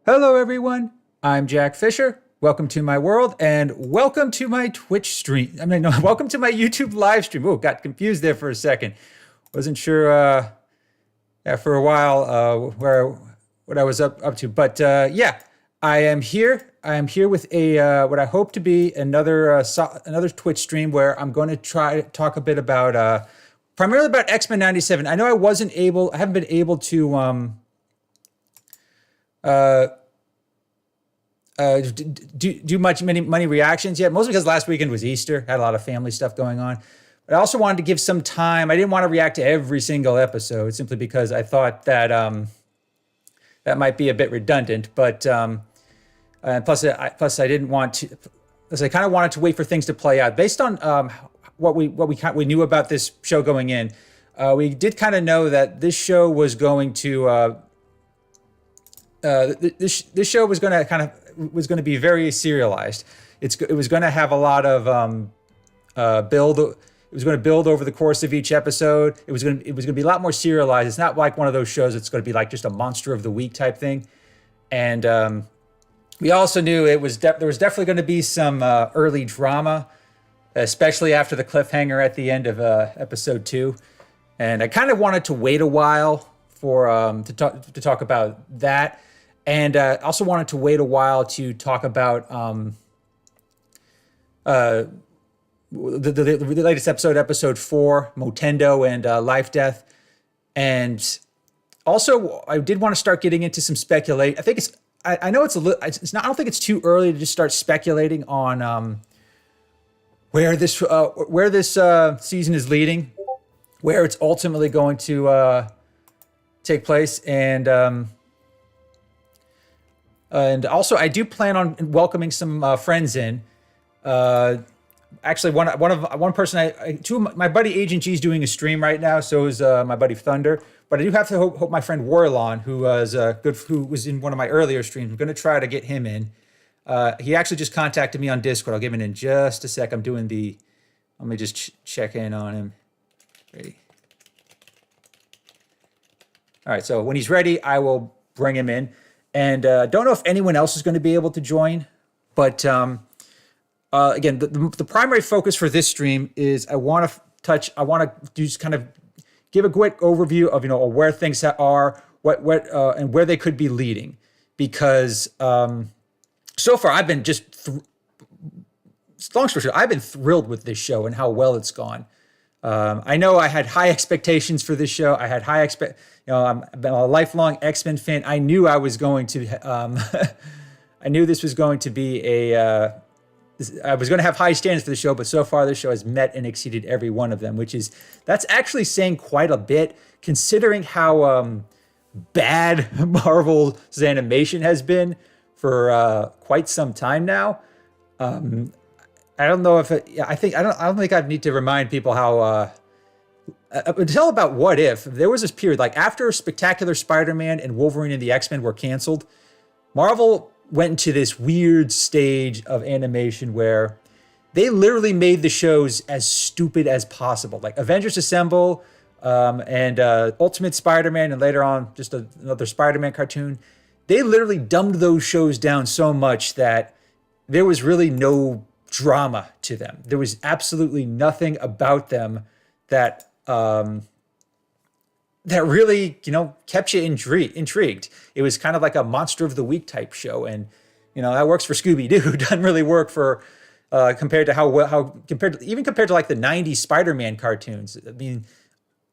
Hello, everyone. I'm Jack Fisher. Welcome to my world and welcome to my Twitch stream. No, welcome to my YouTube live stream. Oh, got confused there for a second. Wasn't sure for a while what I was up to. But yeah, I am here. I am here with a what I hope to be another Twitch stream where I'm going to try to talk a bit about primarily about X-Men '97. I know I haven't been able to do many reactions yet, mostly because last weekend was Easter, had a lot of family stuff going on. But I also wanted to give some time. I didn't want to react to every single episode simply because I thought that that might be a bit redundant. But plus I didn't want to. Plus, I kind of wanted to wait for things to play out based on what we knew about this show going in. We did kind of know that this show was going to. This show was going to be very serialized. It was going to have a lot of build. It was going to build over the course of each episode. It was going to be a lot more serialized. It's not like one of those shows that's going to be like just a monster of the week type thing. And we also knew there was definitely going to be some early drama, especially after the cliffhanger at the end of episode 2. And I kind of wanted to wait a while for to talk about that. And also wanted to wait a while to talk about the latest episode 4, Motendo and Life Death. And also, I did want to start getting into some speculation. I think I know it's not. I don't think it's too early to just start speculating on where this season is leading, where it's ultimately going to take place, and also I do plan on welcoming some friends in. Actually, one person, my buddy Agent G is doing a stream right now. So is my buddy Thunder. But I do have to hope my friend Warlon, who was in one of my earlier streams. I'm going to try to get him in. He actually just contacted me on Discord. I'll give him in just a sec. Let me just check in on him. Ready. All right. So when he's ready, I will bring him in. And don't know if anyone else is going to be able to join, but again, the primary focus for this stream is I want to just kind of give a quick overview of where things are, what and where they could be leading, because so far I've been long story short, I've been thrilled with this show and how well it's gone. I know I had high expectations for this show. I had I've been a lifelong X-Men fan. I knew I was going to. I knew this was going to be I was going to have high standards for the show, but so far this show has met and exceeded every one of them, that's actually saying quite a bit considering how bad Marvel's animation has been for quite some time now. I don't know if I don't think I need to remind people how until about What If, there was this period like after Spectacular Spider-Man and Wolverine and the X-Men were canceled, Marvel went into this weird stage of animation where they literally made the shows as stupid as possible, like Avengers Assemble and Ultimate Spider-Man, and later on just another Spider-Man cartoon. They literally dumbed those shows down so much that there was really no drama to them. There was absolutely nothing about them that that really, kept you intrigued. It was kind of like a Monster of the Week type show, and that works for Scooby-Doo. Doesn't really work for compared to compared to like the '90s Spider-Man cartoons. I mean,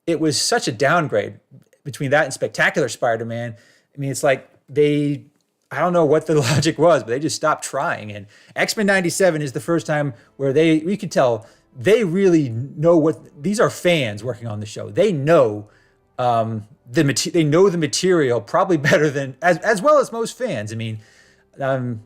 it was such a downgrade between that and Spectacular Spider-Man. I mean, it's like I don't know what the logic was, but they just stopped trying. And X-Men '97 is the first time where we could tell they really know these are fans working on the show. They know they know the material probably better than as well as most fans. I mean, every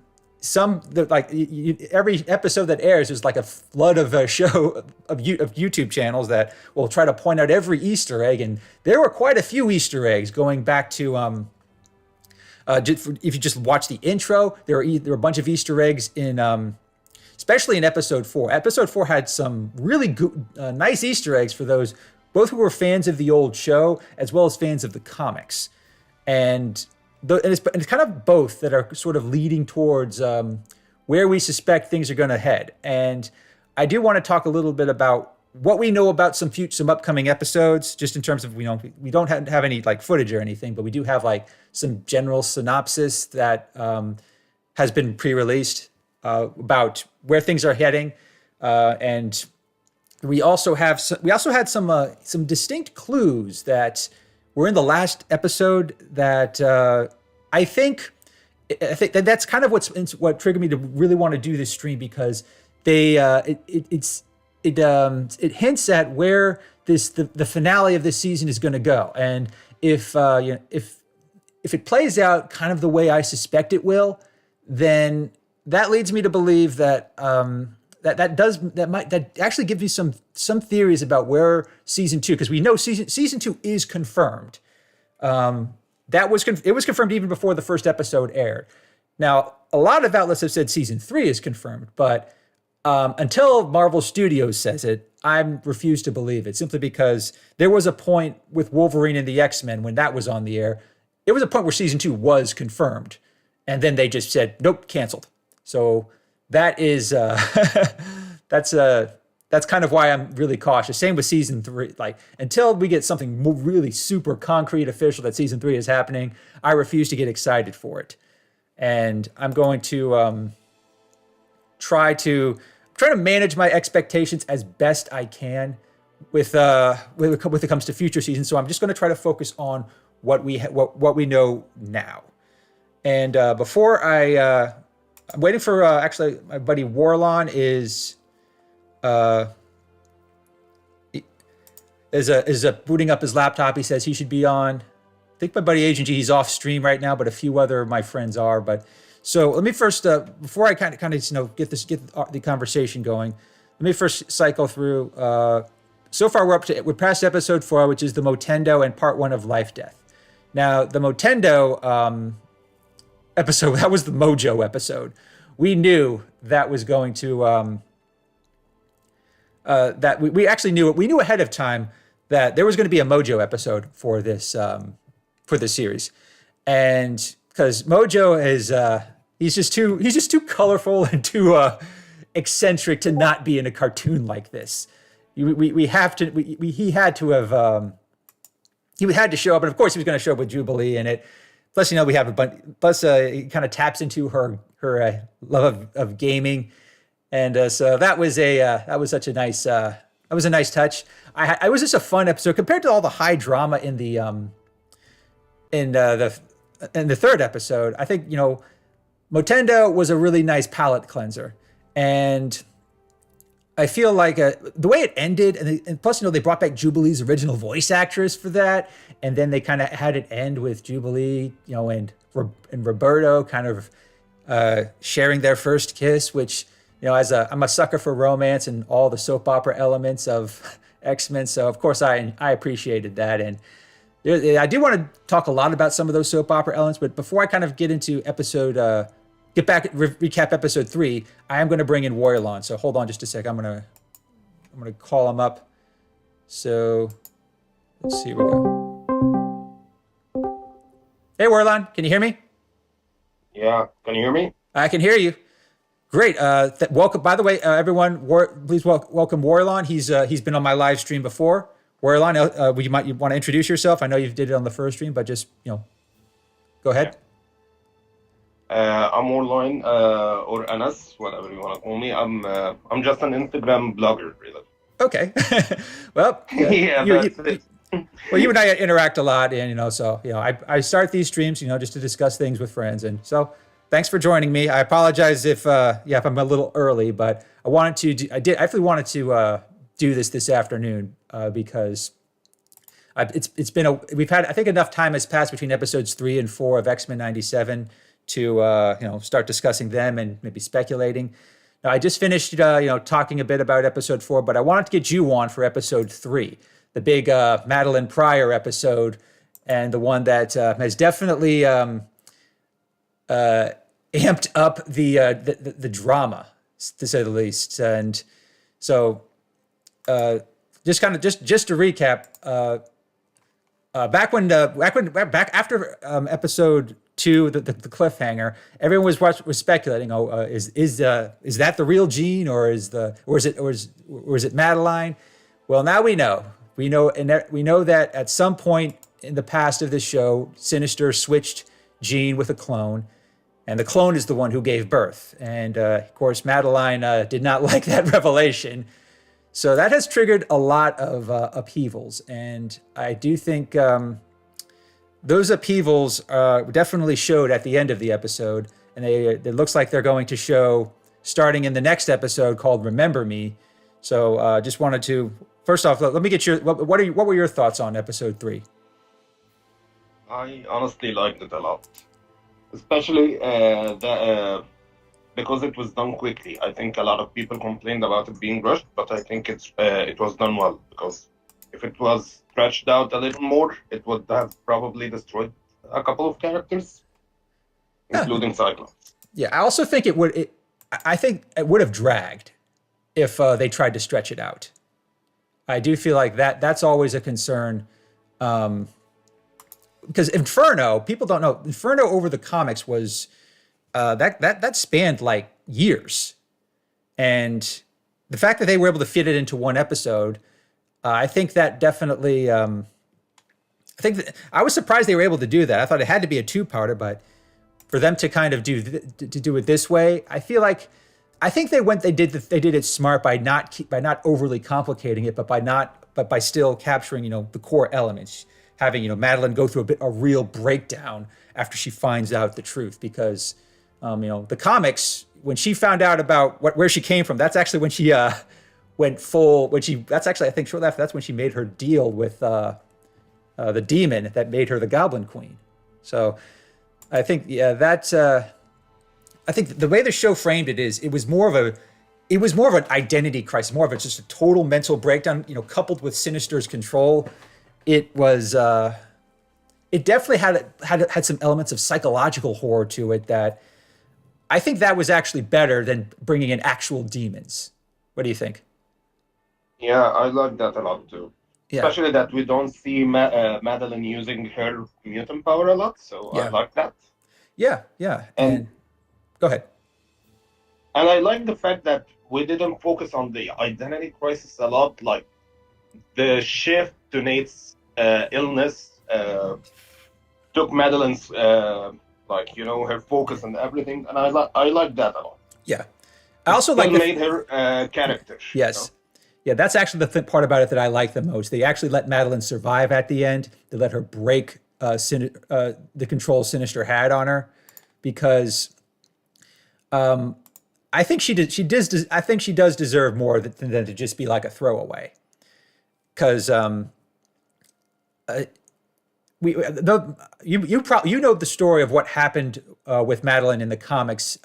episode that airs is like a flood of a show of YouTube channels that will try to point out every Easter egg, and there were quite a few Easter eggs going back to if you just watch the intro, there were a bunch of Easter eggs in especially in episode 4. Episode 4 had some really good, nice Easter eggs for those both who were fans of the old show as well as fans of the comics. And and it's kind of both that are sort of leading towards where we suspect things are going to head. And I do want to talk a little bit about what we know about some upcoming episodes, just in terms of, we don't have any like footage or anything, but we do have like some general synopsis that has been pre-released about where things are heading, and we also had some distinct clues that were in the last episode that I think that's kind of what triggered me to really want to do this stream, because it hints at where the finale of this season is going to go, and if it plays out kind of the way I suspect it will, then that leads me to believe that that actually gives you some theories about where season 2, because we know season 2 is confirmed. It was confirmed even before the first episode aired. Now, a lot of outlets have said season 3 is confirmed, but until Marvel Studios says it, I refuse to believe it, simply because there was a point with Wolverine and the X-Men when that was on the air. It was a point where season 2 was confirmed, and then they just said, nope, canceled. So that is that's kind of why I'm really cautious. Same with season 3. Like, until we get something really super concrete, official that season 3 is happening, I refuse to get excited for it. And I'm going to try to manage my expectations as best I can when it comes to future seasons. So I'm just going to try to focus on what we know now. And before I'm waiting for actually my buddy Warlon is booting up his laptop. He says he should be on. I think my buddy Agent G, he's off stream right now, but a few other of my friends are. But so let me first, before I kind of get the conversation going, let me first cycle through. So far we're past episode 4, which is the Motendo and part 1 of Life Death. Now the Motendo episode, that was the Mojo episode. We knew that was going to that we actually knew it. We knew ahead of time that there was going to be a Mojo episode for this series, and because Mojo is he's just too colorful and too eccentric to not be in a cartoon like this. He had to show up, and of course he was going to show up with Jubilee in it. Plus, we have a bunch. Plus, he kind of taps into her love of gaming, and so that was such a nice touch. It was just a fun episode compared to all the high drama in the third episode. I think Motendo was a really nice palate cleanser, and I feel like the way it ended, and plus, they brought back Jubilee's original voice actress for that, and then they kind of had it end with Jubilee, and Roberto kind of sharing their first kiss, which, I'm a sucker for romance and all the soap opera elements of X-Men, so of course I appreciated that, and I do want to talk a lot about some of those soap opera elements, but before I kind of get into recap episode 3, I am going to bring in Warlon. So hold on just a sec. I'm going to call him up. So let's see. Here we go. Hey, Warlon, can you hear me? Yeah, can you hear me? I can hear you. Great. Welcome. By the way, everyone, please welcome Warlon. He's been on my live stream before. Warlon, you want to introduce yourself? I know you did it on the first stream, but just go ahead. Yeah. I'm Warlion, or Anas, whatever you want to call me. I'm just an Instagram blogger, really. Okay. Well, yeah, that's it. Well, you and I interact a lot, and so I start these streams, just to discuss things with friends, and so thanks for joining me. I apologize if I'm a little early, but I definitely wanted to do this afternoon because we've had, I think, enough time has passed between episodes 3 and 4 of X-Men 97 to start discussing them and maybe speculating. Now, I just finished talking a bit about episode 4, but I wanted to get you on for episode 3, the big Madeline Pryor episode, and the one that has definitely amped up the drama, to say the least. And so just to recap, back after episode 2, the cliffhanger, everyone was speculating. Oh, is that the real Jean, or is it Madeline? Well, now we know. We know that at some point in the past of this show, Sinister switched Jean with a clone, and the clone is the one who gave birth. And of course, Madeline did not like that revelation. So that has triggered a lot of upheavals, and I do think those upheavals definitely showed at the end of the episode, and it looks like they're going to show starting in the next episode called "Remember Me." So just wanted to first off, let me get your what were your thoughts on episode 3? I honestly liked it a lot, especially because it was done quickly. I think a lot of people complained about it being rushed, but I think it was done well, because if it was stretched out a little more, it would have probably destroyed a couple of characters, including Cyclops. Yeah, I also think I think it would have dragged if they tried to stretch it out. I do feel like that's always a concern. Because Inferno, people don't know, Inferno over the comics was that spanned like years, and the fact that they were able to fit it into one episode, I think that definitely. I was surprised they were able to do that. I thought it had to be a 2-parter, but for them to kind of do it this way, I think they did it smart by not overly complicating it, but by still capturing the core elements, having Madeline go through a real breakdown after she finds out the truth, because the comics, when she found out about where she came from, that's actually when she went full. That's actually, I think, shortly after, that's when she made her deal with the demon that made her the Goblin Queen. So I think I think the way the show framed it was more of an identity crisis, more of just a total mental breakdown, coupled with Sinister's control. It was it definitely had some elements of psychological horror to it that I think that was actually better than bringing in actual demons. What do you think? Yeah, I like that a lot too. Yeah. Especially that we don't see Madeline using her mutant power a lot, so Yeah. I like that. Yeah. And go ahead. And I like the fact that we didn't focus on the identity crisis a lot, like the shift to Nate's illness took Madeline's her focus and everything, and I like that a lot. Yeah. I also Still like made her character. Yes. Yeah, that's actually the part about it that I like the most. They actually let Madeline survive at the end. They let her break the control Sinister had on her, because I think she does deserve more than to just be like a throwaway. Because you know the story of what happened with Madeline in the comics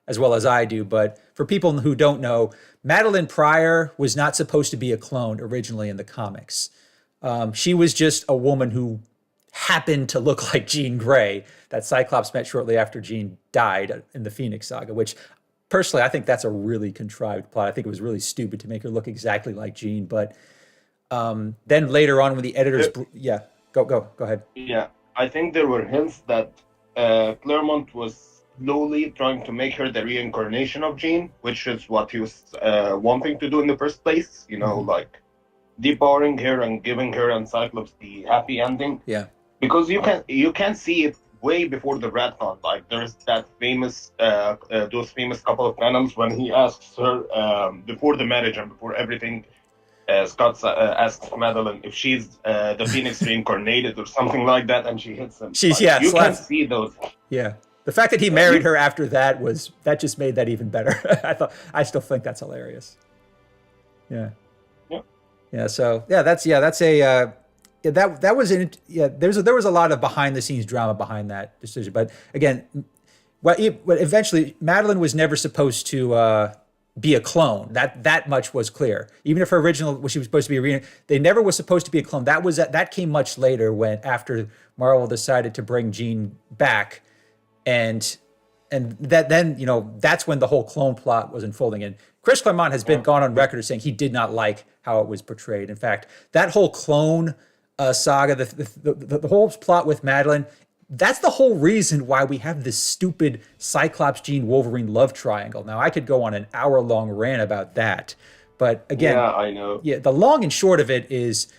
as well as I do, but for people who don't know, Madeline Pryor was not supposed to be a clone originally in the comics. She was just a woman who happened to look like Jean Grey that Cyclops met shortly after Jean died in the Phoenix Saga, which personally I think that's a really contrived plot. I think it was really stupid to make her look exactly like Jean, but then later on when the editors... Go ahead. Yeah, I think there were hints that Claremont was slowly trying to make her the reincarnation of Jean, which is what he was wanting to do in the first place. Like depowering her and giving her and Cyclops the happy ending. Yeah. Because you can see it way before the retcon. Like there's that famous those famous couple of panels when he asks her before the marriage and before everything. Scott asks Madeline if she's the Phoenix reincarnated or something like that, and she hits him. You can see those. Yeah, the fact that he married her after that just made that even better. I still think that's hilarious. Yeah. Yeah. So that was there was a lot of behind the scenes drama behind that decision, but again, eventually Madeline was never supposed to be a clone. That much was clear. Even if her original, she was supposed to be they never was supposed to be a clone. That came much later, when after Marvel decided to bring Jean back, and that's when the whole clone plot was unfolding. And Chris Claremont has gone on record as saying he did not like how it was portrayed. In fact, that whole clone saga, the whole plot with Madeline. That's the whole reason why we have this stupid Cyclops Jean Wolverine love triangle. Now, I could go on an hour-long rant about that. But again, Yeah, I know. yeah, the long and short of it is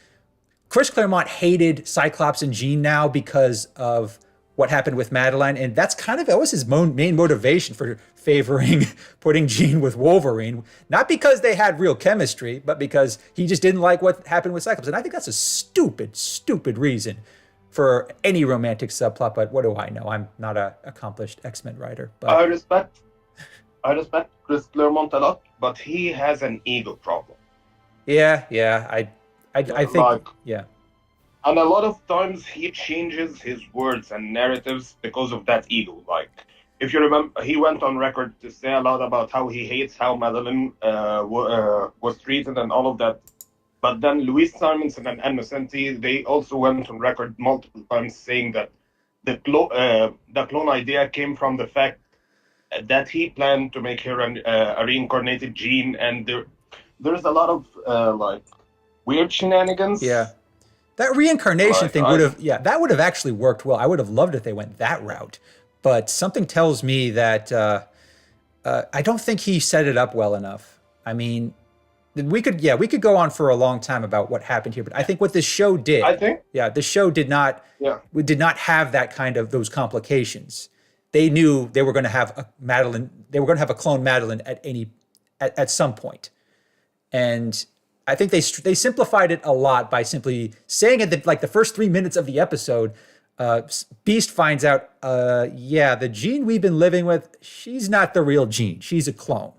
Chris Claremont hated Cyclops and Jean now because of what happened with Madeline. And that was his main motivation for favoring putting Jean with Wolverine. Not because they had real chemistry, but because he just didn't like what happened with Cyclops. And I think that's a stupid, stupid reason for any romantic subplot. But what do I know? I'm not an accomplished X-Men writer. But I respect Chris Claremont a lot, but he has an ego problem. yeah, I think, Like, yeah. and a lot of times he changes his words and narratives because of that ego. Like, if you remember, he went on record to say a lot about how he hates how Madeline was treated and all of that. But then Louise Simonson and Ann Nocenti, they also went on record multiple times saying that the clone idea came from the fact that he planned to make her a reincarnated Jean, and there's a lot of like weird shenanigans. Yeah. That reincarnation Like, thing that would have actually worked well. I would have loved if they went that route. But something tells me that I don't think he set it up well enough. I mean, we could go on for a long time about what happened here, but I think what this show did, the show did not have that kind of those complications. They knew they were going to have a Madeline, they were going to have a clone Madeline at some point. And I think they simplified it a lot by simply saying it like the first 3 minutes of the episode, Beast finds out, the Jean we've been living with, she's not the real Jean. She's a clone.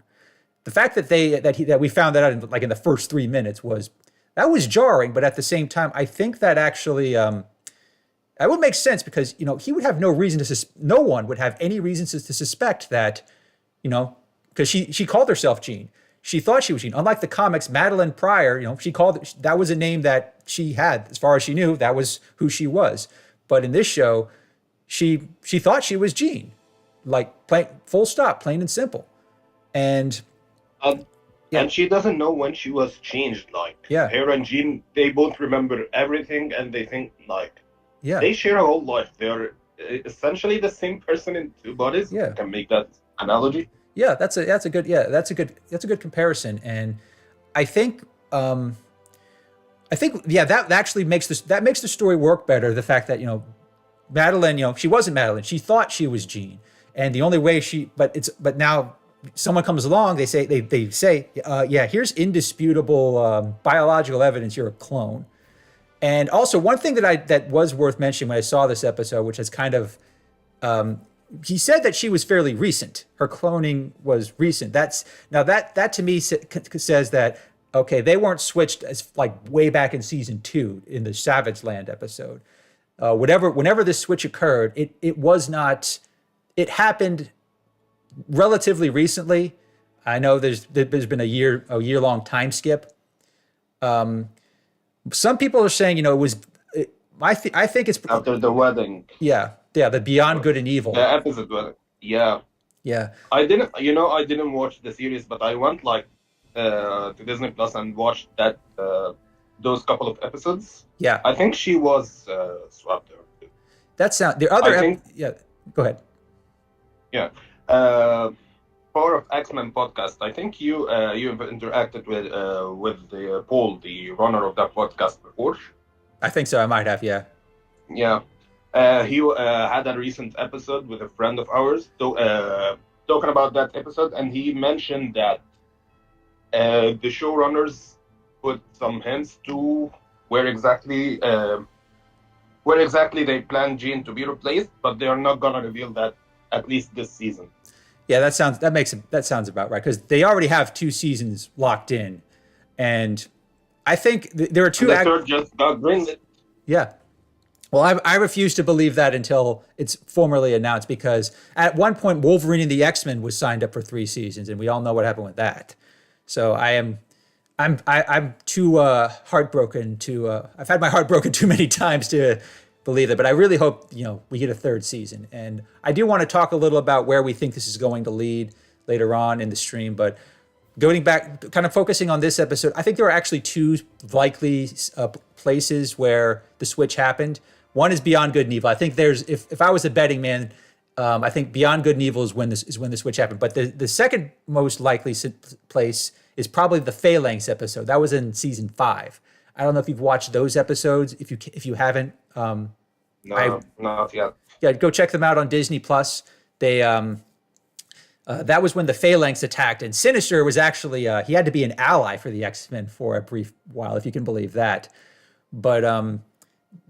The fact that we found that out in the first 3 minutes was jarring, but at the same time, I think that actually that would make sense because he would have no reason no one would have any reasons to suspect that, because she called herself Jean. She thought she was Jean. Unlike the comics, Madeline Pryor, that was a name that she had. As far as she knew, that was who she was. But in this show, she thought she was Jean, like full stop, plain and simple. And she doesn't know when she was changed. Like, her and Jean, they both remember everything, and they think they share a whole life. They're essentially the same person in two bodies. Yeah, can make that analogy. Yeah, that's a good comparison, and I think that actually makes the story work better. The fact that Madeline, she wasn't Madeline. She thought she was Jean, and the only way but now someone comes along. They say, here's indisputable biological evidence. You're a clone. And also one thing that was worth mentioning when I saw this episode, which is kind of he said that she was fairly recent. Her cloning was recent. That to me says that, okay, they weren't switched as way back in season 2 in the Savage Land episode. Whenever this switch occurred, it happened relatively recently. I know there's been a year-long time skip. Some people are saying, I think it's after the wedding. Yeah, the Beyond Good and Evil. The episode wedding. Yeah. Yeah. I didn't watch the series, but I went to Disney Plus and watched those couple of episodes. Yeah. I think she was swapped there. That's the other. Go ahead. Yeah. Power of X-Men podcast. I think you've interacted with the Paul, the runner of that podcast before. I think so. I might have. Yeah. Yeah. He had a recent episode with a friend of ours talking about that episode, and he mentioned that the showrunners put some hints to where exactly they plan Jean to be replaced, but they are not gonna reveal that at least this season. Yeah, that sounds about right, because they already have 2 seasons locked in, and I think there are 2. The third just got greenlit. Yeah. Well, I refuse to believe that until it's formally announced, because at one point Wolverine and the X-Men was signed up for 3 seasons, and we all know what happened with that. So I'm too heartbroken to. I've had my heart broken too many times to believe it, but I really hope we get a 3rd season. And I do want to talk a little about where we think this is going to lead later on in the stream. But going back, kind of focusing on this episode, I think there are actually two likely places where the switch happened. One is Beyond Good and Evil. I think there's, if I was a betting man, I think Beyond Good and Evil is when the switch happened. But the second most likely place is probably the Phalanx episode. That was in season 5. I don't know if you've watched those episodes. If you haven't, No, not yet. yeah, go check them out on Disney Plus. They that was when the Phalanx attacked, and Sinister was actually he had to be an ally for the X-Men for a brief while, if you can believe that. But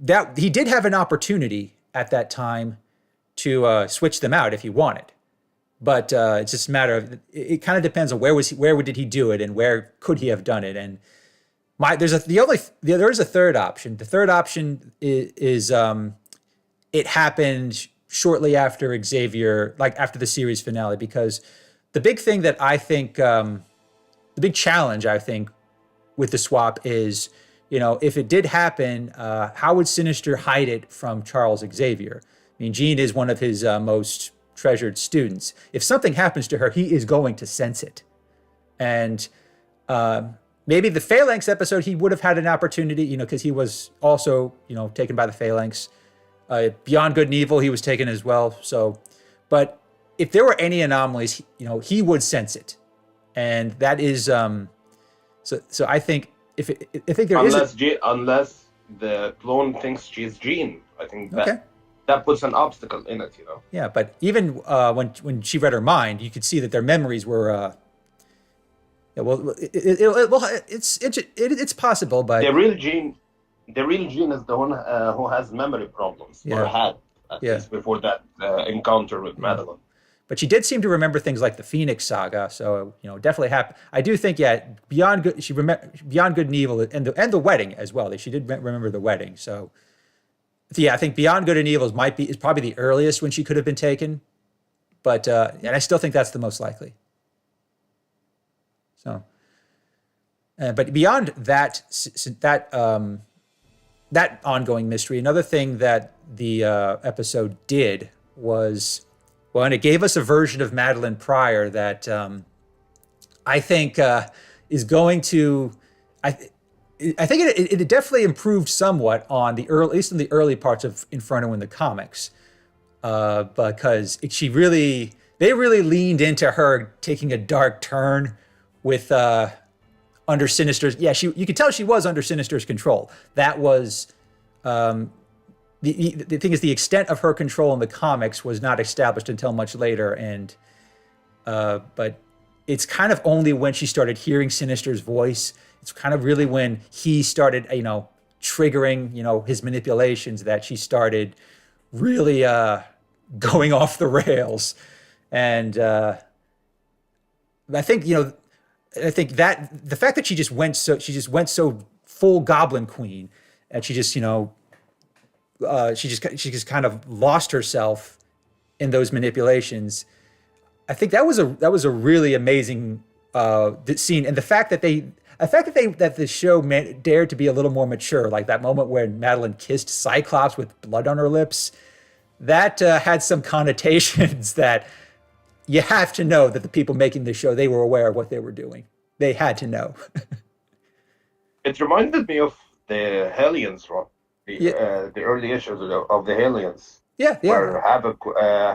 that he did have an opportunity at that time to switch them out if he wanted. But it's just a matter of it kind of depends on where did he do it and where could he have done it. And there is a third option. The third option is it happened shortly after Xavier, like after the series finale, because the big thing that I think, the big challenge I think with the swap is, if it did happen, how would Sinister hide it from Charles Xavier? I mean, Jean is one of his most treasured students. If something happens to her, he is going to sense it. And maybe the Phalanx episode, he would have had an opportunity, because he was also, taken by the Phalanx. Beyond Good and Evil, he was taken as well. So, but if there were any anomalies, he would sense it, and that is so. I think unless the clone thinks she's Jean, I think that puts an obstacle in it. Yeah, but even when she read her mind, you could see that their memories were. It's possible, but the real Jean is the one who has memory problems, or had at least before that encounter with Madeline. But she did seem to remember things like the Phoenix Saga, so definitely happy. I do think Beyond Good and Evil, and the wedding as well. She did remember the wedding, so I think Beyond Good and Evil is probably the earliest when she could have been taken, but and I still think that's the most likely. So, but beyond that ongoing mystery, another thing that the episode did was, and it gave us a version of Madeline Pryor that I think is going to, I think it definitely improved somewhat on at least in the early parts of Inferno in the comics, because they really leaned into her taking a dark turn with under Sinister's. Yeah, you could tell she was under Sinister's control. That was the thing is, the extent of her control in the comics was not established until much later, and but it's kind of only when she started hearing Sinister's voice, it's kind of really when he started, triggering, his manipulations, that she started really going off the rails. And I think, that the fact that she just went so full Goblin Queen, and she just kind of lost herself in those manipulations. I think that was a really amazing scene, and the fact that the show dared to be a little more mature, like that moment where Madeline kissed Cyclops with blood on her lips, that had some connotations that you have to know that the people making the show, they were aware of what they were doing. They had to know. It reminded me of the Hellions, Rob. The early issues of the Hellions. Yeah. Where Havoc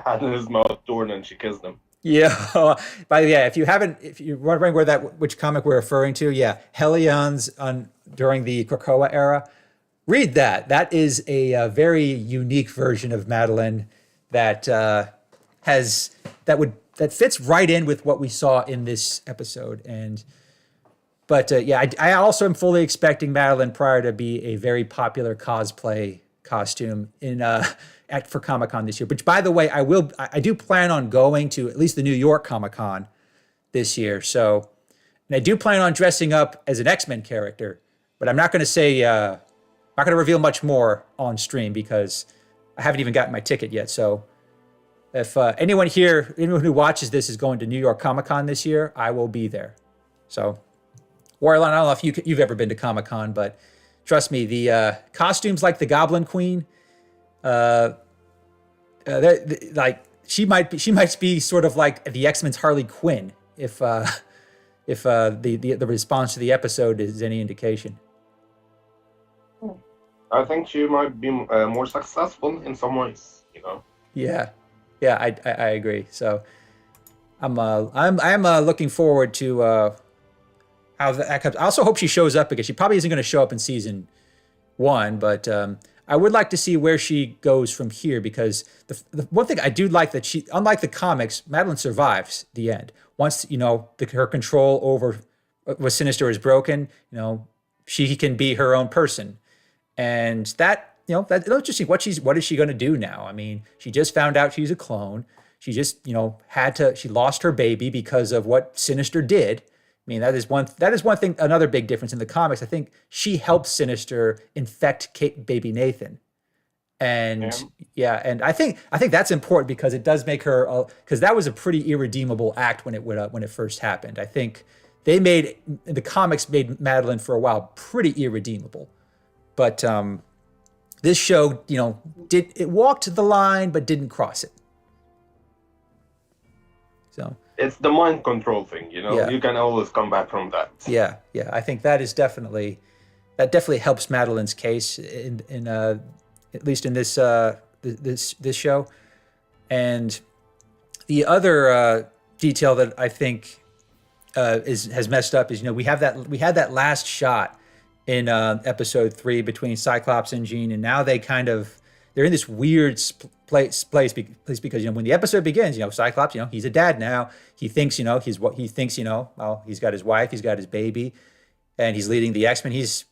had his mouth torn and she kissed him. Yeah. If you're wondering which comic we're referring to, Hellions during the Krakoa era, read that. That is a very unique version of Madeline that fits right in with what we saw in this episode. I also am fully expecting Madeline Pryor to be a very popular cosplay costume for Comic-Con this year. Which, by the way, I do plan on going to at least the New York Comic-Con this year. So, and I do plan on dressing up as an X-Men character, but I'm not going to say, not going to reveal much more on stream because I haven't even gotten my ticket yet. So, if anyone who watches this is going to New York Comic-Con this year, I will be there. So, Warlon, I don't know if you've ever been to Comic-Con, but trust me, the costumes like the Goblin Queen, she might be sort of like the X-Men's Harley Quinn if if the response to the episode is any indication. I think she might be more successful in some ways, you know. Yeah, yeah, I agree. So I'm looking forward to how that comes. I also hope she shows up, because she probably isn't going to show up in season 1, but I would like to see where she goes from here, because the one thing I do like that she, unlike the comics, Madeline survives the end. Once, her control over what Sinister is broken, she can be her own person. And that, let's just see what is she going to do now? I mean, she just found out she's a clone. She just, she lost her baby because of what Sinister did. I mean, that is one thing, another big difference in the comics. I think she helped Sinister infect baby Nathan. And and I think that's important, because it does make her, because that was a pretty irredeemable act when it first happened. I think the comics made Madeline for a while pretty irredeemable. But this show, it walked the line but didn't cross it. So it's the mind control thing, Yeah. You can always come back from that. Yeah. I think that definitely helps Madeline's case in at least in this this show. And the other detail that I think has messed up is, we had that last shot in episode 3 between Cyclops and Jean, and now they're in this weird place because when the episode begins, Cyclops, he's a dad now. He thinks, well, he's got his wife, he's got his baby, and he's leading the X-Men. He's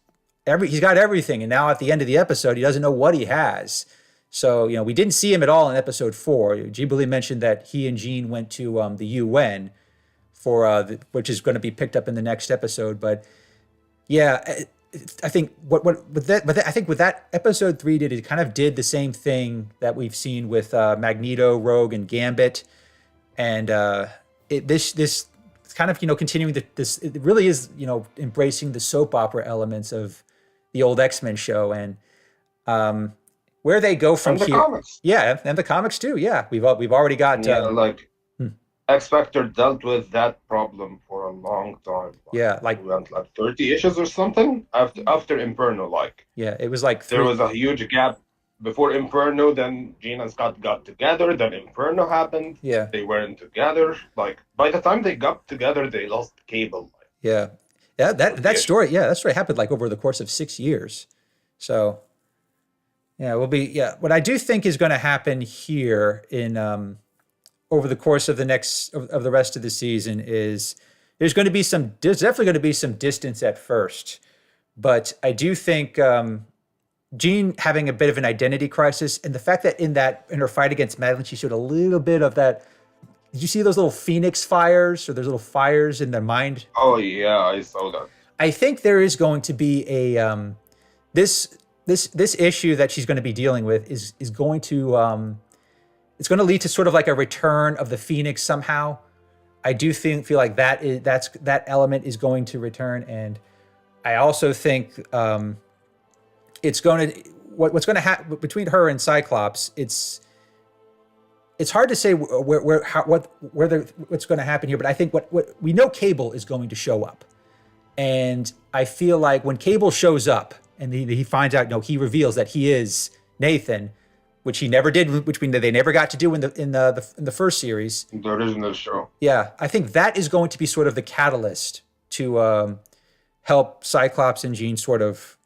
got everything, and now at the end of the episode, he doesn't know what he has. So we didn't see him at all in episode 4. Jubilee mentioned that he and Jean went to the UN for which is going to be picked up in the next episode, but yeah. I think with that episode 3 it kind of did the same thing that we've seen with Magneto, Rogue, and Gambit, and this kind of continuing this. It really is embracing the soap opera elements of the old X-Men show, and where they go from here. Comics. Yeah, and the comics too. Yeah, we've already got X Factor dealt with that problem for a long time. Yeah, we went 30 issues or something after Inferno. Yeah, it was like there was a huge gap before Inferno. Then Jean and Scott got together. Then Inferno happened. Yeah, they weren't together. By the time they got together, they lost Cable. Yeah, that story. Yeah, that story happened over the course of 6 years. So yeah, what I do think is going to happen here in over the course of the rest of the season is there's definitely going to be some distance at first, but I do think Jean having a bit of an identity crisis, and the fact that in her fight against Madeline, she showed a little bit of that. Did you see those little phoenix fires, or those little fires in their mind? Oh yeah, I saw that. I think there is going to be a this issue that she's going to be dealing with is going to it's going to lead to sort of like a return of the Phoenix somehow. I do feel like that element is going to return, and I also think it's going to what's going to happen between her and Cyclops. It's hard to say what's going to happen here, but I think what we know, Cable is going to show up, and I feel like when Cable shows up and he finds out, he reveals that he is Nathan, which he never did, which they never got to do in the first series. The original show. Yeah, I think that is going to be sort of the catalyst to help Cyclops and Jean sort of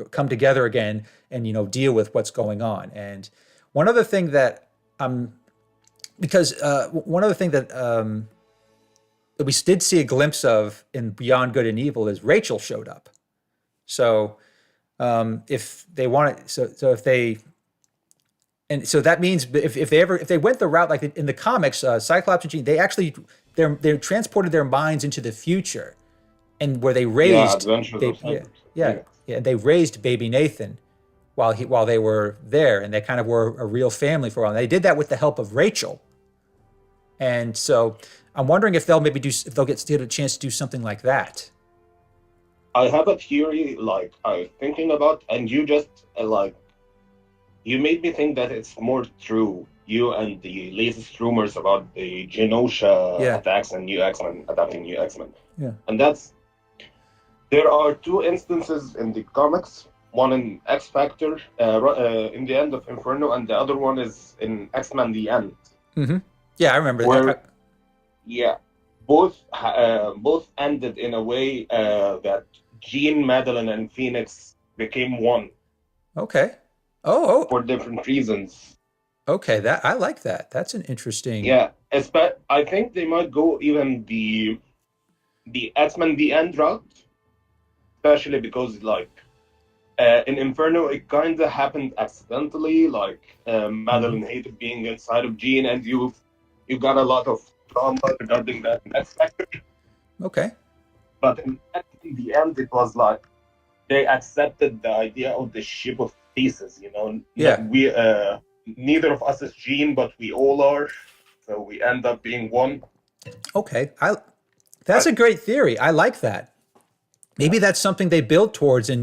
come together again and deal with what's going on. And one other thing that that we did see a glimpse of in Beyond Good and Evil is Rachel showed up. So if they want it, so that means if they went the route like in the comics, Cyclops and Jean, they transported their minds into the future, and where they raised they raised baby Nathan while they were there, and they kind of were a real family for a while. And they did that with the help of Rachel, and so I'm wondering if they'll get a chance to do something like that. I have a theory I'm thinking about, and you just you made me think that it's more true you and the latest rumors about the Genosha Yeah. attacks and new X-Men adapting new X-Men. Yeah. And there are two instances in the comics. One in X Factor, in the end of Inferno, and the other one is in X-Men: The End, Mm-hmm. Yeah, I remember where that. yeah, both ended in a way that Jean, Madeline, and Phoenix became one Okay. Oh, for different reasons. okay. That I like that. That's an interesting. Yeah, I think they might go even the X-Men: The End route, especially because like in Inferno, it kind of happened accidentally. Like Mhm. Madeline hated being inside of Jean, and you got a lot of drama regarding that in X Factor. Okay. But in the end, it was like they accepted the idea of the ship of pieces. You know, Yeah. we neither of us is Jean, but we all are. So we end up being one. Okay. That's I, a great theory. I like that. yeah, Maybe that's something they build towards in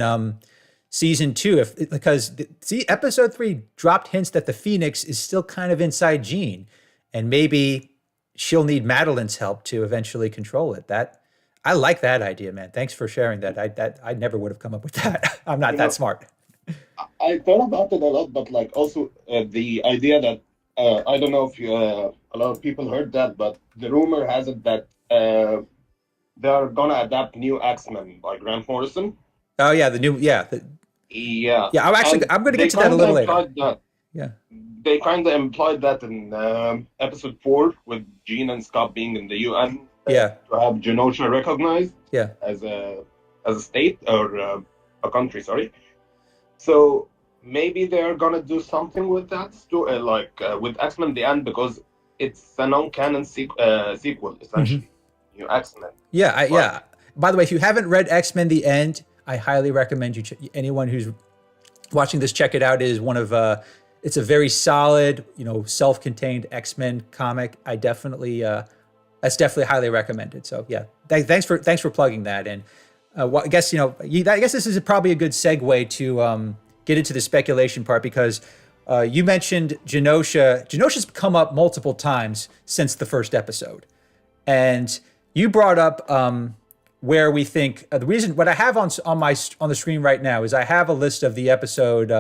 season 2, because see, episode 3 dropped hints that the Phoenix is still kind of inside Jean, and maybe she'll need Madeline's help to eventually control it. That I like that idea, man. Thanks for sharing that. I never would have come up with that. I'm not you that know, smart. I thought about it a lot, but like also the idea that I don't know if a lot of people heard that, but the rumor has it that they're gonna adapt new X-Men by Grant Morrison. Oh yeah, the new Yeah, yeah. and I'm going to get they to that a kind of little later. implied that. Yeah. They kind of implied that in episode 4 with Jean and Scott being in the UN Yeah. to have Genosha recognized Yeah. as a state or a country. Sorry. So maybe they're gonna do something with that story, with X-Men: The End, because it's a non-canon sequel Hmm. essentially. New X-Men, Yeah. like Yeah. By the way, if you haven't read X-Men: The End, I highly recommend anyone who's watching this check it out. It is one of it's a very solid, self-contained X-Men comic. I definitely that's definitely highly recommended. So yeah, thanks for plugging that. And I guess I guess this is probably a good segue to get into the speculation part, because you mentioned Genosha. Genosha's come up multiple times since the first episode, and you brought up where we think the reason what I have on the screen right now is I have a list of the episode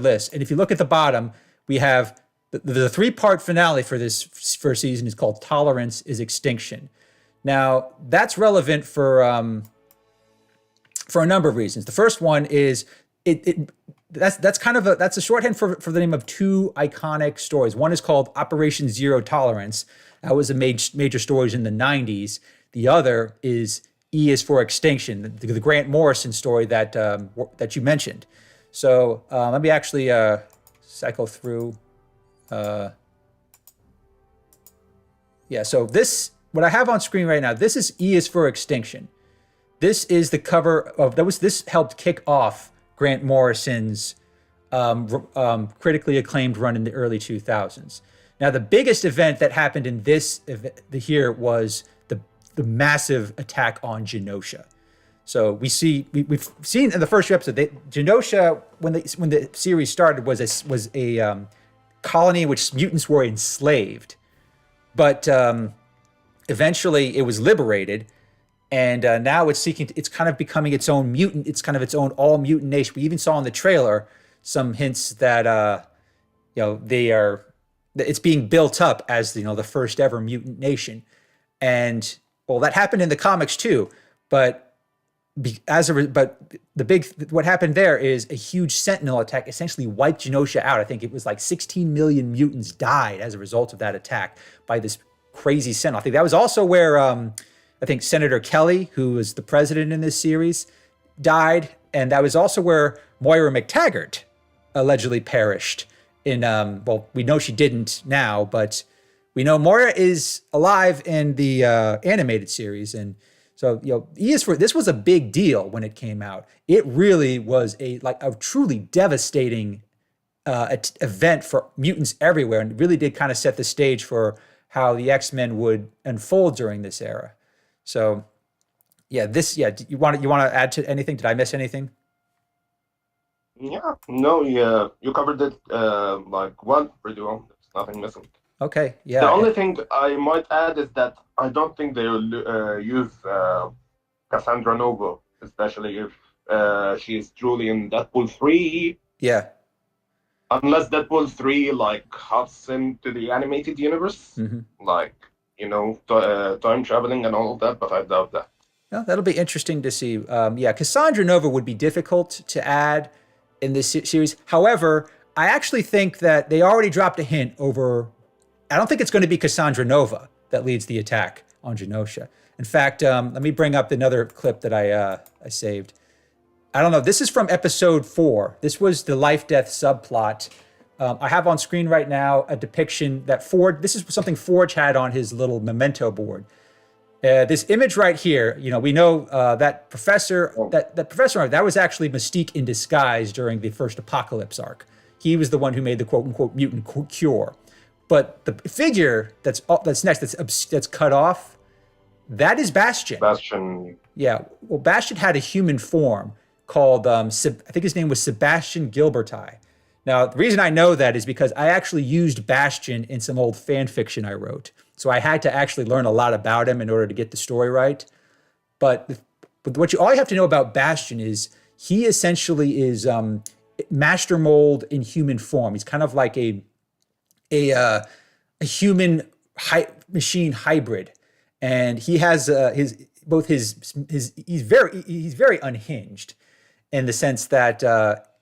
list, and if you look at the bottom, we have the 3-part finale for this first season is called "Tolerance is Extinction." Now that's relevant for a number of reasons. The first one is that's a shorthand for the name of 2 iconic stories. One is called Operation Zero Tolerance. That was a major stories in the 90s. The other is E is for Extinction, the Grant Morrison story that you mentioned. So let me actually cycle through. Yeah, so what I have on screen right now, this is E is for Extinction. This is the cover of this helped kick off Grant Morrison's critically acclaimed run in the early 2000s. Now, the biggest event that happened in here was the massive attack on Genosha. So we've seen in the first episode that Genosha, when the series started, was a colony in which mutants were enslaved, but eventually it was liberated. And now it's kind of becoming its own mutant. It's kind of its own all mutant nation. We even saw in the trailer some hints that it's being built up as the first ever mutant nation. And well, that happened in the comics too. But what happened there is a huge Sentinel attack essentially wiped Genosha out. I think it was like 16 million mutants died as a result of that attack by this crazy Sentinel. I think that was also where I think Senator Kelly, who was the president in this series, died. And that was also where Moira McTaggart allegedly perished in, well, we know she didn't now, but we know Moira is alive in the animated series. And so, this was a big deal when it came out. It really was a truly devastating event for mutants everywhere, and it really did kind of set the stage for how the X-Men would unfold during this era. So, you want to add to anything? Did I miss anything? Yeah, no, yeah, you covered it like well, pretty well. There's nothing missing. Okay, The yeah, only thing I might add is that I don't think they will use Cassandra Nova, especially if she is truly in Deadpool 3, yeah. unless Deadpool 3 like hops into the animated universe, Hmm. like time traveling and all of that, but I doubt that. Well, that'll be interesting to see. Yeah, Cassandra Nova would be difficult to add in this series. However, I actually think that they already dropped a hint over. I don't think it's going to be Cassandra Nova that leads the attack on Genosha. In fact, let me bring up another clip that I saved. I don't know. This is from episode 4. This was the life death subplot. I have on screen right now a depiction that Ford. This is something Forge had on his little memento board. This image right here, we know that professor, that was actually Mystique in disguise during the first Apocalypse arc. He was the one who made the quote unquote mutant cure. But the figure that's next, that's cut off, that is Bastion. Bastion. Yeah, well, Bastion had a human form called, I think his name was Sebastian Gilberti. Now, the reason I know that is because I actually used Bastion in some old fan fiction I wrote. So I had to actually learn a lot about him in order to get the story right. But all you have to know about Bastion is he essentially is master mold in human form. He's kind of like a human machine hybrid, and he has he's very unhinged in the sense that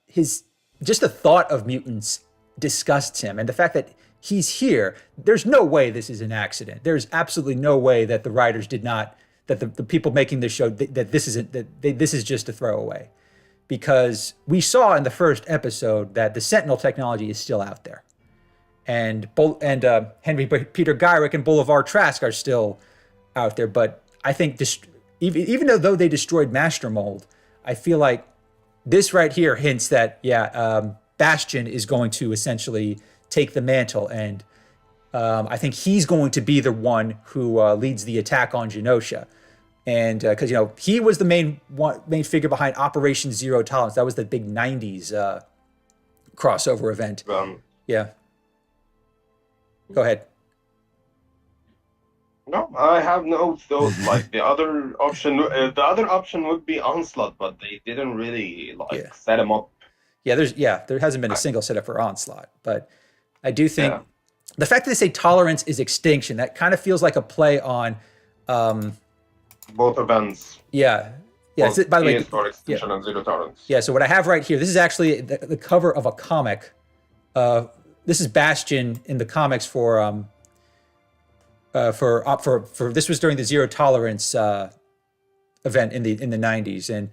his just the thought of mutants disgusts him, and the fact that he's here, there's no way this is an accident. There's absolutely no way that the writers did not, that the people making this show, that this isn't, this is just a throwaway. Because we saw in the first episode that the Sentinel technology is still out there. And Henry Peter Gyrick and Boulevard Trask are still out there. But I think even though they destroyed Master Mold, I feel like this right here hints that, Bastion is going to essentially take the mantle, and I think he's going to be the one who leads the attack on Genosha, and because he was the main figure behind Operation Zero Tolerance. That was the big '90s crossover event. Yeah. Go ahead. No, I have no thought. Like the other option would be Onslaught, but they didn't really set him up. Yeah, there hasn't been a single setup for Onslaught, but I do think the fact that they say tolerance is extinction, that kind of feels like a play on both events. Yeah. Yeah. By the way, for extinction and zero tolerance. Yeah. So what I have right here, this is actually the cover of a comic. This is Bastion in the comics for this was during the zero tolerance event in the '90s, and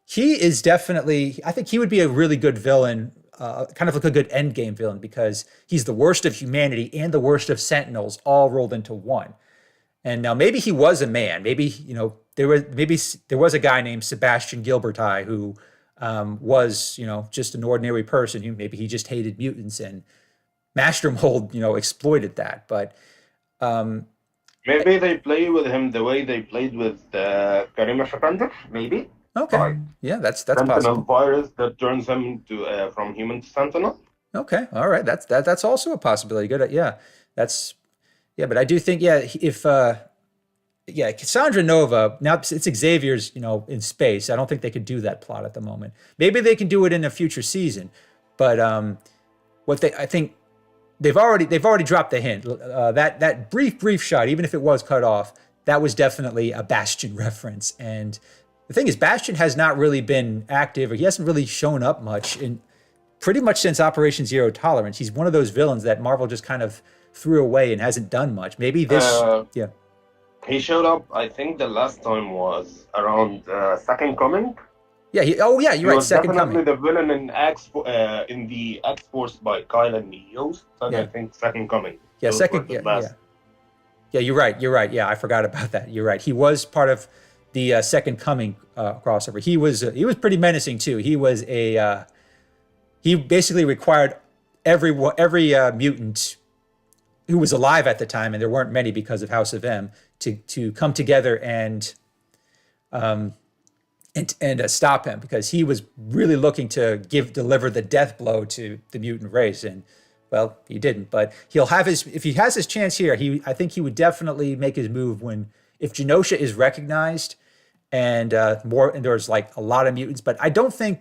he is definitely, I think he would be a really good villain. Kind of like a good endgame villain, because he's the worst of humanity and the worst of Sentinels all rolled into one. And now maybe he was a man. Maybe there was a guy named Sebastian Gilberti who was just an ordinary person who maybe he just hated mutants, and Master Mold exploited that. But maybe they play with him the way they played with Karima Shapender. Maybe. Okay. Yeah, that's Sentinel possible. virus that turns him to from human to Sentinel. Okay. All right. That's also a possibility. Good. Yeah. But I do think if Cassandra Nova, now it's Xavier's in space. I don't think they could do that plot at the moment. Maybe they can do it in a future season, but I think they've already dropped the hint. That brief shot, even if it was cut off, that was definitely a Bastion reference. And the thing is, Bastion has not really been active, or he hasn't really shown up much in pretty much since Operation Zero Tolerance. He's one of those villains that Marvel just kind of threw away and hasn't done much. Maybe this, He showed up, I think the last time was around Second Coming. Yeah, you're right, Second Coming. Definitely the villain in the X-Force by Kyle and Yost, and I think Second Coming. Yeah, Yeah, you're right. Yeah, I forgot about that. You're right. He was part of the Second Coming crossover. He was pretty menacing too. He was he basically required every mutant who was alive at the time, and there weren't many because of House of M, to come together and and stop him, because he was really looking to deliver the death blow to the mutant race, and well, he didn't. But he'll have his, if he has his chance here, I think he would definitely make his move if Genosha is recognized and and there's like a lot of mutants. But I don't think,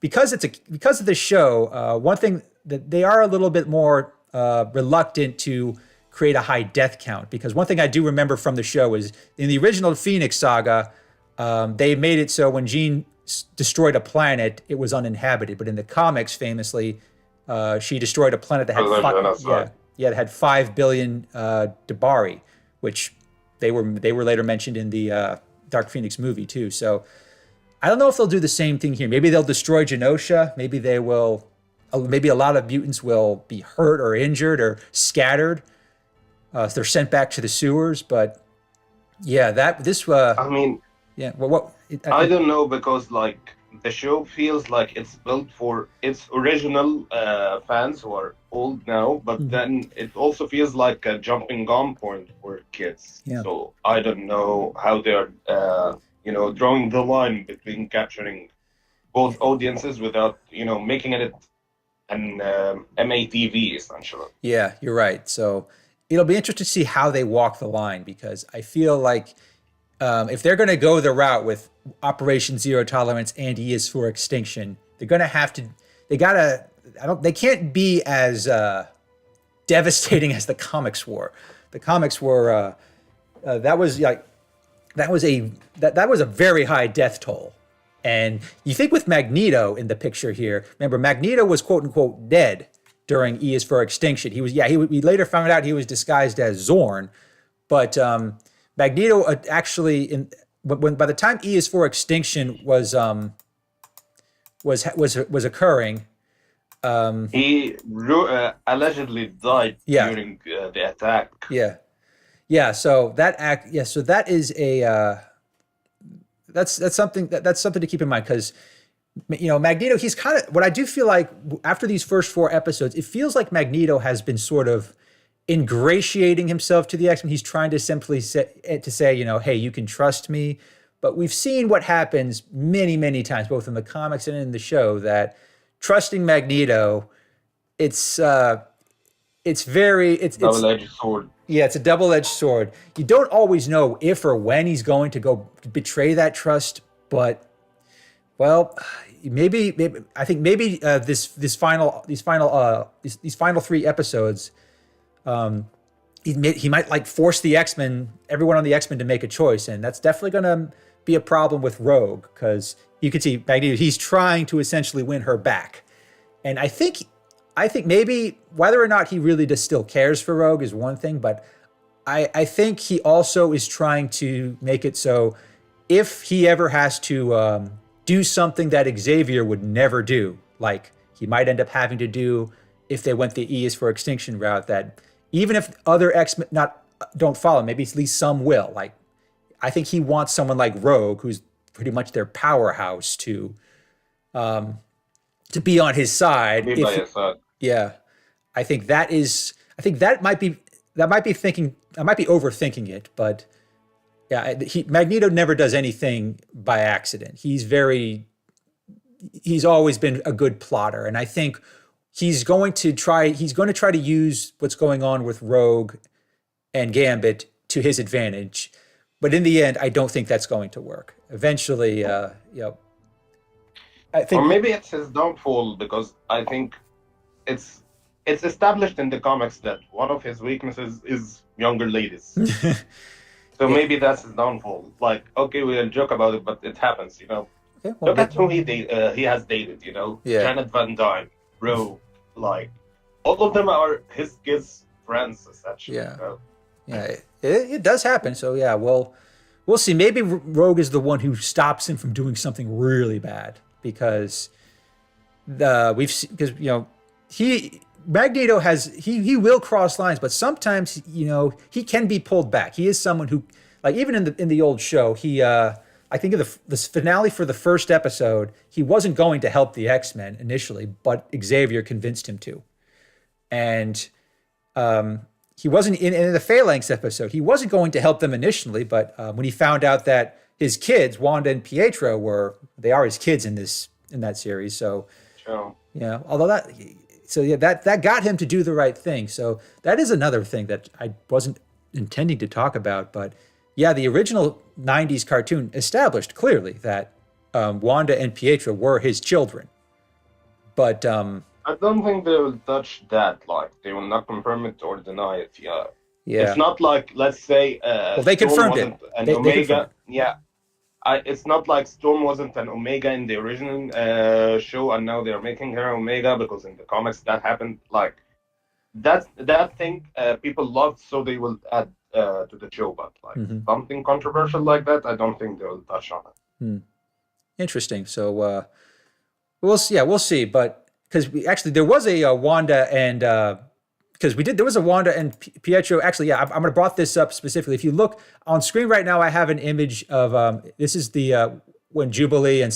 because of the show, one thing that they are a little bit more reluctant to create a high death count, because one thing I do remember from the show is in the original Phoenix saga, they made it so when Jean destroyed a planet, it was uninhabited. But in the comics, famously, she destroyed a planet that had 5 billion Dabari, which they were later mentioned in the Dark Phoenix movie too. So I don't know if they'll do the same thing here. Maybe they'll destroy Genosha. Maybe they will. Maybe a lot of mutants will be hurt or injured or scattered. If they're sent back to the sewers. But yeah, I mean, yeah. Well, I don't know, because like the show feels like it's built for its original fans who are old now, but then it also feels like a jumping on point for kids. Yeah. So I don't know how they're drawing the line between capturing both audiences without making it an MATV essentially. Yeah, you're right. So it'll be interesting to see how they walk the line, because I feel like if they're going to go the route with Operation Zero Tolerance and E is for Extinction, they're going to have to. They can't be as devastating as the comics were. The comics were that was a very high death toll. And you think with Magneto in the picture here, remember Magneto was quote unquote dead during E is for Extinction. We later found out he was disguised as Zorn, but Magneto actually by the time E is for Extinction was occurring, he allegedly died during the attack. Yeah. So that is a that's something to keep in mind, because Magneto, he's kind of, what I do feel like after these first 4 episodes, it feels like Magneto has been sort of ingratiating himself to the X-Men. He's trying to simply say, hey, you can trust me. But we've seen what happens many, many times, both in the comics and in the show, that trusting Magneto, it's double-edged sword. Yeah, it's a double-edged sword. You don't always know if or when he's going to go betray that trust, but well, maybe these final 3 episodes, he might like force the X-Men, everyone on the X-Men, to make a choice, and that's definitely going to be a problem with Rogue, because you can see Magneto, he's trying to essentially win her back, and I think maybe whether or not he really just still cares for Rogue is one thing, but I think he also is trying to make it so if he ever has to do something that Xavier would never do, like he might end up having to do if they went the E is for Extinction route, that even if other X-Men don't follow, maybe at least some will. Like, I think he wants someone like Rogue, who's pretty much their powerhouse, to be on his side. Yeah, I think that might be I might be overthinking it, but yeah, Magneto never does anything by accident. He's always been a good plotter, and I think he's going to try to use what's going on with Rogue and Gambit to his advantage. But in the end, I don't think that's going to work. Eventually, I think, or maybe it's his downfall, because I think it's established in the comics that one of his weaknesses is younger ladies. So maybe that's his downfall. Like, okay, we'll joke about it, but it happens, Okay, well, look at who he has dated, Janet Van Dyne, Rogue, like, all of them are his kids' friends, essentially. Yeah, it does happen. So yeah, we'll see. Maybe Rogue is the one who stops him from doing something really bad, because Magneto he will cross lines, but sometimes he can be pulled back. He is someone who, like, even in the old show, he I think of the finale for the first episode, he wasn't going to help the X-Men initially, but Xavier convinced him to, and he wasn't in the Phalanx episode. He wasn't going to help them initially, but when he found out that his kids, Wanda and Pietro, they are his kids in that series. So Sure. yeah, although that got him to do the right thing. So that is another thing that I wasn't intending to talk about, but yeah, the original '90s cartoon established clearly that Wanda and Pietro were his children, but I don't think they will touch that. Like, they will not confirm it or deny it. Yeah. yeah, It's not like, let's say, well, they Storm confirmed it. wasn't an They confirmed Omega. it. Yeah. It's not like Storm wasn't an Omega in the original show, and now they're making her Omega, because in the comics that happened. Like, that thing people loved, so they will add to the show. But like something controversial like that, I don't think they will touch on it. Interesting. So we'll see. Yeah, we'll see. But because there was a Wanda and there was a Wanda and Pietro. Actually, yeah, I'm going to brought this up specifically. If you look on screen right now, I have an image of this is the when Jubilee and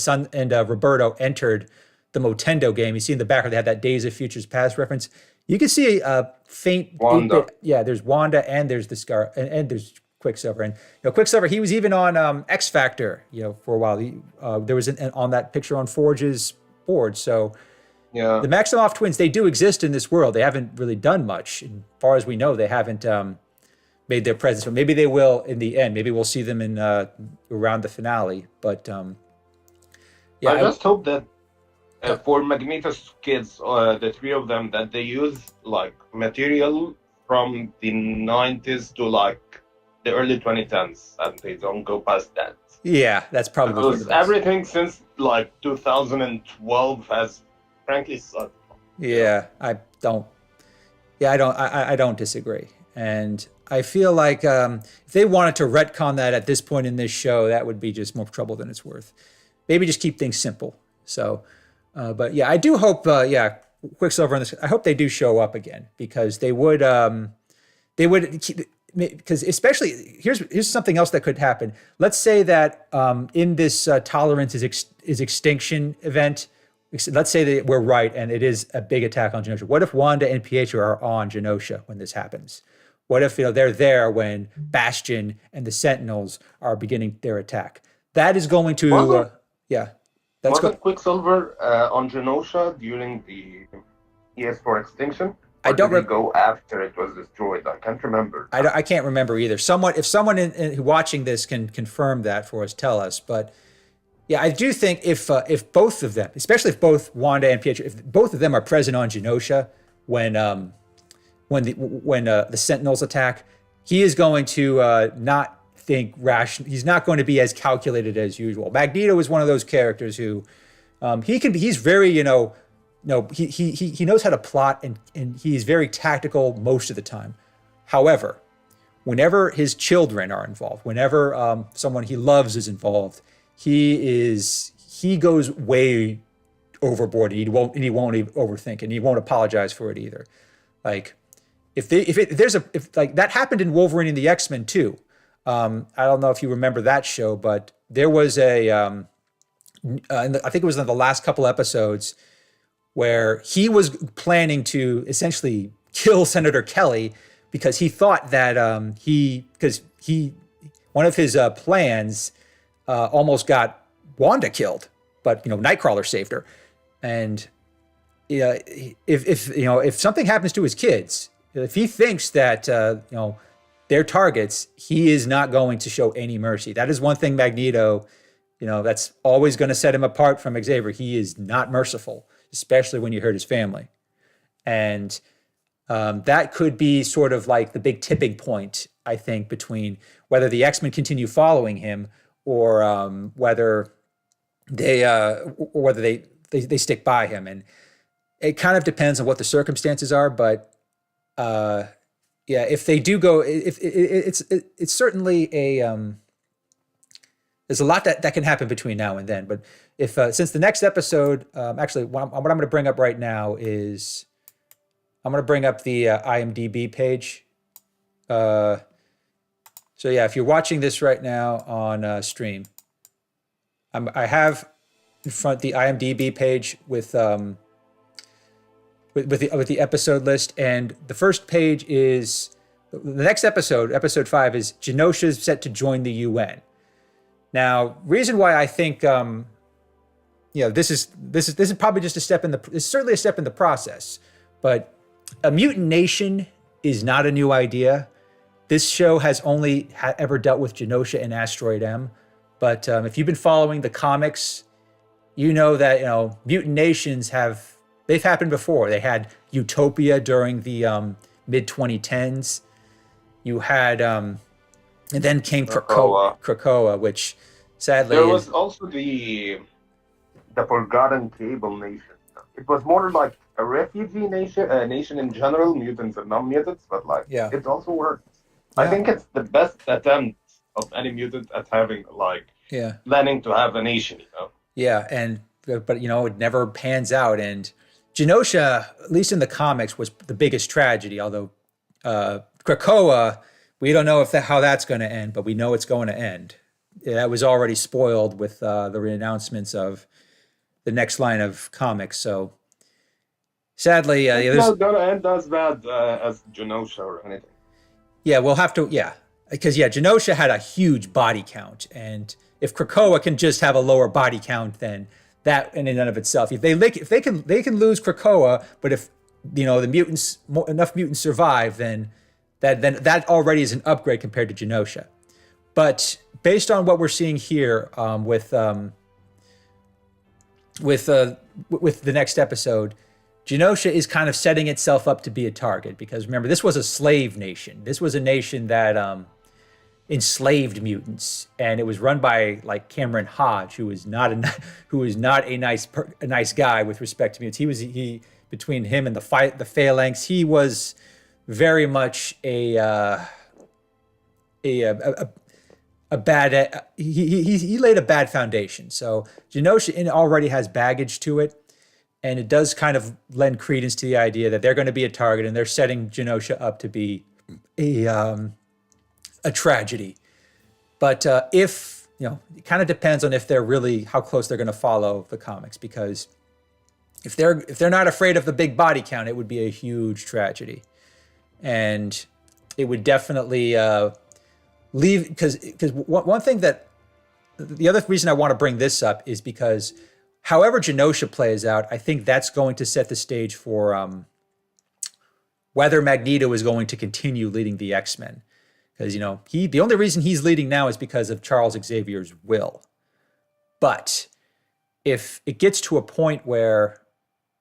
Roberto entered the Motendo game. You see in the background they had that Days of Futures Past reference. You can see a faint Wanda. Yeah, there's Wanda and there's the Scar and there's Quicksilver. And Quicksilver, he was even on X Factor, for a while. There was on that picture on Forge's board. So Yeah. the Maximoff twins, they do exist in this world. They haven't really done much. As far as we know, they haven't made their presence. But maybe they will in the end. Maybe we'll see them in around the finale. But yeah, I just hope that for Magneto's kids, the three of them, that they use like material from the 90s to like the early 2010s, and they don't go past that. Yeah, that's probably because everything since like 2012 has frankly sucked. Yeah, I don't disagree. And I feel like if they wanted to retcon that at this point in this show, that would be just more trouble than it's worth. Maybe just keep things simple. So, but yeah, I do hope, Quicksilver on this, I hope they do show up again, because they would because especially here's something else that could happen. Let's say that in this tolerance is extinction event, let's say that we're right and it is a big attack on Genosha. What if Wanda and Pietro are on Genosha when this happens? What if they're there when Bastion and the Sentinels are beginning their attack? That is going to Wasn't Quicksilver on Genosha during the ES4 extinction? Or did he go after it was destroyed? I can't remember. I can't remember either. If someone watching this can confirm that for us, tell us. But yeah, I do think if both of them, especially if both Wanda and Pietro, if both of them are present on Genosha when the Sentinels attack, he is going to not think rational. He's not going to be as calculated as usual. Magneto is one of those characters who he's very he knows how to plot and he's very tactical most of the time. However, whenever his children are involved, whenever someone he loves is involved, he goes way overboard, and he won't even overthink, and he won't apologize for it either. Like if that happened in Wolverine and the X-Men too. I don't know if you remember that show, but there was I think it was in the last couple episodes where he was planning to essentially kill Senator Kelly because he thought that one of his plans almost got Wanda killed, but Nightcrawler saved her. And if something happens to his kids, if he thinks that they're targets, he is not going to show any mercy. That is one thing Magneto, that's always going to set him apart from Xavier. He is not merciful, especially when you hurt his family. And that could be sort of like the big tipping point, I think, between whether the X-Men continue following him or whether they stick by him. And it kind of depends on what the circumstances are. But if they do go, it's certainly there's a lot that can happen between now and then. But if since the next episode, actually, what I'm going to bring up right now is I'm going to bring up the IMDb page. So yeah, if you're watching this right now on stream, I have in front the IMDb page with the episode list, and the first page is the next episode. Episode 5 is Genosha's set to join the UN. Now, reason why I think this is probably just a step in the it's certainly a step in the process, but a mutant nation is not a new idea. This show has only ever dealt with Genosha and Asteroid M, but if you've been following the comics, you know that mutant nations they've happened before. They had Utopia during the mid 2010s. You had and then came Krakoa, which sadly there was also the Forgotten Cable Nation. It was more like a refugee nation, a nation in general, mutants and non-mutants, but it also worked. Yeah. I think it's the best attempt of any mutant at having planning to have a nation. Yeah, but it never pans out. And Genosha, at least in the comics, was the biggest tragedy. Although Krakoa, we don't know how that's going to end, but we know it's going to end. That was already spoiled with the announcements of the next line of comics. So sadly, it's not going to end as bad as Genosha or anything. Yeah, we'll have to. Yeah, because Genosha had a huge body count, and if Krakoa can just have a lower body count, then that in and of itself, if they can lose Krakoa, but if the mutants enough mutants survive, then that already is an upgrade compared to Genosha. But based on what we're seeing here with the next episode, Genosha is kind of setting itself up to be a target, because remember, this was a slave nation. This was a nation that enslaved mutants, and it was run by Cameron Hodge, who is not a nice guy with respect to mutants. He between him and the Phalanx, he was very much a bad. He laid a bad foundation. So Genosha already has baggage to it. And it does kind of lend credence to the idea that they're going to be a target, and they're setting Genosha up to be a tragedy. But if it kind of depends on if they're really how close they're going to follow the comics, because if they're not afraid of the big body count, it would be a huge tragedy, and it would definitely leave. Because one thing that the other reason I want to bring this up is because, however Genosha plays out, I think that's going to set the stage for whether Magneto is going to continue leading the X-Men. Because, the only reason he's leading now is because of Charles Xavier's will. But if it gets to a point where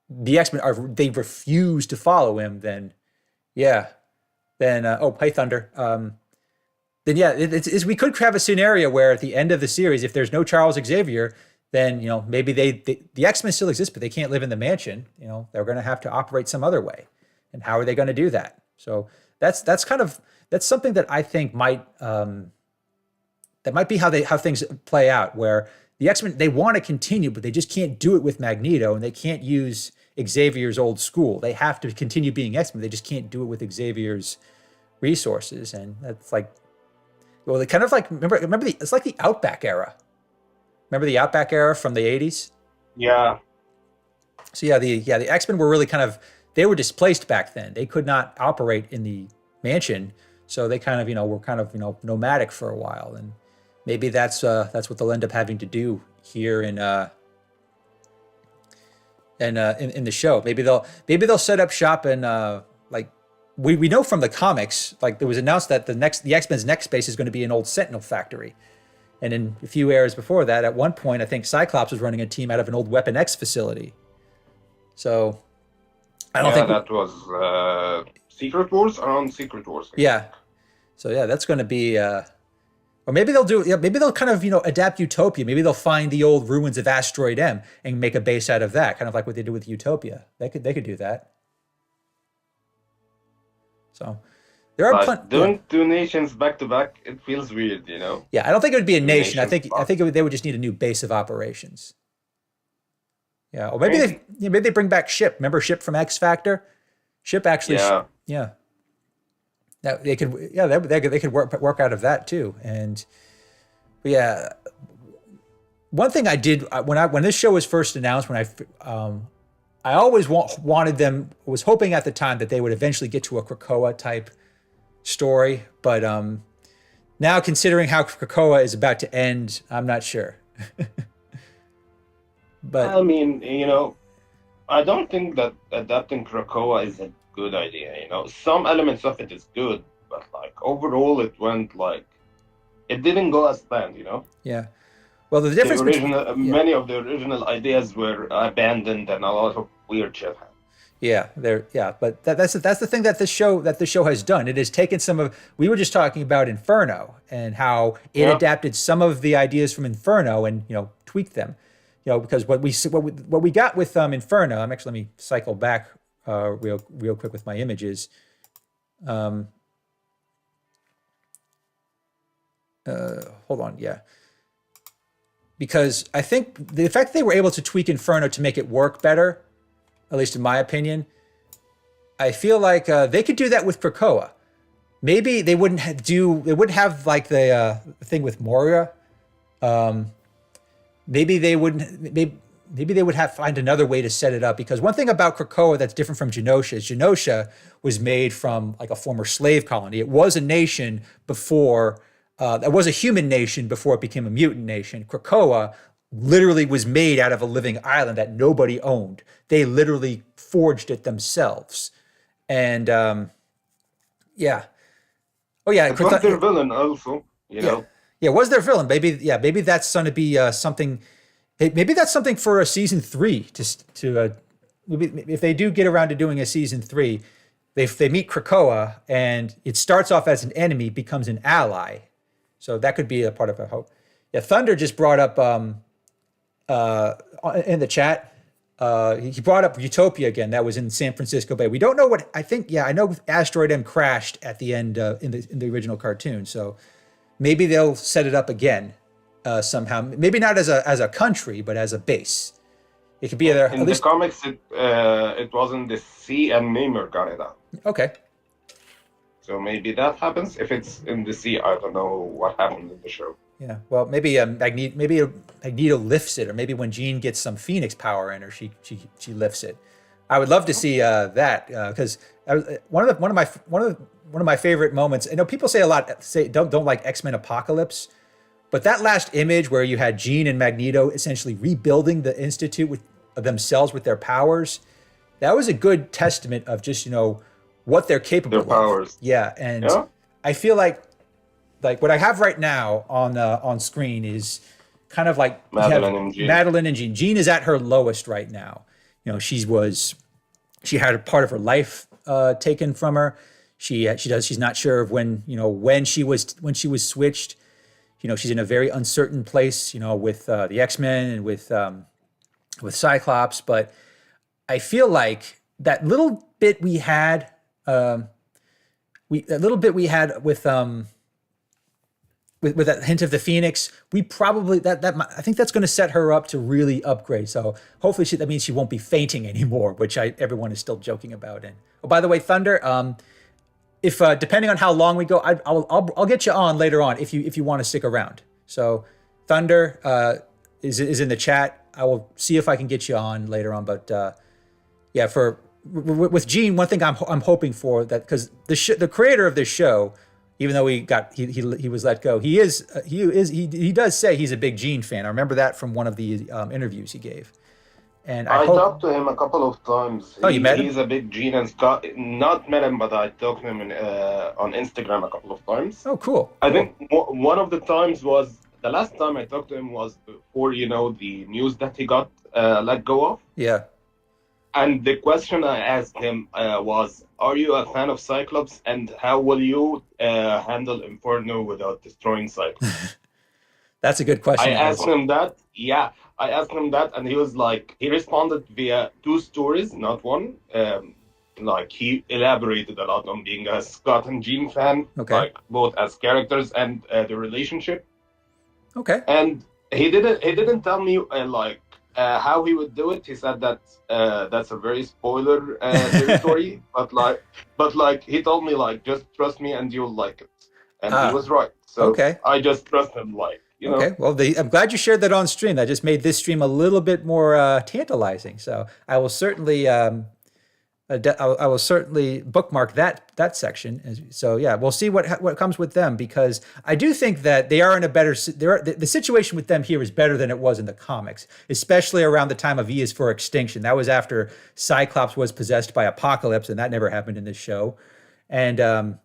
the X-Men they refuse to follow him, then hey Thunder. We could have a scenario where at the end of the series, if there's no Charles Xavier, then maybe the X-Men still exist, but they can't live in the mansion. They're going to have to operate some other way, and how are they going to do that? So that's something that I think might be how things play out. Where the X-Men, they want to continue, but they just can't do it with Magneto, and they can't use Xavier's old school. They have to continue being X-Men. They just can't do it with Xavier's resources, and that's they kind of remember it's like the Outback era. Remember the Outback era from the 80s? Yeah. So the X-Men were really they were displaced back then. They could not operate in the mansion, so they kind of were kind of nomadic for a while, and maybe that's what they'll end up having to do here in the show. Maybe they'll set up shop and we know from the comics, it was announced that the X-Men's next base is going to be an old Sentinel factory. And in a few eras before that, at one point, I think Cyclops was running a team out of an old Weapon X facility. So I don't think that was Secret Wars, around Secret Wars. Yeah. So that's going to be, or maybe they'll do. Maybe they'll kind of adapt Utopia. Maybe they'll find the old ruins of Asteroid M and make a base out of that, kind of like what they did with Utopia. They could do that. So. Doing two nations back to back, it feels weird, Yeah, I don't think it would be a nation. I think they would just need a new base of operations. Yeah, or maybe they bring back Ship. Remember Ship from X Factor? Ship actually. Yeah. That they could. Yeah, they could work out of that too. And one thing I did when this show was first announced, I always wanted them. Was hoping at the time that they would eventually get to a Krakoa type story, but Now, considering how Krakoa is about to end, I'm not sure. But I mean, I don't think that adapting Krakoa is a good idea. Some elements of it is good, but like overall, it went like it didn't go as planned. yeah, well, the The difference between original, many of the original ideas were abandoned, and a lot of weird shit happened. but that's the thing that this show has done. It has taken some of, we were just talking about Inferno and how it Yeah. adapted some of the ideas from Inferno and tweaked them. Because what we got with Inferno. Let me cycle back real quick with my images. Hold on, yeah. Because I think the fact that they were able to tweak Inferno to make it work better, at least in my opinion, I feel like they could do that with Krakoa. Maybe they wouldn't have like the thing with Moria. Maybe they wouldn't. Maybe they would have find another way to set it up, because one thing about Krakoa that's different from Genosha is Genosha was made from like a former slave colony. It was a nation before. It was a human nation before it became a mutant nation. Krakoa literally was made out of a living island that nobody owned. They literally forged it themselves, and yeah. Oh yeah, It was their villain also. Yeah, was their villain? Maybe that's going to be something. Maybe that's something for a season 3 to maybe if they do get around to doing a season 3, they meet Krakoa and it starts off as an enemy, becomes an ally. So that could be a part of a hope. Yeah, Thunder just brought up in the chat. He brought up Utopia again. That was in San Francisco Bay. We don't know what I think. Yeah, I know Asteroid M crashed at the end in the original cartoon. So maybe they'll set it up again somehow. Maybe not as a country, but as a base. It could be there. In the comics, it wasn't the sea, and Namor got it out. Okay. So maybe that happens. If it's in the sea, I don't know what happened in the show. Yeah. Well, maybe Magneto lifts it, or maybe when Jean gets some Phoenix power in her, she lifts it. I would love to see that because one of my favorite moments. I know people say don't like X-Men Apocalypse, but that last image where you had Jean and Magneto essentially rebuilding the Institute with themselves with their powers, that was a good testament of just what they're capable of. Their powers. Yeah, and I feel like what I have right now on screen is kind of like Madeline and Jean. Jean is at her lowest right now. She had a part of her life taken from her. She's not sure of when she was switched. She's in a very uncertain place, with the X-Men and with Cyclops. But I feel like that little bit we had with that hint of the Phoenix, we probably I think that's going to set her up to really upgrade. So hopefully that means she won't be fainting anymore, which everyone is still joking about. And by the way, Thunder, if depending on how long we go, I'll get you on later on if you want to stick around. So Thunder is in the chat. I will see if I can get you on later on. But with Jean, one thing I'm hoping for that, because the creator of this show, even though he was let go, he does say he's a big Jean fan. I remember that from one of the interviews he gave. And I talked to him a couple of times. You met him? He's a big Gene and Scott. Not met him, but I talked to him on Instagram a couple of times. Oh, cool. I think one of the times was the last time I talked to him was before the news that he got let go of. Yeah. And the question I asked him was, "Are you a fan of Cyclops? And how will you handle Inferno without destroying Cyclops?" That's a good question. I asked him that. Yeah, I asked him that, and he was like, he responded via 2 stories, not one. He elaborated a lot on being a Scott and Jean fan, both as characters and the relationship. Okay. And he didn't tell me how he would do it. He said that that's a very spoiler territory, but he told me just trust me and you'll like it, and he was right. So I just trust him, Okay, well, I'm glad you shared that on stream. That just made this stream a little bit more tantalizing. So I will certainly I will certainly bookmark that section. So yeah, we'll see what comes with them, because I do think that they are in a better. The situation with them here is better than it was in the comics, especially around the time of E is for Extinction. That was after Cyclops was possessed by Apocalypse, and that never happened in this show. And that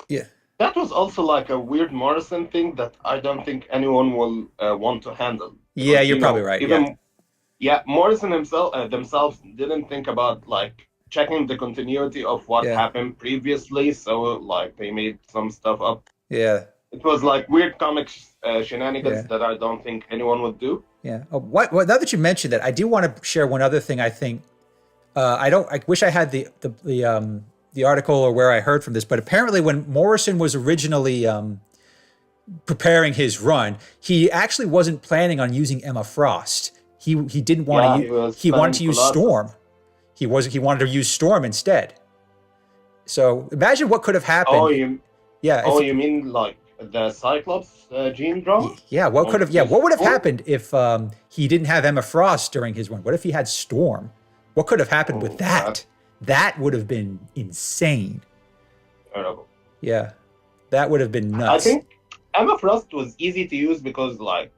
yeah. That was also like a weird Morrison thing that I don't think anyone will want to handle. Yeah, Because, you're probably right. Morrison themselves didn't think about like checking the continuity of what happened previously, so like they made some stuff up. Yeah. It was like weird comics shenanigans that I don't think anyone would do. Yeah. Oh, now that you mentioned that, I do want to share one other thing. I think I wish I had the article or where I heard from this, but apparently when Morrison was originally preparing his run, he actually wasn't planning on using Emma Frost. He didn't want to. He wanted to use Storm. He wanted to use Storm instead. So imagine what could have happened. You mean like the Cyclops gene drama? Yeah. What could have? Yeah. What would have happened if he didn't have Emma Frost during his run? What if he had Storm? What could have happened with that? That would have been insane. Terrible. Yeah, that would have been nuts. I think Emma Frost was easy to use because, like,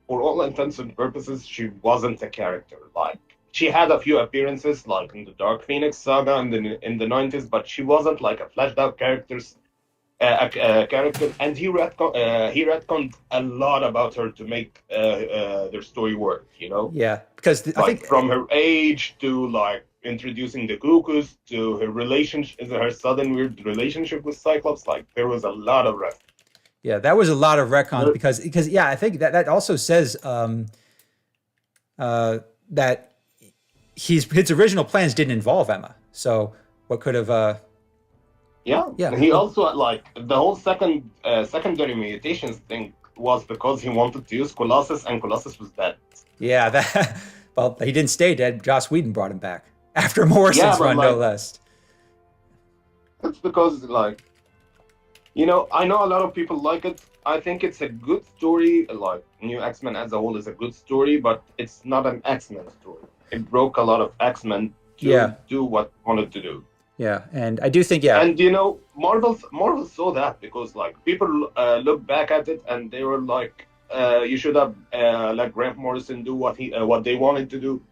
for all intents and purposes, she wasn't a character. Like, she had a few appearances, like in the Dark Phoenix saga in the 90s, but she wasn't like a fleshed out character. And he retconned a lot about her to make their story work. Yeah, because I think from her age to like introducing the Cuckoos to her sudden weird relationship with Cyclops, like there was a lot of retcon. Yeah, that was a lot of retcon because I think that also says that his original plans didn't involve Emma. So what could have Yeah. He also like the whole secondary mutations thing was because he wanted to use Colossus, and Colossus was dead. Yeah, well, he didn't stay dead. Joss Whedon brought him back after Morrison's run, no less. It's because, like, I know a lot of people like it. I think it's a good story. Like, New X-Men as a whole is a good story, but it's not an X-Men story. It broke a lot of X-Men to do what it wanted to do. Yeah, and I do think, And Marvel saw that because like people look back at it and they were like, you should have let Grant Morrison do what they wanted to do.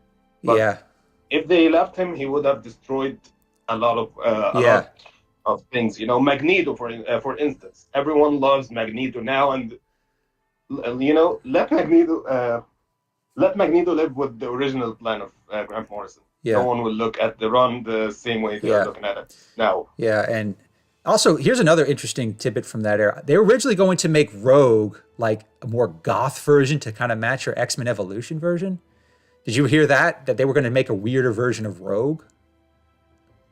But if they left him, he would have destroyed a lot of things. Magneto, for instance, everyone loves Magneto now, and let Magneto live with the original plan of Grant Morrison. No one will look at the run the same way they're looking at it now. Yeah, and also, here's another interesting tidbit from that era. They were originally going to make Rogue like a more goth version to kind of match her X-Men Evolution version. Did you hear that? That they were going to make a weirder version of Rogue?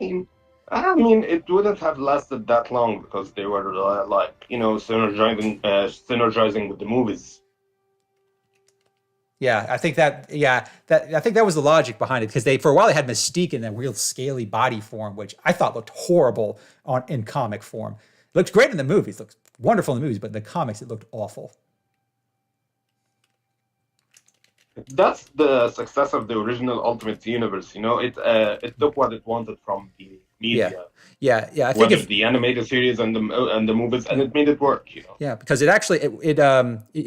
I mean, it wouldn't have lasted that long because they were synergizing with the movies. Yeah, I think that was the logic behind it, because for a while they had Mystique in a real scaly body form, which I thought looked horrible in comic form. It looked great in the movies, looked wonderful in the movies, but in the comics it looked awful. That's the success of the original Ultimate Universe. It took what it wanted from the media. Yeah. I think the animated series and the movies, and it made it work. Yeah, because it actually it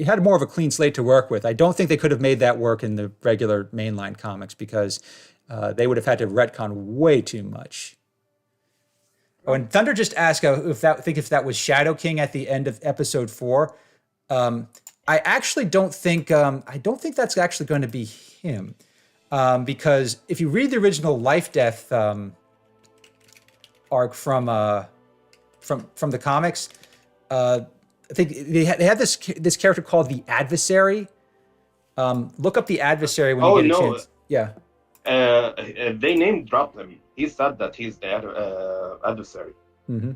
had more of a clean slate to work with. I don't think they could have made that work in the regular mainline comics, because they would have had to retcon way too much. Oh, and Thunder just asked if that was Shadow King at the end of episode 4. I actually don't think that's actually going to be him, because if you read the original Life Death arc from the comics, I think they had this character called the Adversary. Look up the Adversary when you get a chance. Yeah. They name dropped him. He said that he's the Adversary. Mm-hmm.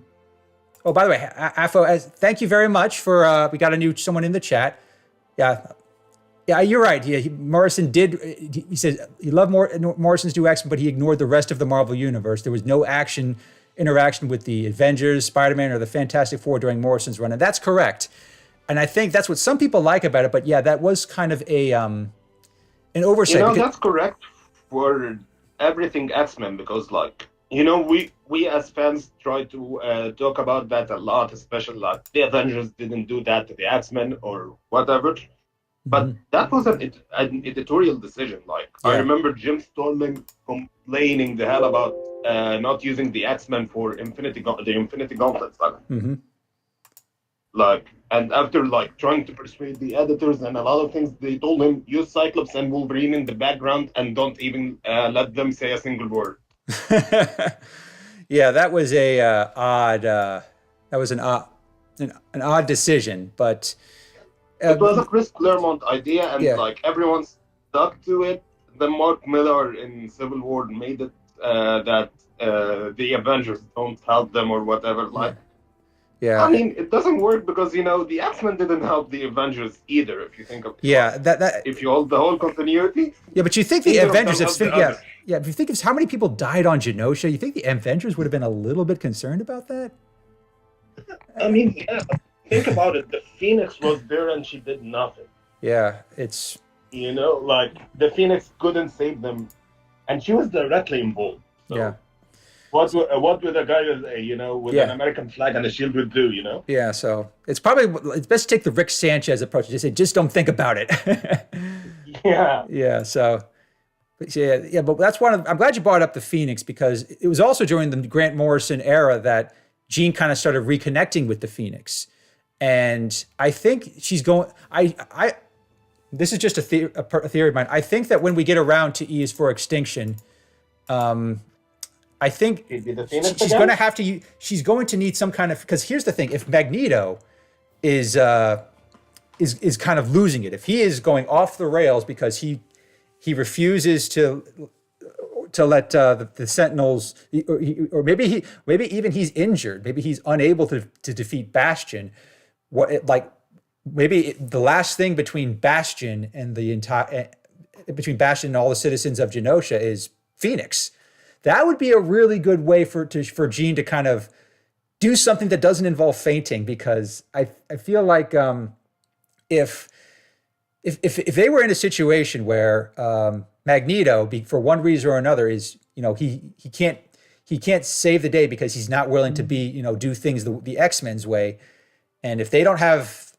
Oh, by the way, Afo, thank you very much for. We got someone in the chat. Yeah, you're right. Yeah, Morrison did. He said he loved Morrison's new X-Men, but he ignored the rest of the Marvel universe. There was no interaction with the Avengers, Spider-Man, or the Fantastic Four during Morrison's run, and that's correct. And I think that's what some people like about it. But yeah, that was kind of an oversight. That's correct for everything X-Men, because like, we as fans try to talk about that a lot, especially like the Avengers didn't do that to the X-Men or whatever. But that was an editorial decision. Like, I Yeah. remember Jim Starlin complaining the hell about not using the X-Men for the Infinity Gauntlet saga. Like, and after like trying to persuade the editors and a lot of things, they told him use Cyclops and Wolverine in the background and don't even let them say a single word. Yeah, that was a an odd decision, but It was a Chris Claremont idea, and Yeah. like everyone stuck to it. Then Mark Millar in Civil War made it that the Avengers don't help them or whatever. Like, yeah, I mean, it doesn't work because the X-Men didn't help the Avengers either. If you think of it. yeah, that If you hold the whole continuity. yeah, but you think the Neither of Avengers them have helped the yeah, other. yeah, if you think of how many people died on Genosha, you think the Avengers would have been a little bit concerned about that? I mean, yeah, think about it. The Phoenix was there and she did nothing. Yeah, it's Like the Phoenix couldn't save them, and she was directly involved. So yeah. what would a guy with Yeah. an American flag and a shield would do? Yeah, so it's best to take the Rick Sanchez approach. Just say, just don't think about it. Yeah. Yeah, so but yeah, but that's I'm glad you brought up the Phoenix, because it was also during the Grant Morrison era that Jean kind of started reconnecting with the Phoenix. And I think she's going this is just a theory of mine. I think that when we get around to E is for Extinction, I think He'd be the Phoenix she's again? going to have to. She's going to need some kind of, because here's the thing: if Magneto is kind of losing it, if he is going off the rails because he refuses to let the Sentinels, or maybe even he's injured, maybe he's unable to defeat Bastion. Maybe the last thing between Bastion and between Bastion and all the citizens of Genosha is Phoenix. That would be a really good way for Jean to kind of do something that doesn't involve fainting, because I feel like if they were in a situation where Magneto, for one reason or another, is he can't save the day because he's not willing to do things the X-Men's way, and if they don't have,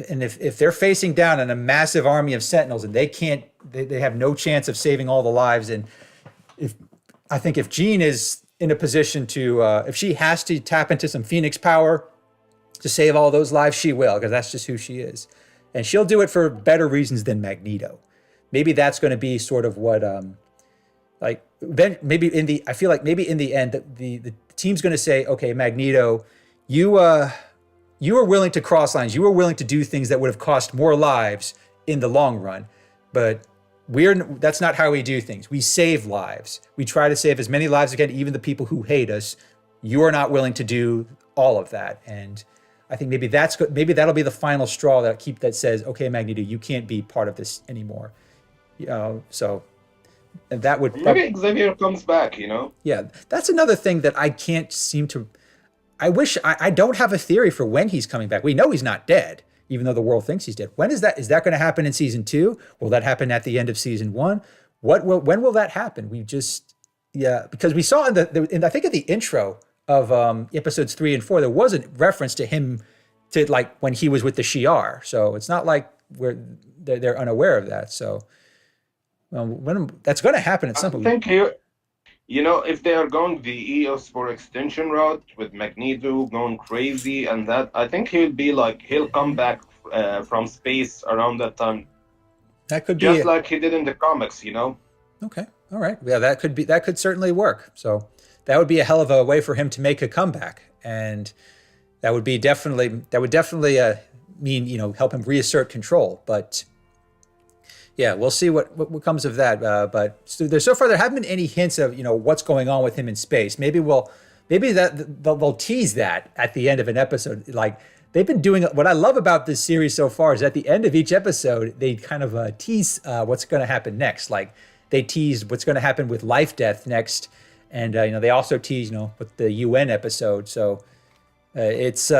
and if they're facing down on a massive army of Sentinels and they have no chance of saving all the lives, and I think if Jean is in a position to, if she has to tap into some Phoenix power to save all those lives, she will, because that's just who she is. And she'll do it for better reasons than Magneto. Maybe that's going to be sort of what, I feel like maybe in the end, the team's going to say, okay, Magneto, you were willing to cross lines. You were willing to do things that would have cost more lives in the long run, but that's not how we do things. We save lives. We try to save as many lives as we can, even the people who hate us. You are not willing to do all of that, and I think maybe that'll be the final straw that says, okay, Magneto, you can't be part of this anymore. So, and that would maybe Xavier comes back. Yeah, that's another thing that I can't seem to. I wish I don't have a theory for when he's coming back. We know he's not dead, even though the world thinks he's dead. When is that? Is that going to happen in season 2? Will that happen at the end of season 1? When will that happen? Because we saw I think at the intro of episodes 3 and 4, there was a reference to him to like when he was with the Shi'ar. So it's not like they're unaware of that. So when that's going to happen at some point. I think if they are going the EOS for Extinction route with Magneto going crazy and that, I think he'll come back from space around that time. That could be just like he did in the comics, Okay, all right. Yeah, that could certainly work. So that would be a hell of a way for him to make a comeback, and that would definitely mean help him reassert control. But yeah, we'll see what comes of that. But so far there haven't been any hints of what's going on with him in space. Maybe they'll tease that at the end of an episode. Like they've been doing. What I love about this series so far is at the end of each episode they kind of tease what's going to happen next. Like they teased what's going to happen with Life Death next, and they also tease with the UN episode. So it's.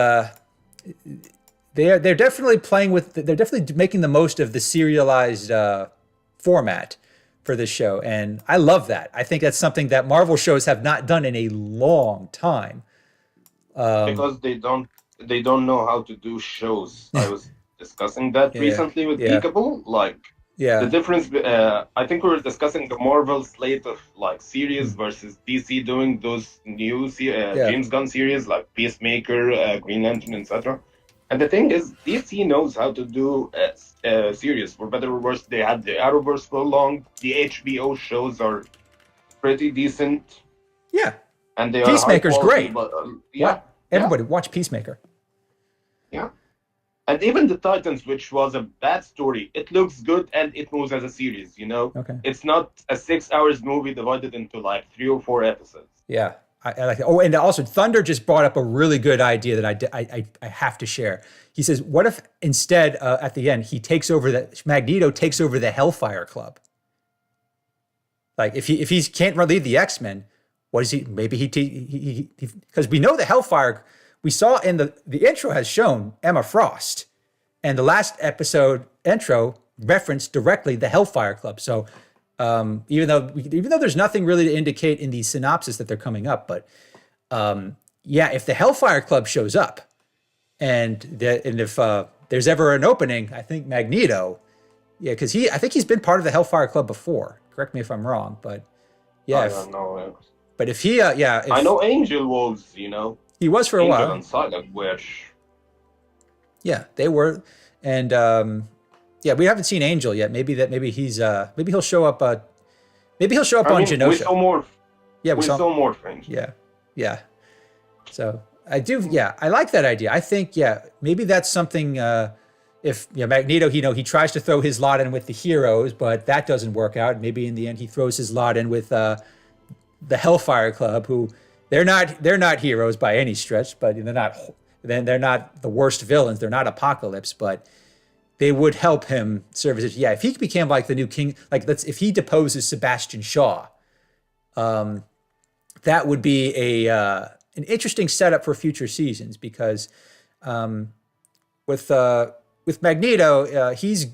They're definitely playing with. They're definitely making the most of the serialized format for this show, and I love that. I think that's something that Marvel shows have not done in a long time. Because they don't know how to do shows. I was discussing that Yeah, recently with yeah, Geekable. Like the yeah, difference, I think we were discussing the Marvel slate of like series versus DC doing those new yeah, James Gunn series like Peacemaker, Green Lantern, etc. And the thing is, DC knows how to do series. For better or worse, they had the Arrowverse for long. The HBO shows are pretty decent, yeah. and they are high Peacemaker's quality. great. But What? yeah, Everybody watch Peacemaker. yeah. And even the Titans, which was a bad story, it looks good and it moves as a series. Okay. It's not a 6 hours movie divided into like 3 or 4 episodes. Yeah, I like it. Oh, and also Thunder just brought up a really good idea that I have to share. He says, what if instead at the end Magneto takes over the Hellfire Club? Like if he can't relieve the X-Men, what is he? Maybe he because we know the Hellfire. We saw in the intro has shown Emma Frost, and the last episode intro referenced directly the Hellfire Club. So even though there's nothing really to indicate in the synopsis that they're coming up, but yeah, if the Hellfire Club shows up, and if there's ever an opening, I think Magneto, yeah, because I think he's been part of the Hellfire Club before. Correct me if I'm wrong, but yeah, I don't know. but if he, if I know Angel Wolves, he was for a Angel while, and Silent Witch. yeah, they were, and yeah, we haven't seen Angel yet. Maybe he'll show up. Maybe he'll show up on Genosha. We saw more. Yeah, we saw more things. Yeah, yeah. So I do. Yeah, I like that idea. I think maybe that's something. If Magneto, he tries to throw his lot in with the heroes, but that doesn't work out. Maybe in the end, he throws his lot in with the Hellfire Club, who they're not heroes by any stretch, but they're not the worst villains. They're not Apocalypse, but they would help him serve as if he became like the new king, if he deposes Sebastian Shaw, that would be an interesting setup for future seasons, because with Magneto, he's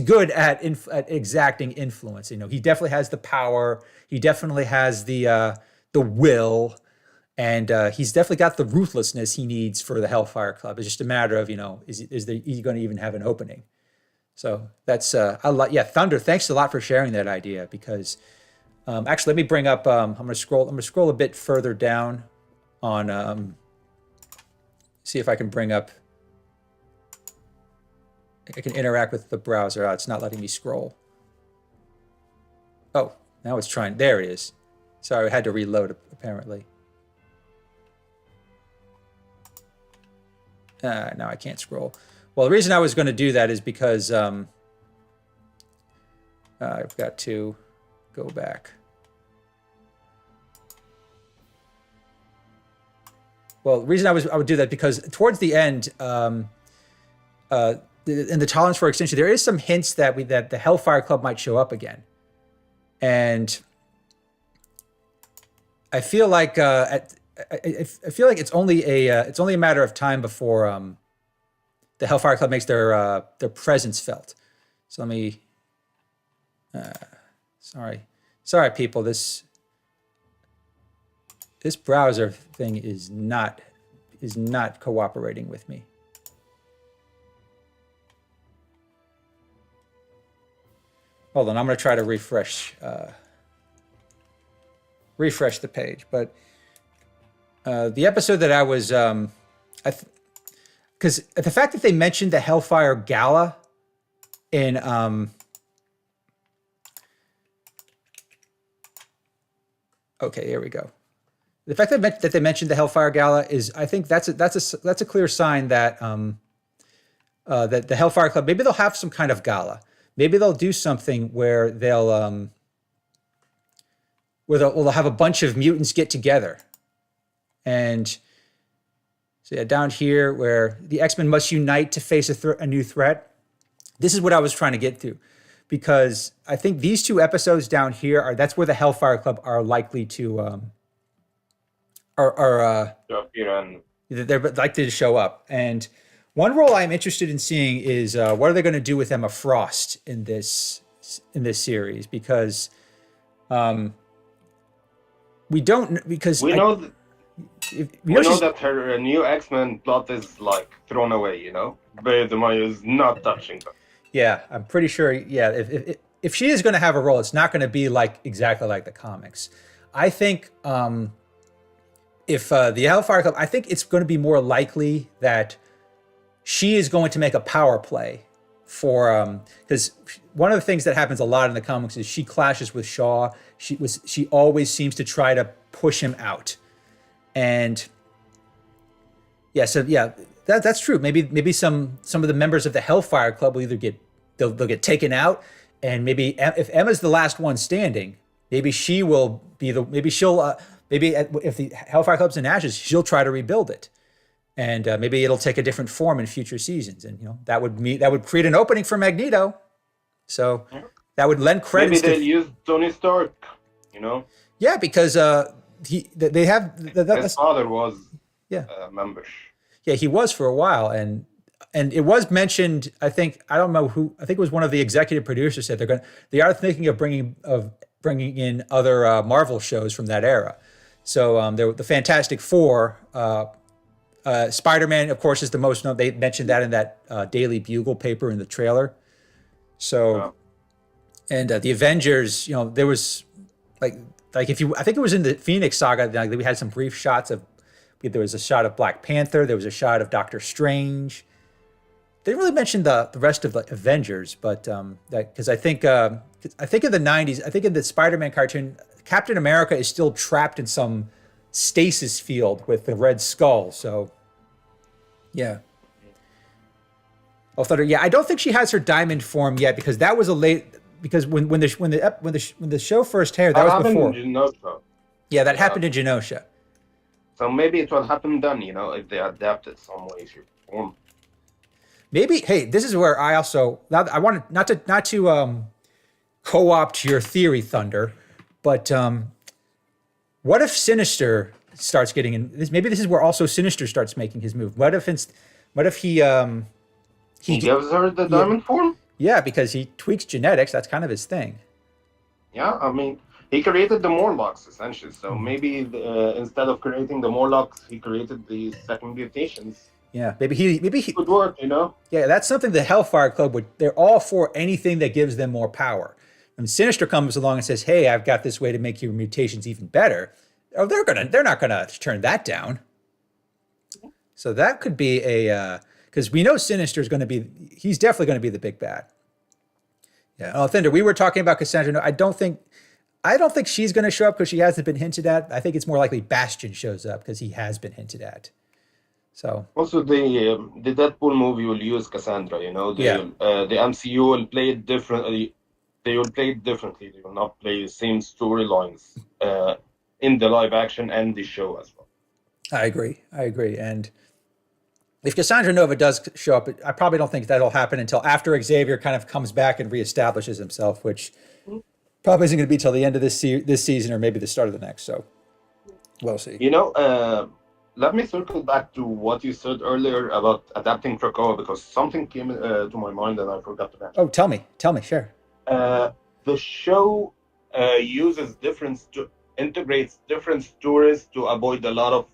good at exacting influence. He definitely has the power. He definitely has the will, and he's definitely got the ruthlessness he needs for the Hellfire Club. It's just a matter of is he going to even have an opening? So that's Thunder. Thanks a lot for sharing that idea, because actually let me bring up. I'm going to scroll a bit further down on see if I can bring up. I can interact with the browser. Oh, it's not letting me scroll. Oh, now it's trying. There it is. Sorry, I had to reload apparently. Now I can't scroll. Well, the reason I was going to do that is because I've got to go back. Well, the reason I would do that because towards the end, in the Tolerance for Extinction, there is some hints that the Hellfire Club might show up again, and I feel like I feel like it's only a matter of time before the Hellfire Club makes their presence felt. So let me. Sorry, people. This browser thing is not cooperating with me. Hold on, I'm going to try to refresh the page. But the episode that I was, because the fact that they mentioned the Hellfire Gala in okay, here we go. The fact that they mentioned the Hellfire Gala is, I think that's a clear sign that that the Hellfire Club, maybe they'll have some kind of gala. Maybe they'll do something where they'll have a bunch of mutants get together, and so down here where the X-Men must unite to face a new threat. This is what I was trying to get to, because I think these two episodes down here that's where the Hellfire Club are likely to they're likely to show up. And one role I'm interested in seeing is what are they going to do with Emma Frost in this series, because We don't because We know th- if, we know she's, that her new X-Men plot is like thrown away. You know, Beta Maya is not touching them. yeah, I'm pretty sure. Yeah, if she is going to have a role, it's not going to be like exactly like the comics. I think if the Hellfire Club, I think it's going to be more likely that she is going to make a power play for because one of the things that happens a lot in the comics is she clashes with Shaw. She always seems to try to push him out, and yeah, so yeah, that's true. Maybe some of the members of the Hellfire Club will either they'll get taken out, and maybe if Emma's the last one standing, maybe she will be the maybe she'll if the Hellfire Club's in ashes, she'll try to rebuild it, and maybe it'll take a different form in future seasons, and that would create an opening for Magneto, so that would lend Maybe credence they'll to use Tony Stark. You know, yeah because they have his father was yeah. a member. Yeah, he was for a while, and it was mentioned. I think I don't know who. I think it was one of the executive producers said they are thinking of bringing in other Marvel shows from that era. So the Fantastic Four, Spider-Man, of course, is the most known. They mentioned that in that Daily Bugle paper in the trailer. So, and the Avengers, there was like if you, I think it was in the Phoenix Saga. Like, we had some brief shots of. There was a shot of Black Panther. There was a shot of Doctor Strange. They didn't really mention the rest of the Avengers, but because I think in the 90s, I think in the Spider-Man cartoon, Captain America is still trapped in some stasis field with the Red Skull. So, yeah. I don't think she has her diamond form yet because that was a late. Because when the show first aired, that was before. Genosha. Yeah, that happened in Genosha. So maybe it will happen then, if they adapt it some way, shape, or form. Maybe. Hey, this is where I also I wanted not to co-opt your theory, Thunder, but what if Sinister starts getting in? Maybe this is where also Sinister starts making his move. What if he gives her the diamond form? Yeah, because he tweaks genetics. That's kind of his thing. Yeah, I mean. He created the Morlocks, essentially. So maybe instead of creating the Morlocks, he created the second mutations. Yeah, maybe he would work, Yeah, that's something the Hellfire Club would. They're all for anything that gives them more power. When Sinister comes along and says, "Hey, I've got this way to make your mutations even better," they're not gonna turn that down. So that could be because we know Sinister is going to be. He's definitely going to be the big bad. Yeah. Oh, Thunder, we were talking about Cassandra. No, I don't think she's going to show up because she hasn't been hinted at. I think it's more likely Bastion shows up because he has been hinted at. So also the Deadpool movie will use Cassandra. The MCU will play it differently. They will play it differently. They will not play the same storylines in the live action and the show as well. I agree. And if Cassandra Nova does show up, I probably don't think that'll happen until after Xavier kind of comes back and reestablishes himself, which probably isn't going to be till the end of this season or maybe the start of the next. So we'll see. Let me circle back to what you said earlier about adapting Krakoa because something came to my mind and I forgot to mention. Oh, tell me, share. The show integrates different stories to avoid a lot of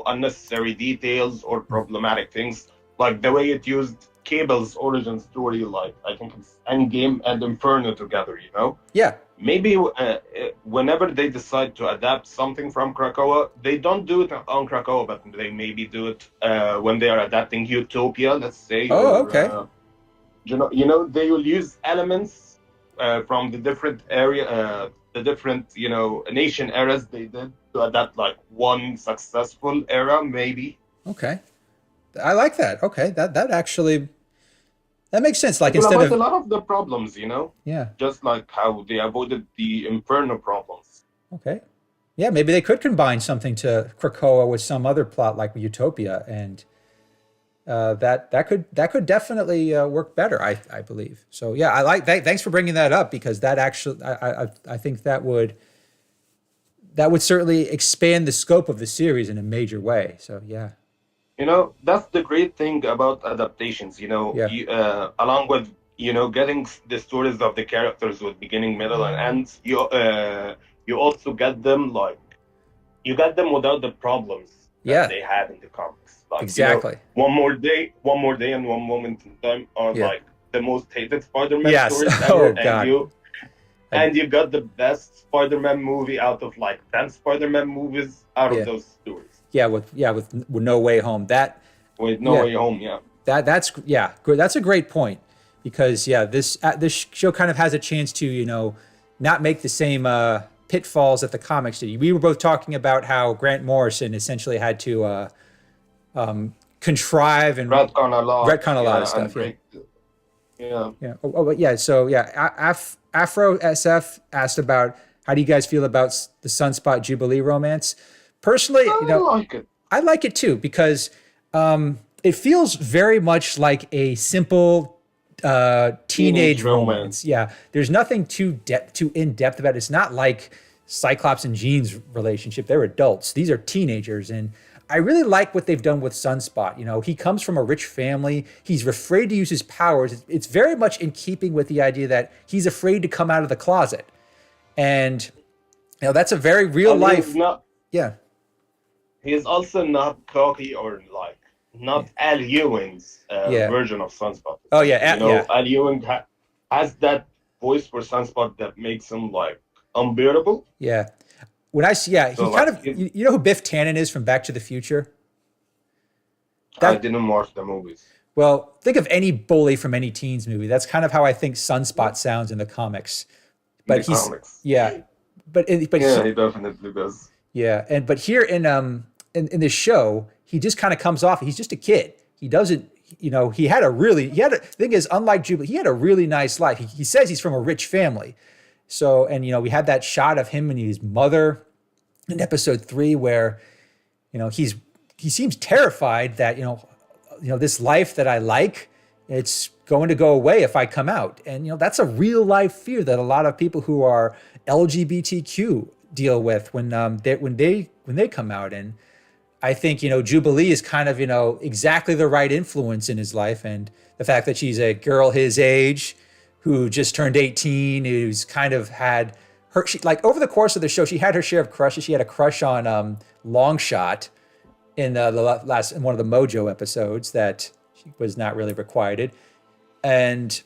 unnecessary details or problematic things, like the way it used Cable's origin story, like I think it's Endgame and Inferno together, Yeah. Maybe whenever they decide to adapt something from Krakoa, they don't do it on Krakoa, but they maybe do it when they are adapting Utopia, let's say. Oh, okay. They will use elements from the different the different, nation eras they did to adapt like one successful era, maybe. Okay. I like that. Okay. That actually, that makes sense. Like instead of a lot of the problems, Yeah. Just like how they avoided the Inferno problems. Okay. Yeah, maybe they could combine something to Krakoa with some other plot like Utopia, and that could definitely work better. I believe. So yeah, I like. Thanks for bringing that up because that actually, I think that would certainly expand the scope of the series in a major way. So yeah. That's the great thing about adaptations. Yeah. Along with getting the stories of the characters with beginning, middle, and end. You also get them without the problems that Yeah, they had in the comics. Like, exactly. one more day, and one moment in time are Yeah. like the most hated Spider-Man Yes. stories Oh ever, God. and you got the best Spider-Man movie out of like 10 Spider-Man movies out of Yeah. those stories. With No Way Home. That With No yeah. Way Home, yeah. That's yeah. That's a great point because this show kind of has a chance to not make the same pitfalls that the comics did. We were both talking about how Grant Morrison essentially had to contrive and Retcon a lot. retcon a lot of stuff. Yeah. Yeah. But yeah. So yeah, Afro SF asked about how do you guys feel about the Sunspot Jubilee romance? Personally, I like it. I like it too because it feels very much like a simple teenage romance. Yeah, there's nothing too in depth about it. It's not like Cyclops and Jean's relationship. They're adults. These are teenagers, and I really like what they've done with Sunspot. He comes from a rich family. He's afraid to use his powers. It's very much in keeping with the idea that he's afraid to come out of the closet, and that's a very real life. Yeah. He's also not cocky or like not Al Ewing's version of Sunspot. Oh yeah, Al Ewing has that voice for Sunspot that makes him like unbearable. Yeah. When I see, he kind of, you know who Biff Tannen is from Back to the Future? I didn't watch the movies. Well, think of any bully from any teens movie. That's kind of how I think Sunspot sounds in the comics. But yeah, but he definitely does. Yeah, but here in the show, he just kind of comes off. He's just a kid. He doesn't, thing is, unlike Jubilee, he had a really nice life. He says he's from a rich family. So, and we had that shot of him and his mother in episode 3 where, he seems terrified that, this life that I like, it's going to go away if I come out. And, that's a real life fear that a lot of people who are LGBTQ deal with when they come out. And I think, Jubilee is kind of, exactly the right influence in his life. And the fact that she's a girl his age who just turned 18, who's kind of had over the course of the show, she had her share of crushes. She had a crush on Longshot in in one of the Mojo episodes that she was not really requited. And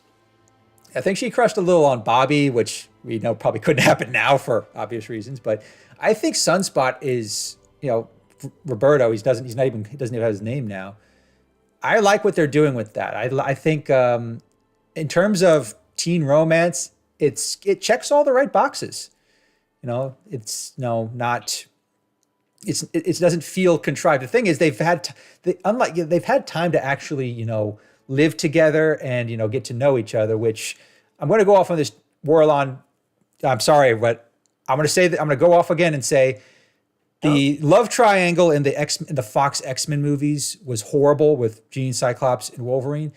I think she crushed a little on Bobby, which we know probably couldn't happen now for obvious reasons. But I think Sunspot is, Roberto. He doesn't even have his name now. I like what they're doing with that. I think in terms of teen romance, it checks all the right boxes. It doesn't feel contrived. The thing is, they've had time to actually live together and get to know each other. Which I'm going to go off on this Warlon. I'm sorry, but I'm going to say that I'm going to go off again and say the love triangle in the Fox X-Men movies was horrible with Jean, Cyclops, and Wolverine.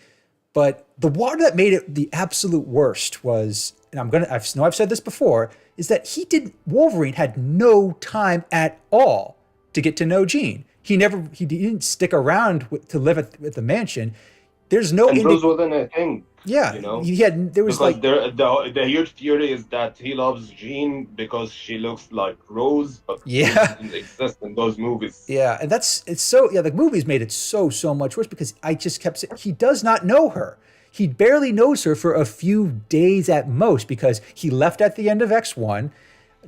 But the one that made it the absolute worst was, and I've said this before, is that Wolverine had no time at all to get to know Jean. He didn't stick around to live at the mansion. There's no. And those wasn't a thing. Yeah, there was because the huge theory is that he loves Jean because she looks like Rose, but Rose didn't exist in those movies. Yeah, and the movies made it so much worse because I just kept saying he does not know her. He barely knows her for a few days at most because he left at the end of X1.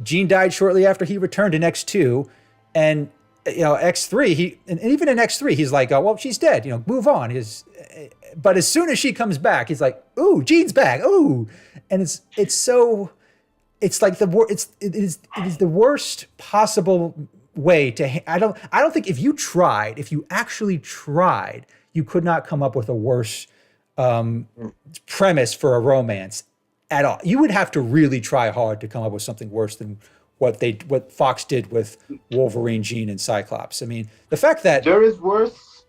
Jean died shortly after he returned in X2, and X3. And even in X3, he's like, "Oh well, she's dead. Move on." But as soon as she comes back, he's like, "Ooh, Jean's back. Ooh," and it is the worst possible way to. I don't think if you actually tried, you could not come up with a worse premise for a romance at all. You would have to really try hard to come up with something worse than what Fox did with Wolverine, Jean, and Cyclops. I mean, the fact that there is worse,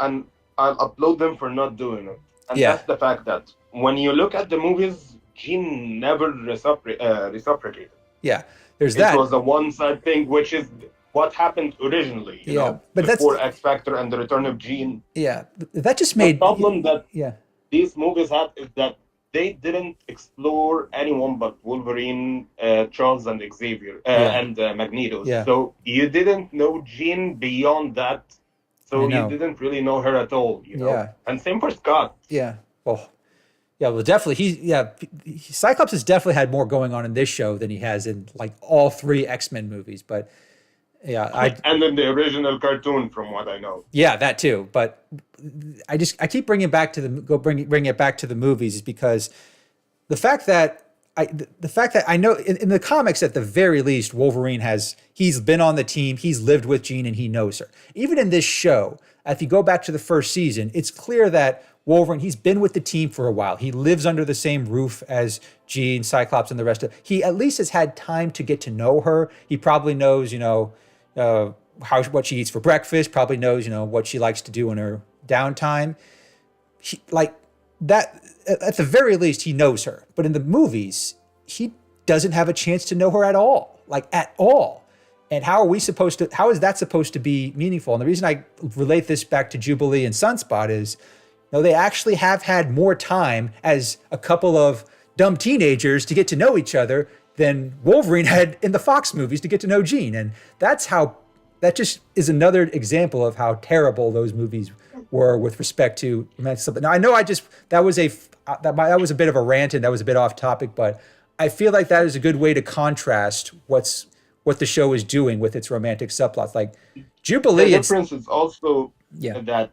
and I'll upload them for not doing it. And that's the fact that when you look at the movies, Jean never reciprocated. Yeah, there's that. It was a one-side thing, which is what happened originally. But before X Factor and the Return of Jean. Yeah, that just made the problem these movies had is that they didn't explore anyone but Wolverine, Charles, and Xavier, Yeah. and Magneto. Yeah. So you didn't know Jean beyond that. I So you know. didn't really know her at all, you know. Yeah. And same for Scott. Yeah. Well, yeah, well, definitely. Cyclops has definitely had more going on in this show than he has in like all 3 X-Men movies. But yeah, And in the original cartoon, from what I know. yeah, that too. But I keep bringing it back to bring it back to the movies is because the fact that I know in the comics at the very least Wolverine he's been on the team, he's lived with Jean, and he knows her. Even in this show, if you go back to the first season, it's clear that Wolverine, he's been with the team for a while. He lives under the same roof as Jean, Cyclops, and the rest of. He at least has had time to get to know her. He probably knows, what she eats for breakfast. Probably knows, what she likes to do in her downtime. Like that. At the very least, he knows her. But in the movies, he doesn't have a chance to know her at all. Like at all. And how is that supposed to be meaningful? And the reason I relate this back to Jubilee and Sunspot is, they actually have had more time as a couple of dumb teenagers to get to know each other than Wolverine had in the Fox movies to get to know Jean. And that just is another example of how terrible those movies were with respect to something. Now I know that was a bit of a rant and that was a bit off topic, but I feel like that is a good way to contrast what the show is doing with its romantic subplots. Like Jubilee, the difference is also yeah. that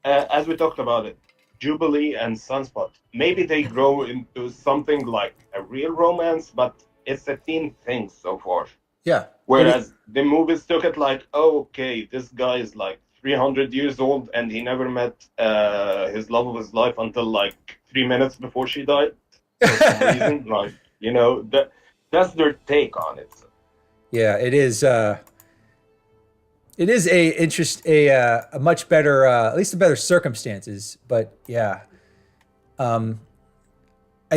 as we talked about it, Jubilee and Sunspot, maybe they grow into something like a real romance, but it's a teen thing so far. Yeah. Whereas the movies took it like, oh, okay, this guy is like 300 years old and he never met his love of his life until like 3 minutes before she died. For some reason, like, that's their take on it. Yeah, it is. It is a much better, at least a better circumstances. But yeah, I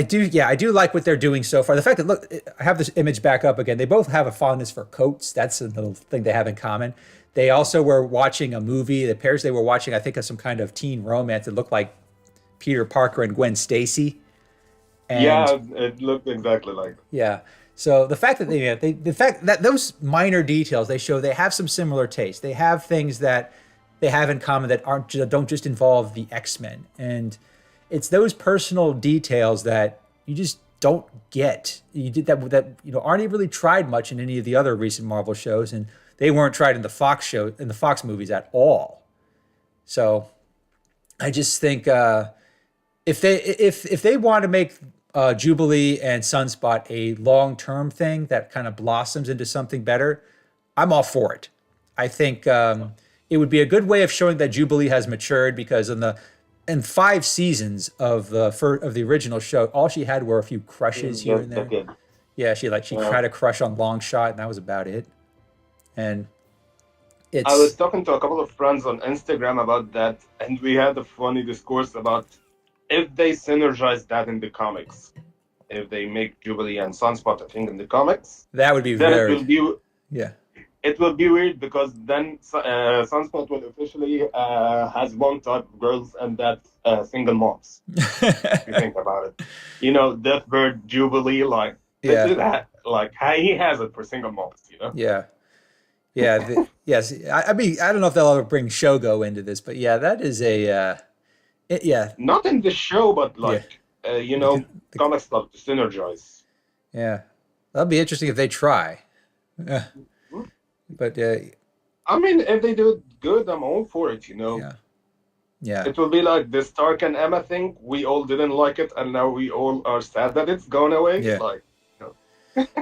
do like what they're doing so far. The fact that, look, I have this image back up again. They both have a fondness for coats. That's another thing they have in common. They also were watching a movie. The pairs they were watching, I think, of some kind of teen romance. It looked like Peter Parker and Gwen Stacy. Yeah, it looked exactly like that. Yeah. So the fact that the fact that those minor details they show, they have some similar tastes. They have things that they have in common that don't just involve the X-Men. And it's those personal details that you just don't get. You did that aren't really tried much in any of the other recent Marvel shows, and they weren't tried in the Fox movies at all. So I just think if they want to make Jubilee and Sunspot a long-term thing that kind of blossoms into something better, I'm all for it. I think it would be a good way of showing that Jubilee has matured, because in 5 seasons of the original show, all she had were a few crushes here and there. Yeah, she had a crush on Longshot, and that was about it. And I was talking to a couple of friends on Instagram about that, and we had a funny discourse about if they synergize that in the comics, if they make Jubilee and Sunspot a thing in the comics, that would be it will be weird, because then Sunspot will officially has one type of girls, and that's single moms. If you think about it, Deathbird, Jubilee, like they do that, like he has it for single moms, Yeah. Yes. I mean, I don't know if they'll ever bring Shogo into this, but yeah, that is not in the show, but like comics love to synergize. Yeah, that'll be interesting if they try. But I mean, if they do it good, I'm all for it. Yeah. It will be like the Stark and Emma thing. We all didn't like it, and now we all are sad that it's gone away. Yeah. Like,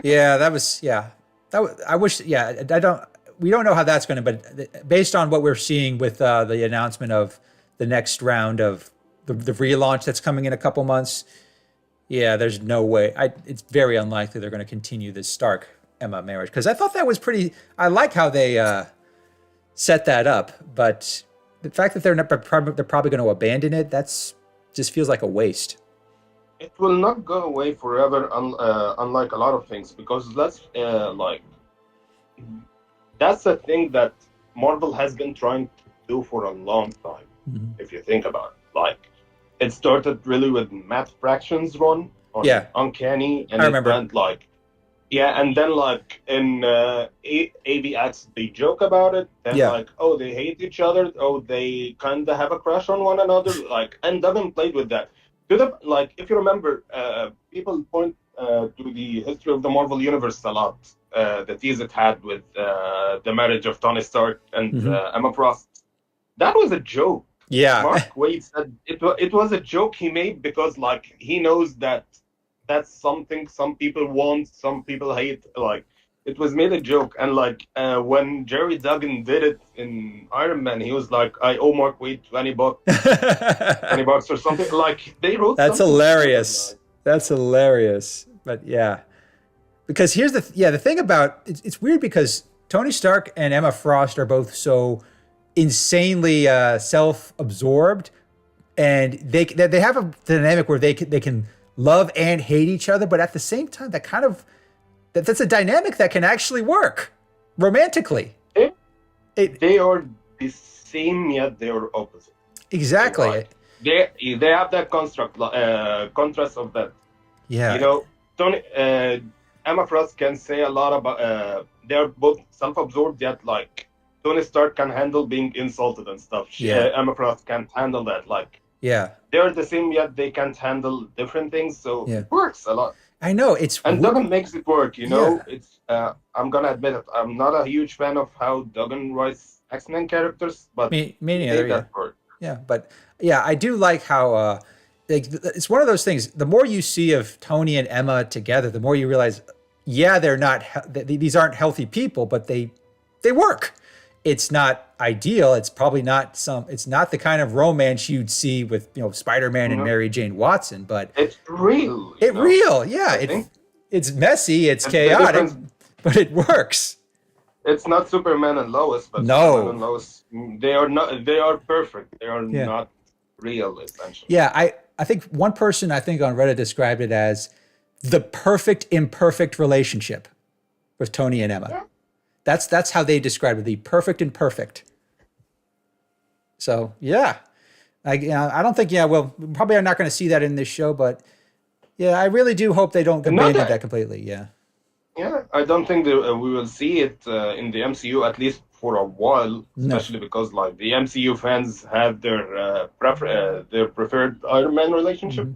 Yeah, that was. Yeah, I wish. Yeah, I don't. We don't know how that's going to, but based on what we're seeing with the announcement of the next round of the relaunch that's coming in a couple months, yeah, there's no way. It's very unlikely they're going to continue this Stark Emma marriage, because I thought that was pretty. I like how they set that up, but the fact that they're probably going to abandon it, just feels like a waste. It will not go away forever, unlike a lot of things, because that's the thing that Marvel has been trying to do for a long time. Mm-hmm. If you think about it, like it started really with Matt Fraction's run on Yeah, Uncanny, and I it remember. went like, yeah, and then like in AVX they joke about it, then Yeah. like, oh, they hate each other, oh, they kind of have a crush on one another, like, and Duggan played with that. To the like, if you remember, people point to the history of the Marvel Universe a lot, the tease it had with the marriage of Tony Stark and Hmm. Emma Frost. That was a joke. Yeah. Mark Waid said it was a joke he made because like he knows that that's something some people want, some people hate. Like it was made a joke, and like when Jerry Duggan did it in Iron Man, he was like, "I owe Mark Waid 20 bucks, $20 or something." Like they wrote That's something together. hilarious. That's hilarious. But yeah, because here's the thing about it's weird because Tony Stark and Emma Frost are both so insanely self-absorbed, and they have a dynamic where they can love and hate each other, but at the same time that's a dynamic that can actually work romantically. They, It they are the same yet they are opposite. exactly. Like they have that contrast of that. You Yeah. know, Tony, Emma Frost can say a lot about. They're both self-absorbed, yet like Tony Stark can handle being insulted and stuff. Yeah. Emma Frost can't handle that. Like Yeah. they're the same, yet they can't handle different things. So Yeah. it works a lot, I know it's and Duggan makes it work. You know, yeah. it's. I'm gonna admit it. I'm not a huge fan of how Duggan writes X-Men characters, but Me he neither. made Yeah. that work. Yeah. But yeah, I do like how like it's one of those things. The more you see of Tony and Emma together, the more you realize, yeah, they're not. These aren't healthy people, but they work. It's not ideal. It's probably not some. It's not the kind of romance you'd see with Spider-Man You and know, Mary Jane Watson, but it's real. You it know, real. Yeah. I think It's messy. It's the chaotic, difference. but it works. It's not Superman and Lois, but Superman and No. Lois, they are not. They are perfect. They are Yeah. not real, essentially. Yeah, I think one person I think on Reddit described it as the perfect imperfect relationship with Tony and Emma. Yeah. That's how they described it, the perfect imperfect. So yeah, I don't think well we probably are not going to see that in this show, but yeah, I really do hope they don't Not abandon that that. completely. Yeah. Yeah, I don't think that we will see it in the MCU at least for a while, No. especially because like the MCU fans have their preferred Iron Man relationship,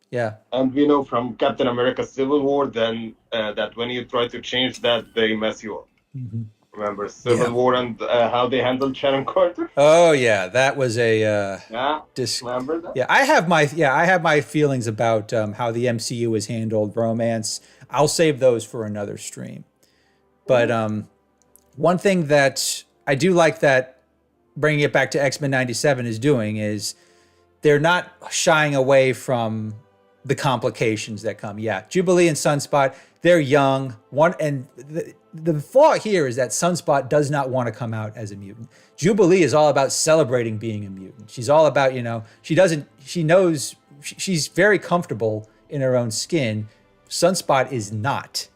Yeah. and we know from Captain America: Civil War then that when you try to change that, they mess you up. Remember Civil Yeah. War and how they handled Sharon Carter? Oh yeah, that was a Yeah, dis- remember that? yeah, I have my feelings about how the MCU has handled romance. I'll save those for another stream. But one thing that I do like that bringing it back to X-Men 97 is doing is they're not shying away from the complications that come. Yeah, Jubilee and Sunspot, they're young. The flaw here is that Sunspot does not want to come out as a mutant. Jubilee is all about celebrating being a mutant. She's all about, she's very comfortable in her own skin. Sunspot is not.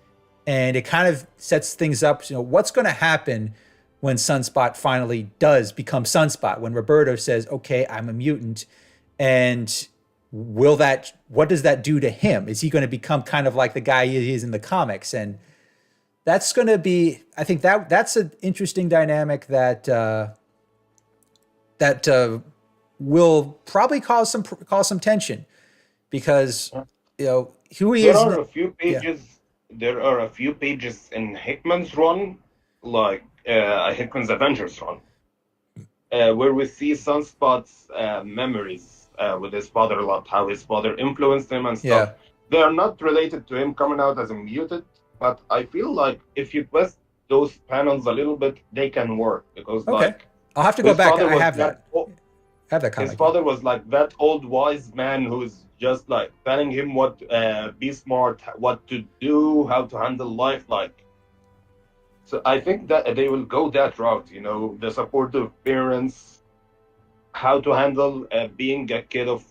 And it kind of sets things up, what's going to happen when Sunspot finally does become Sunspot, when Roberto says, okay, I'm a mutant, and what does that do to him? Is he going to become kind of like the guy he is in the comics? And that's going to be, I think that's an interesting dynamic that will probably cause some tension because who he There is. are a few Yeah. pages. There are a few pages in Hickman's run, like Hickman's Avengers run, where we see Sunspot's memories with his father a lot, how his father influenced him and stuff. Yeah. They are not related to him coming out as a mutant, but I feel like if you twist those panels a little bit, they can work because Okay. like I'll have to go his back. father I was have that. I have that his comic. father was like that old wise man who's just like telling him what be smart, what to do, how to handle life. Like, so I think that they will go that route. The supportive parents, how to handle being a kid of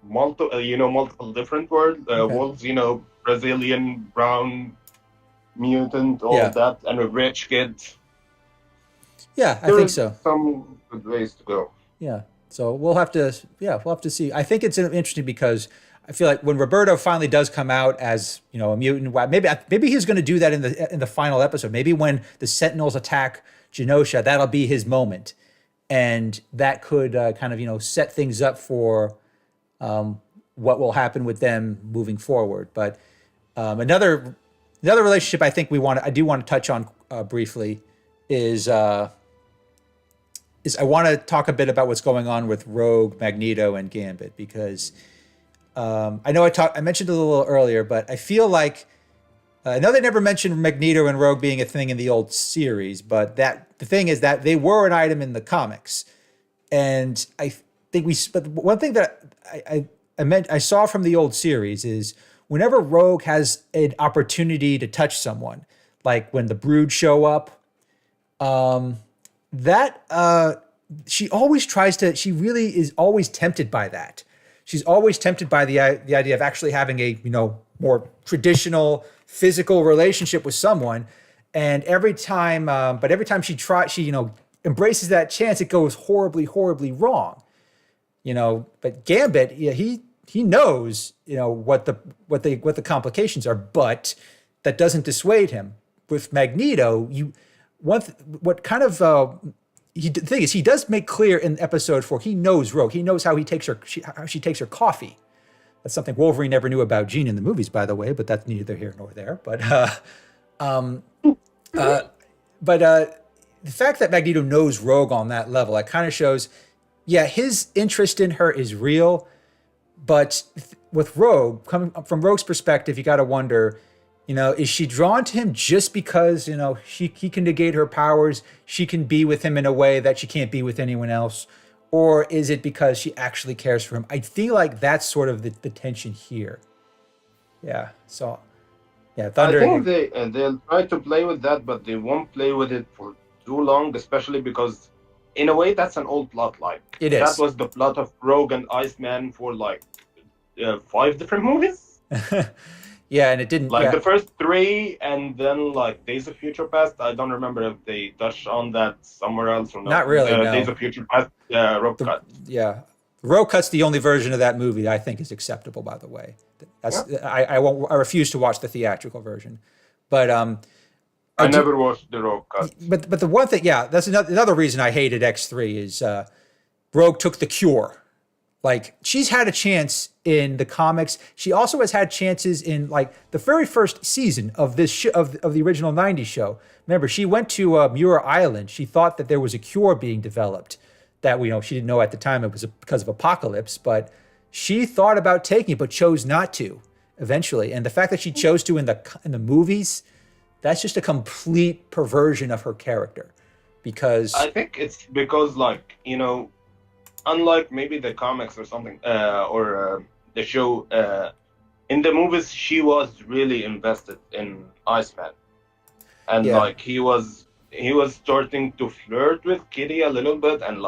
multiple different worlds. Brazilian, brown, mutant, all Yeah. that, and a rich kid. Yeah, I There think is so. some good ways to go. Yeah. So we'll have to see. I think it's interesting because I feel like when Roberto finally does come out as a mutant, maybe he's going to do that in the final episode. Maybe when the Sentinels attack Genosha, that'll be his moment, and that could kind of set things up for what will happen with them moving forward. But another relationship I think I do want to touch on briefly is I want to talk a bit about what's going on with Rogue, Magneto, and Gambit, because I know I mentioned it a little earlier, but I feel like I know they never mentioned Magneto and Rogue being a thing in the old series, but the thing is that they were an item in the comics, and I think But one thing that I saw from the old series is whenever Rogue has an opportunity to touch someone, like when the Brood show up, she really is always tempted by that. She's always tempted by the idea of actually having a more traditional physical relationship with someone, and every time she embraces that chance, it goes horribly, horribly wrong. But Gambit, he knows what the complications are, but that doesn't dissuade him. With Magneto, the thing is, he does make clear in episode 4, he knows Rogue. He knows how how she takes her coffee. That's something Wolverine never knew about Jean in the movies, by the way, but that's neither here nor there. But the fact that Magneto knows Rogue on that level, it kind of shows, his interest in her is real, but with Rogue, coming from Rogue's perspective, you got to wonder, is she drawn to him just because, he can negate her powers, she can be with him in a way that she can't be with anyone else? Or is it because she actually cares for him? I feel like that's sort of the tension here. Yeah. So, Thunder. I think they'll try to play with that, but they won't play with it for too long, especially because, in a way, that's an old plot. Like it is. That was the plot of Rogue and Iceman for 5 different movies. Yeah, and it didn't. The first 3, and then Days of Future Past. I don't remember if they touched on that somewhere else or not. Not really. No. Days of Future Past. Rogue Cut. Yeah, Rogue Cut's the only version of that movie I think is acceptable. By the way, I won't. I refuse to watch the theatrical version, but I never watched the Rogue Cut. But the one thing, that's another reason I hated X3 is Rogue took the cure. She's had a chance in the comics. She also has had chances in the very first season of this of the original '90s show. Remember, she went to Muir Island. She thought that there was a cure being developed that she didn't know at the time it was because of Apocalypse, but she thought about taking it but chose not to eventually. And the fact that she chose to in the movies, that's just a complete perversion of her character. Because I think it's because unlike maybe the comics or something, or the show, in the movies she was really invested in Iceman, and he was starting to flirt with Kitty a little bit, and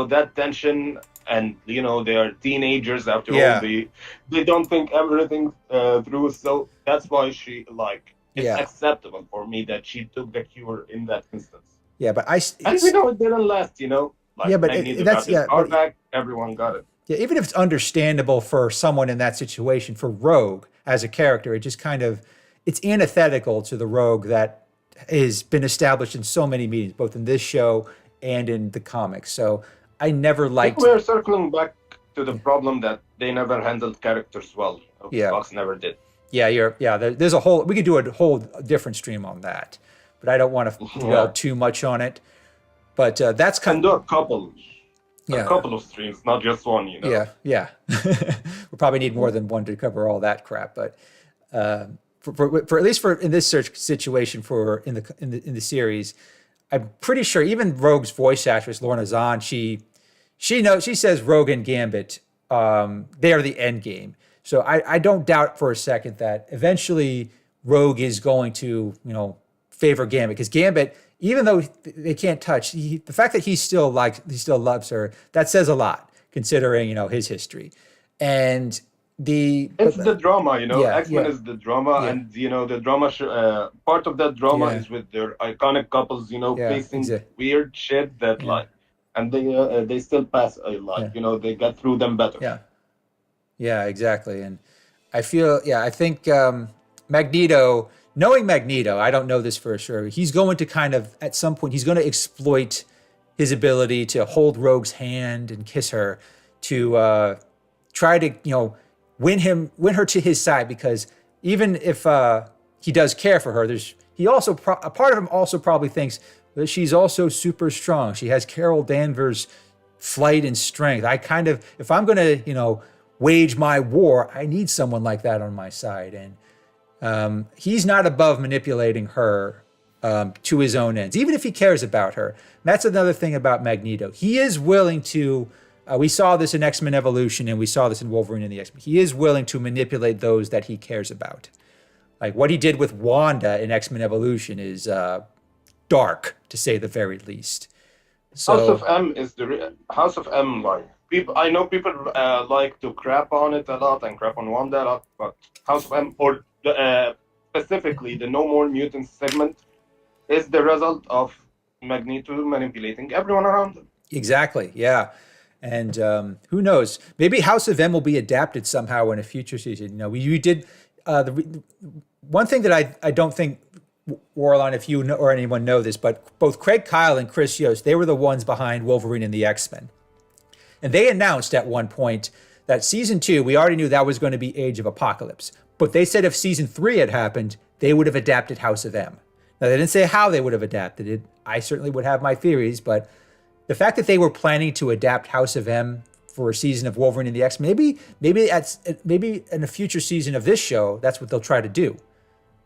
that tension, and they are teenagers after all. They don't think everything through, so that's why she it's acceptable for me that she took the cure in that instance. Yeah, but and we know it didn't last, but back, everyone got it. Yeah, even if it's understandable for someone in that situation, for Rogue as a character, it just it's antithetical to the Rogue that has been established in so many meetings, both in this show and in the comics. So I never liked. We're circling back to the problem that they never handled characters well. Fox never did. Yeah, there's a whole. We could do a whole different stream on that, but I don't want to dwell too much on it. But that's kind of. A couple of streams, not just one, Yeah. We'll probably need more than one to cover all that crap. But for at least in this situation in the series, I'm pretty sure even Rogue's voice actress Lorna Zahn, she says Rogue and Gambit, they are the end game. So I don't doubt for a second that eventually Rogue is going to favor Gambit, because Gambit, even though they can't touch, the fact that he still loves her, that says a lot considering his history. And it's the drama, X-Men is the drama, and the drama part of that drama is with their iconic couples, facing weird shit that and they still pass Yeah. they get through them better. Yeah. Yeah, exactly. And I think Magneto, knowing Magneto, I don't know this for sure. He's going to kind of, at some point, he's going to exploit his ability to hold Rogue's hand and kiss her to try to, win her to his side. Because even if he does care for her, a part of him also probably thinks that she's also super strong. She has Carol Danvers' flight and strength. If I'm going to, wage my war, I need someone like that on my side. And he's not above manipulating her to his own ends, even if he cares about her. And that's another thing about Magneto. He is willing to, we saw this in X-Men Evolution, and we saw this in Wolverine and the X-Men. He is willing to manipulate those that he cares about. Like what he did with Wanda in X-Men Evolution is dark, to say the very least. So, House of M. Like people, I know people like to crap on it a lot and crap on Wanda a lot, but House of M, or specifically the No More Mutants segment, is the result of Magneto manipulating everyone around him. Exactly. Yeah. And who knows? Maybe House of M will be adapted somehow in a future season. We did one thing that I don't think, Warlon, if you or anyone know this, but both Craig Kyle and Chris Yost, they were the ones behind Wolverine and the X-Men. And they announced at one point that season 2, we already knew that was going to be Age of Apocalypse. But they said if season 3 had happened, they would have adapted House of M. Now, they didn't say how they would have adapted it. I certainly would have my theories, but the fact that they were planning to adapt House of M for a season of Wolverine and the X, maybe in a future season of this show, that's what they'll try to do.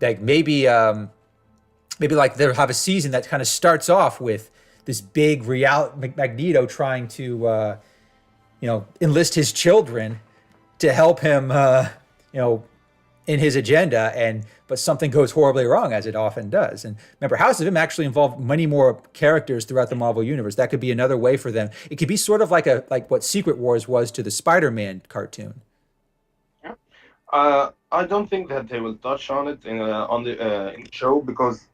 Like maybe like they'll have a season that kind of starts off with this big Magneto trying to enlist his children to help him in his agenda, but something goes horribly wrong, as it often does. And remember, House of M actually involved many more characters throughout the Marvel Universe. That could be another way for them. It could be sort of like what Secret Wars was to the Spider-Man cartoon. Yeah. I don't think that they will touch on it in the show, because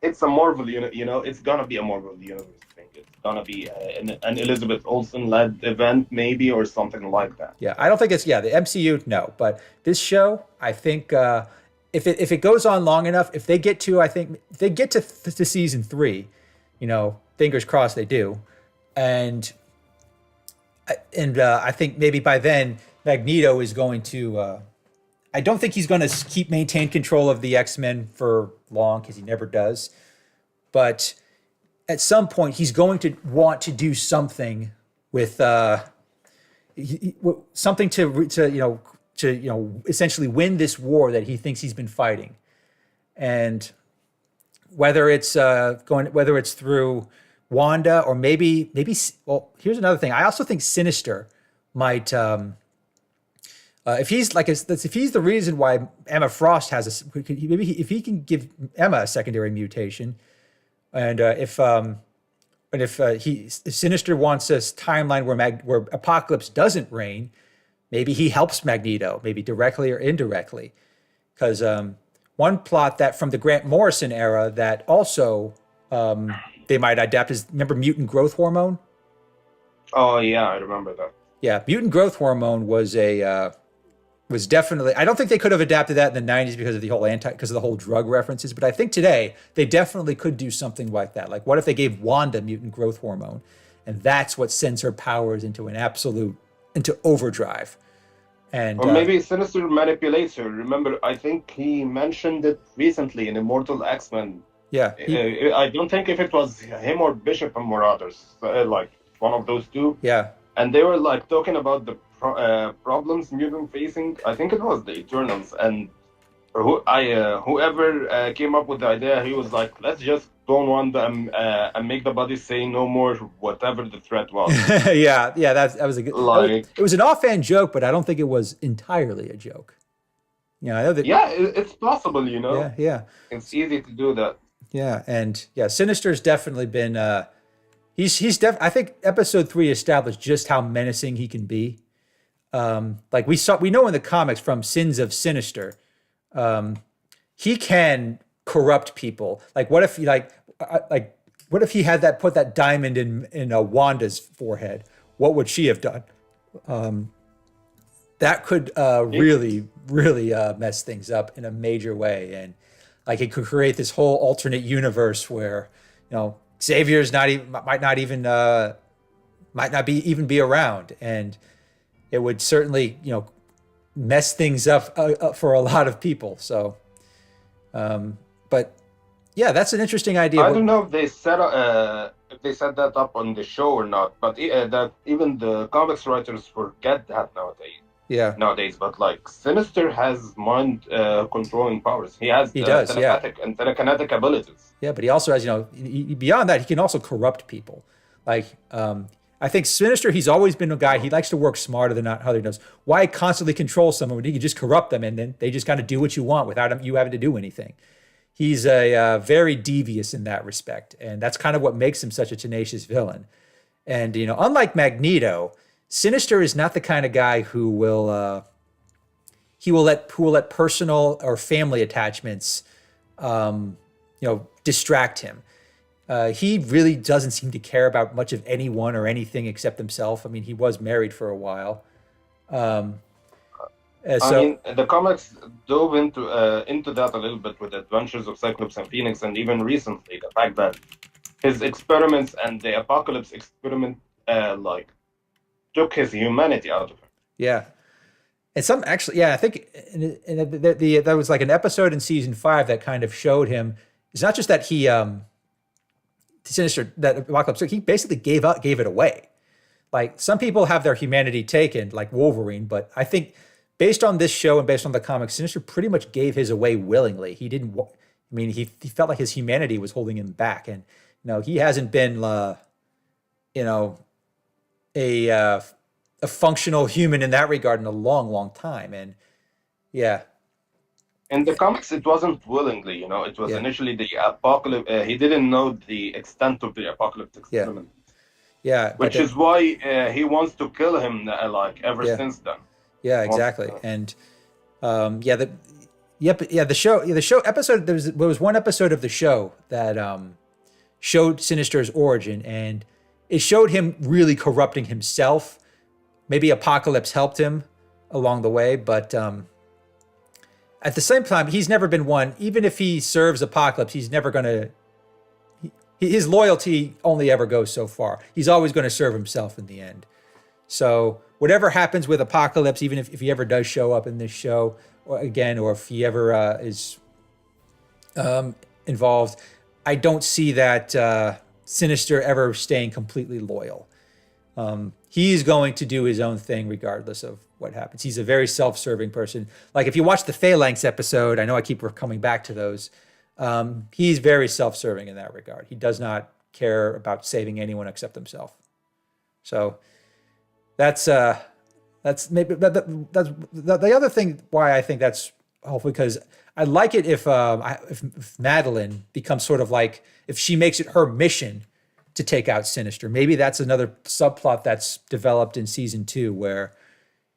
it's a Marvel it's gonna be a Marvel Universe thing. It's gonna be an Elizabeth Olsen-led event, maybe, or something like that. Yeah, I don't think the MCU, no, but this show, I think if it goes on long enough, if they get to season 3, fingers crossed they do, and I think maybe by then Magneto is going to. I don't think he's going to maintain control of the X-Men for long, because he never does. But at some point, he's going to want to do something with something to essentially win this war that he thinks he's been fighting. And whether it's through Wanda, or maybe here's another thing. I also think Sinister might. If he's the reason why Emma Frost has if he can give Emma a secondary mutation, and if Sinister wants a timeline where Apocalypse doesn't reign, maybe he helps Magneto, maybe directly or indirectly. Because one plot that from the Grant Morrison era that also they might adapt is, remember mutant growth hormone? Oh yeah, I remember that. Yeah, mutant growth hormone was definitely, I don't think they could have adapted that in the 90s because of the whole drug references, but I think today they definitely could do something like that. Like, what if they gave Wanda mutant growth hormone, and that's what sends her powers into overdrive? And or maybe Sinister manipulates her. Remember, I think he mentioned it recently in Immortal X-Men. Yeah. I don't think if it was him or Bishop and Marauders, like one of those two. Yeah. And they were like talking about the problems mutant facing. I think it was the Eternals, and whoever came up with the idea, he was like, let's just clone one and make the body say no more, whatever the threat was. yeah, that was a good. It was an offhand joke, but I don't think it was entirely a joke. I know that. Yeah, it's possible, Yeah. It's easy to do that. Yeah, and Sinister's definitely been. I think episode 3 established just how menacing he can be. Like we know in the comics from Sins of Sinister, he can corrupt people. Like, what if he when what if he had that put that diamond in Wanda's forehead? What would she have done? That could really mess things up in a major way, and like it could create this whole alternate universe where Xavier's might not even be around, and it would certainly mess things up for a lot of people. So, but yeah, that's an interesting idea. I don't know if they set that up on the show or not, but that even the comics writers forget that nowadays. Yeah. Nowadays, but like Sinister has mind controlling powers. He has telepathic and telekinetic abilities. Yeah, but he also has, beyond that, he can also corrupt people. Like, I think Sinister, he's always been a guy, he likes to work smarter than how he does. Why constantly control someone when you can just corrupt them and then they just kind of do what you want without you having to do anything? He's very devious in that respect. And that's kind of what makes him such a tenacious villain. And, unlike Magneto, Sinister is not the kind of guy who will let personal or family attachments, distract him. He really doesn't seem to care about much of anyone or anything except himself. I mean, he was married for a while. I mean, the comics dove into that a little bit with the Adventures of Cyclops and Phoenix, and even recently, the fact that his experiments and the Apocalypse experiment, took his humanity out of him. Yeah. And I think there was like an episode in season 5 that kind of showed him. It's not just that he, Sinister, that Apocalypse, he basically gave it away. Like some people have their humanity taken, like Wolverine, but I think based on this show and based on the comics, Sinister pretty much gave his away willingly. He didn't. I mean, he felt like his humanity was holding him back, and he hasn't been, a functional human in that regard in a long, long time. And yeah. In the comics, it wasn't willingly, it was initially the Apocalypse. He didn't know the extent of the Apocalypse experiment. Yeah. Which is why he wants to kill him, ever since then. Yeah, exactly. And the show episode, there was one episode of the show that showed Sinister's origin, and it showed him really corrupting himself. Maybe Apocalypse helped him along the way, but at the same time, he's never been one. Even if he serves Apocalypse, he's never going to. His loyalty only ever goes so far. He's always going to serve himself in the end. So whatever happens with Apocalypse, even if he ever does show up in this show or if he ever is involved, I don't see that Sinister ever staying completely loyal. He's going to do his own thing regardless of what happens. He's a very self-serving person. Like if you watch the Phalanx episode, I know I keep coming back to those. He's very self-serving in that regard. He does not care about saving anyone except himself. So that's maybe that's the other thing why I think that's helpful, because I like it if Madeline becomes sort of like, if she makes it her mission to take out Sinister. Maybe that's another subplot that's developed in season 2, where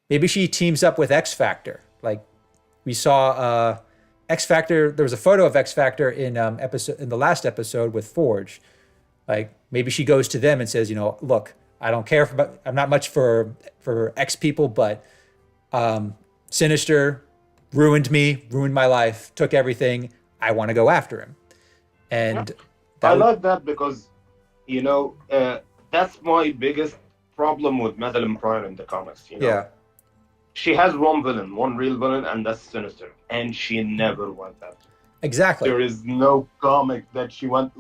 maybe she teams up with X Factor. Like we saw X Factor. There was a photo of X Factor in the last episode with Forge. Like maybe she goes to them and says, look, I don't care I'm not much for X people, but Sinister ruined my life, took everything. I want to go after him. And I like that because, that's my biggest problem with Madeline Pryor in the comics. Yeah. She has one real villain, and that's Sinister, and she never went after. Exactly. There is no comic that she went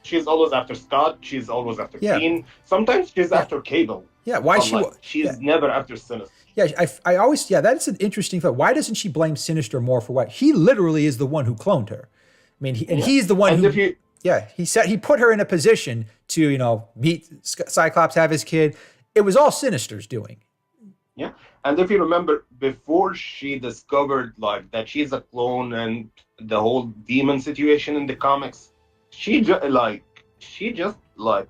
she's always after Scott. She's always after Keen. Sometimes she's after Cable. Yeah. Why she's never after Sinister. Yeah, I always that's an interesting thought. Why doesn't she blame Sinister more for what? He literally is the one who cloned her. I mean, he's the one who. He put her in a position to meet Cyclops, have his kid. It was all Sinister's doing. Yeah, and if you remember, before she discovered that she's a clone and the whole demon situation in the comics, she just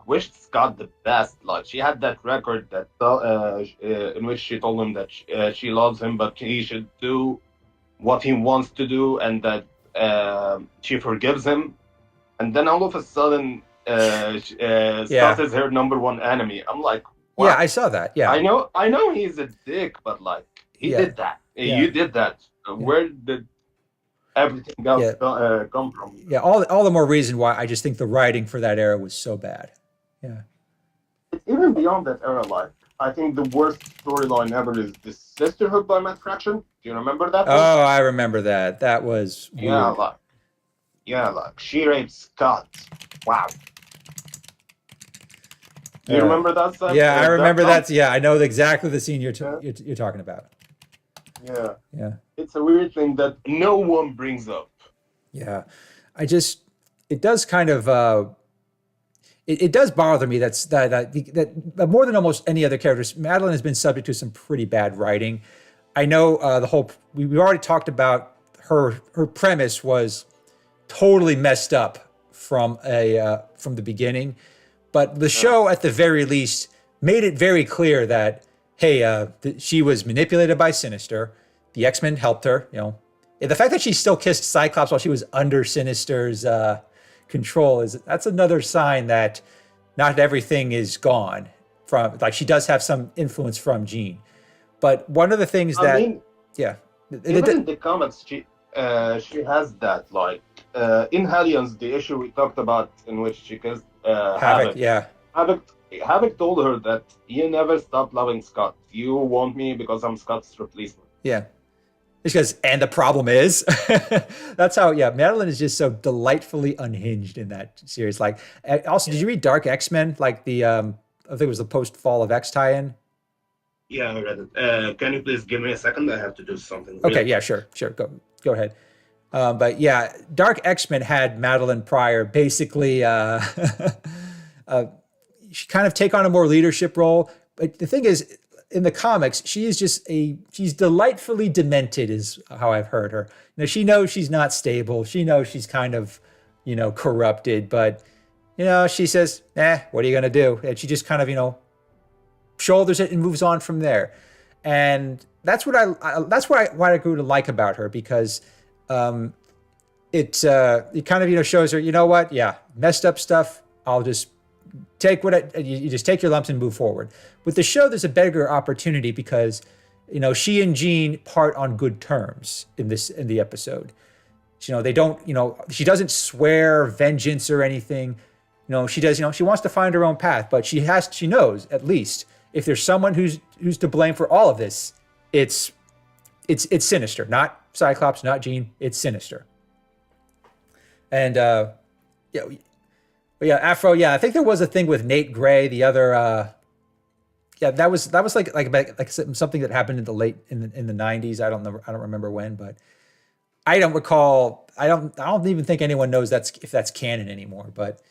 wished Scott the best. Like she had that record that in which she told him that she loves him, but he should do what he wants to do, and that she forgives him. And then all of a sudden, Scott is her number one enemy. I'm like, wow. Yeah, I saw that. Yeah. I know he's a dick, but like he did that. You did that. Where did everything else come from? Yeah, all the more reason why I just think the writing for that era was so bad. Yeah. It's even beyond that era, like I think the worst storyline ever is the Sisterhood by Matt Fraction. Do you remember that one? Oh, I remember that. That was weird. Like she raped Scott. Wow. Do you remember that? Yeah, I remember that. Yeah, I know exactly the scene you're talking about. Yeah. Yeah. It's a weird thing that no one brings up. Yeah. It does kind of, it does bother me that more than almost any other characters, Madeline has been subject to some pretty bad writing. I know we already talked about her premise was totally messed up from the beginning, but the show at the very least made it very clear that, hey, she was manipulated by Sinister. The X-Men helped her, The fact that she still kissed Cyclops while she was under Sinister's control that's another sign that not everything is gone from, like, she does have some influence from Jean. But one of the things even in the comics, she has that, like, in Hellions, the issue we talked about in which she kissed Havoc. Yeah. Havoc told her that you never stop loving Scott. You want me because I'm Scott's replacement. Yeah. Because, and the problem is, that's how, Madeline is just so delightfully unhinged in that series. Like, also, did you read Dark X-Men? Like I think it was the post-Fall of X tie-in? Yeah, I read it. Can you please give me a second? I have to do something. Okay, yeah, sure. Go ahead. But yeah, Dark X-Men had Madeline Pryor basically she kind of take on a more leadership role. But the thing is, in the comics, she's delightfully demented, is how I've heard her. She knows she's not stable. She knows she's kind of, corrupted. But, she says, what are you going to do? And she just kind of, shoulders it and moves on from there. And that's what I grew to like about her, because it kind of, shows her, what? Yeah, messed up stuff. I'll just take you just take your lumps and move forward. With the show, there's a bigger opportunity because, she and Jean part on good terms in the episode. They don't, she doesn't swear vengeance or anything. She does, she wants to find her own path, but she knows at least if there's someone who's to blame for all of this, it's Sinister, not Cyclops, not Jean, it's Sinister. And Afro, I think there was a thing with Nate Gray, the other that was like something that happened in the in the 90s. I don't remember when, but I don't recall. I don't even think anyone knows if that's canon anymore. But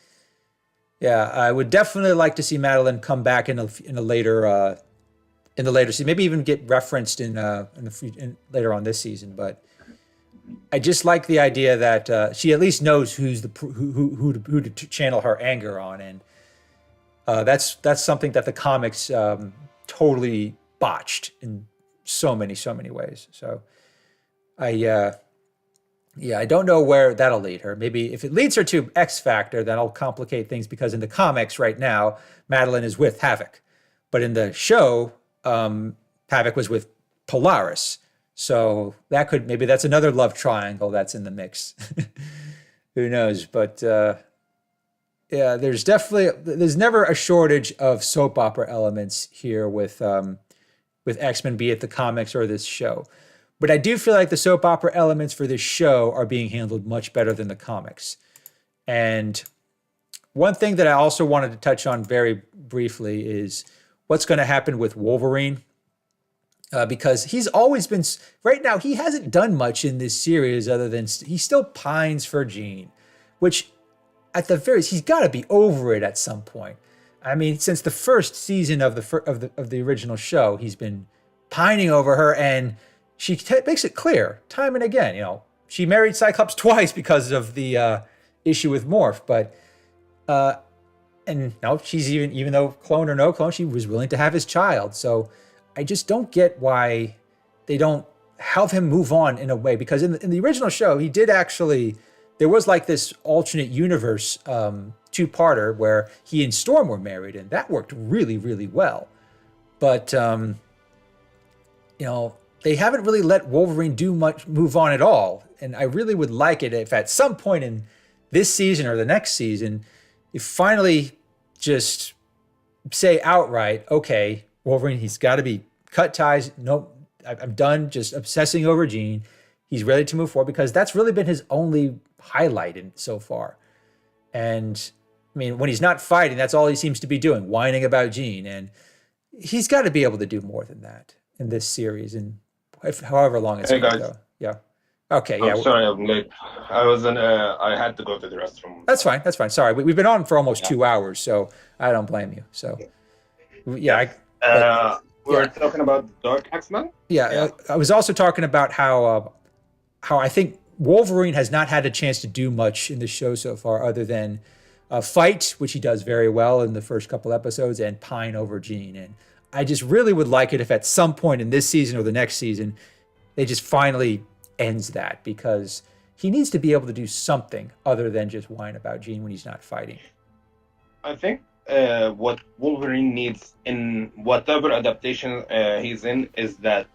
yeah, I would definitely like to see Madeline come back in a later season, maybe even get referenced in later on this season. But I just like the idea that she at least knows who to channel her anger on, and that's something that the comics totally botched in so many ways. So I don't know where that'll lead her. Maybe if it leads her to X Factor, that'll complicate things, because in the comics right now, Madeline is with Havoc, but in the show, Havoc was with Polaris. So maybe that's another love triangle that's in the mix. Who knows? But there's never a shortage of soap opera elements here with X-Men, be it the comics or this show. But I do feel like the soap opera elements for this show are being handled much better than the comics. And one thing that I also wanted to touch on very briefly is what's going to happen with Wolverine. Because he's always been, right now, he hasn't done much in this series other than he still pines for Jean, which at the very least, he's got to be over it at some point. I mean, since the first season of the original show, he's been pining over her, and she makes it clear time and again. She married Cyclops twice because of the issue with Morph, but and no, she's even though clone or no clone, she was willing to have his child. So I just don't get why they don't help him move on in a way, because in the original show, he did actually there was like this alternate universe two-parter where he and Storm were married, and that worked really, really well. But they haven't really let Wolverine do much, move on at all. And I really would like it if at some point in this season or the next season, you finally just say outright, okay, Wolverine, he's got to be cut ties. Nope, I'm done just obsessing over Jean. He's ready to move forward, because that's really been his only highlight so far. And I mean, when he's not fighting, that's all he seems to be doing, whining about Jean. And he's got to be able to do more than that in this series, and however long it's going to go. Yeah. Okay. Yeah. I'm sorry, I'm late. I had to go to the restroom. That's fine. That's fine. Sorry, we've been on for almost 2 hours, so I don't blame you. So, yeah. We're talking about Dark X-Men. Yeah. I was also talking about how I think Wolverine has not had a chance to do much in the show so far, other than fight, which he does very well in the first couple episodes, and pine over Jean. And I just really would like it if at some point in this season or the next season, they just finally ends that, because he needs to be able to do something other than just whine about Jean when he's not fighting. I think what Wolverine needs in whatever adaptation he's in is that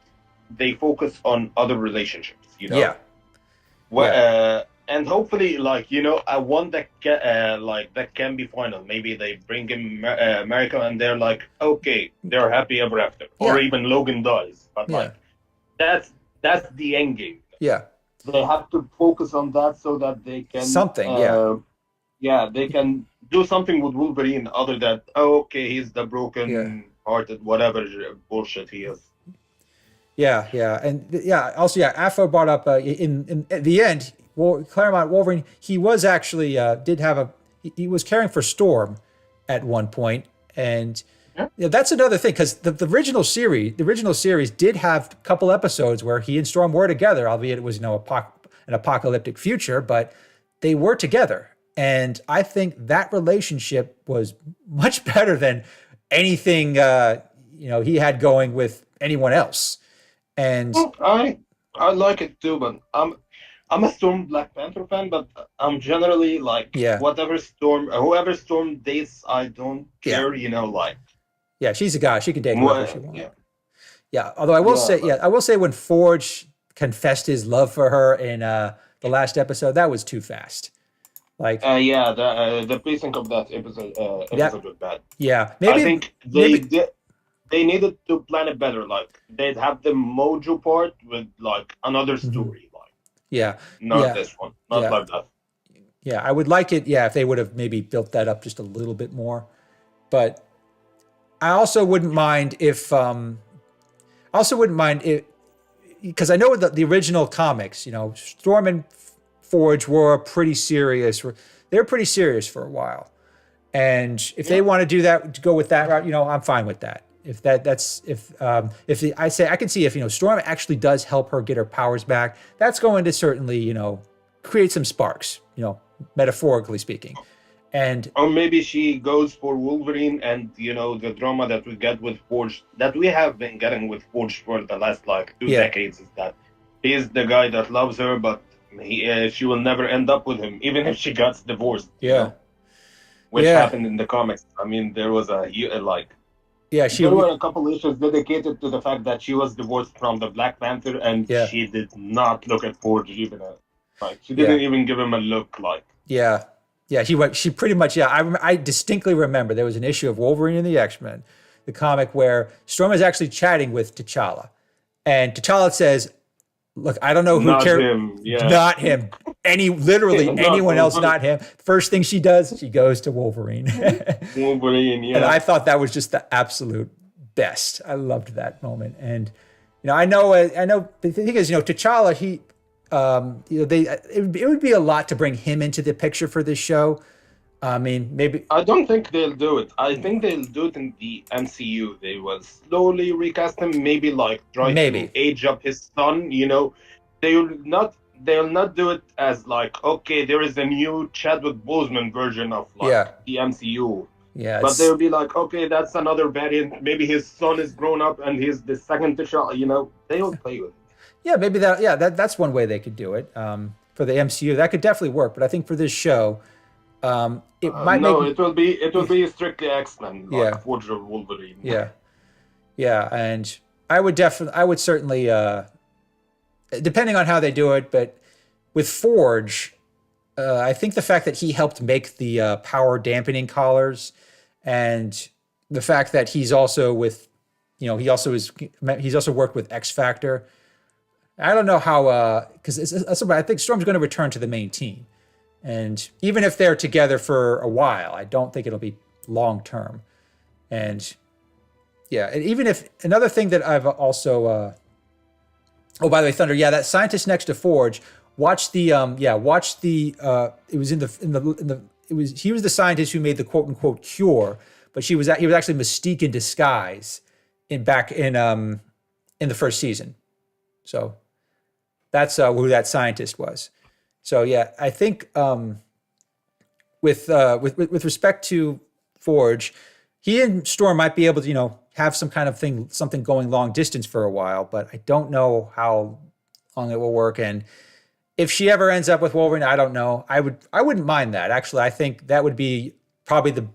they focus on other relationships, Yeah. And hopefully, one that can be final. Maybe they bring in America, and they're like, okay, they're happy ever after, or even Logan dies. But that's the end game. Yeah, they have to focus on that so that they can they can do something with Wolverine other than he's the broken-hearted whatever bullshit he is. Yeah, and also, Afo brought up in the end, Claremont Wolverine, he was actually he was caring for Storm at one point, and that's another thing, because the original series did have a couple episodes where he and Storm were together, albeit it was an apocalyptic future, but they were together, and I think that relationship was much better than anything he had going with anyone else. And I like it too, but I'm a Storm Black Panther fan, but I'm generally whoever Storm dates, I don't care, Yeah, she's a guy. She can date whoever she wants. Yeah. Although I will say when Forge confessed his love for her in the last episode, that was too fast. The pacing of that episode was bad. Yeah, maybe I think they needed to plan it better. They'd have the Mojo part with another story. This one, not like that. Yeah, I would like it. Yeah, if they would have maybe built that up just a little bit more, but I also wouldn't mind if, because I know that the original comics, Storm and Forge were pretty serious. They were pretty serious for a while, and if they want to do that, to go with that route, I'm fine with that. I can see if Storm actually does help her get her powers back, that's going to certainly create some sparks, metaphorically speaking. And or maybe she goes for Wolverine, and the drama that we get with Forge, that we have been getting with Forge for the last 2 decades, is that he's the guy that loves her, but she will never end up with him, even if she gets divorced. Which happened in the comics. I mean, there was there were a couple issues dedicated to the fact that she was divorced from the Black Panther, and she did not look at Forge even. She didn't even give him a look. She pretty much. I distinctly remember there was an issue of Wolverine and the X-Men, the comic, where Storm is actually chatting with T'Challa, and T'Challa says, "Look, I don't know who cares. Not him. Literally anyone else, not him." First thing she does, she goes to Wolverine. And I thought that was just the absolute best. I loved that moment. And I know. The thing is, T'Challa, it would be a lot to bring him into the picture for this show. I mean, maybe I don't think they'll do it. I think they'll do it in the MCU. They will slowly recast him, maybe try to age up his son. They'll not do it as there is a new Chadwick Boseman version of the MCU. Yeah, but they'll be okay, that's another variant. Maybe his son is grown up and he's the second T'Challa. They'll play with it. Yeah, maybe that. Yeah, that's one way they could do it. for the MCU, that could definitely work. But I think for this show, it might No, make it will be strictly X-Men, like yeah, Forge or Wolverine. yeah, yeah, and I would certainly, depending on how they do it, but with Forge, I think the fact that he helped make the power dampening collars, and the fact that he's also with, he's also worked with X Factor. I don't know how, because I think Storm's going to return to the main team, and even if they're together for a while, I don't think it'll be long term. And yeah, and even if another thing that I've also, oh, by the way, Thunder, yeah, that scientist next to Forge. Watch the watch the it was in the it was he was the scientist who made the quote unquote cure, but he was actually Mystique in disguise in the first season. So that's who that scientist was. So yeah, I think with respect to Forge, he and Storm might be able to have some kind of something going long distance for a while, but I don't know how long it will work. And if she ever ends up with Wolverine, I don't know. I wouldn't mind that. Actually, I think that would be probably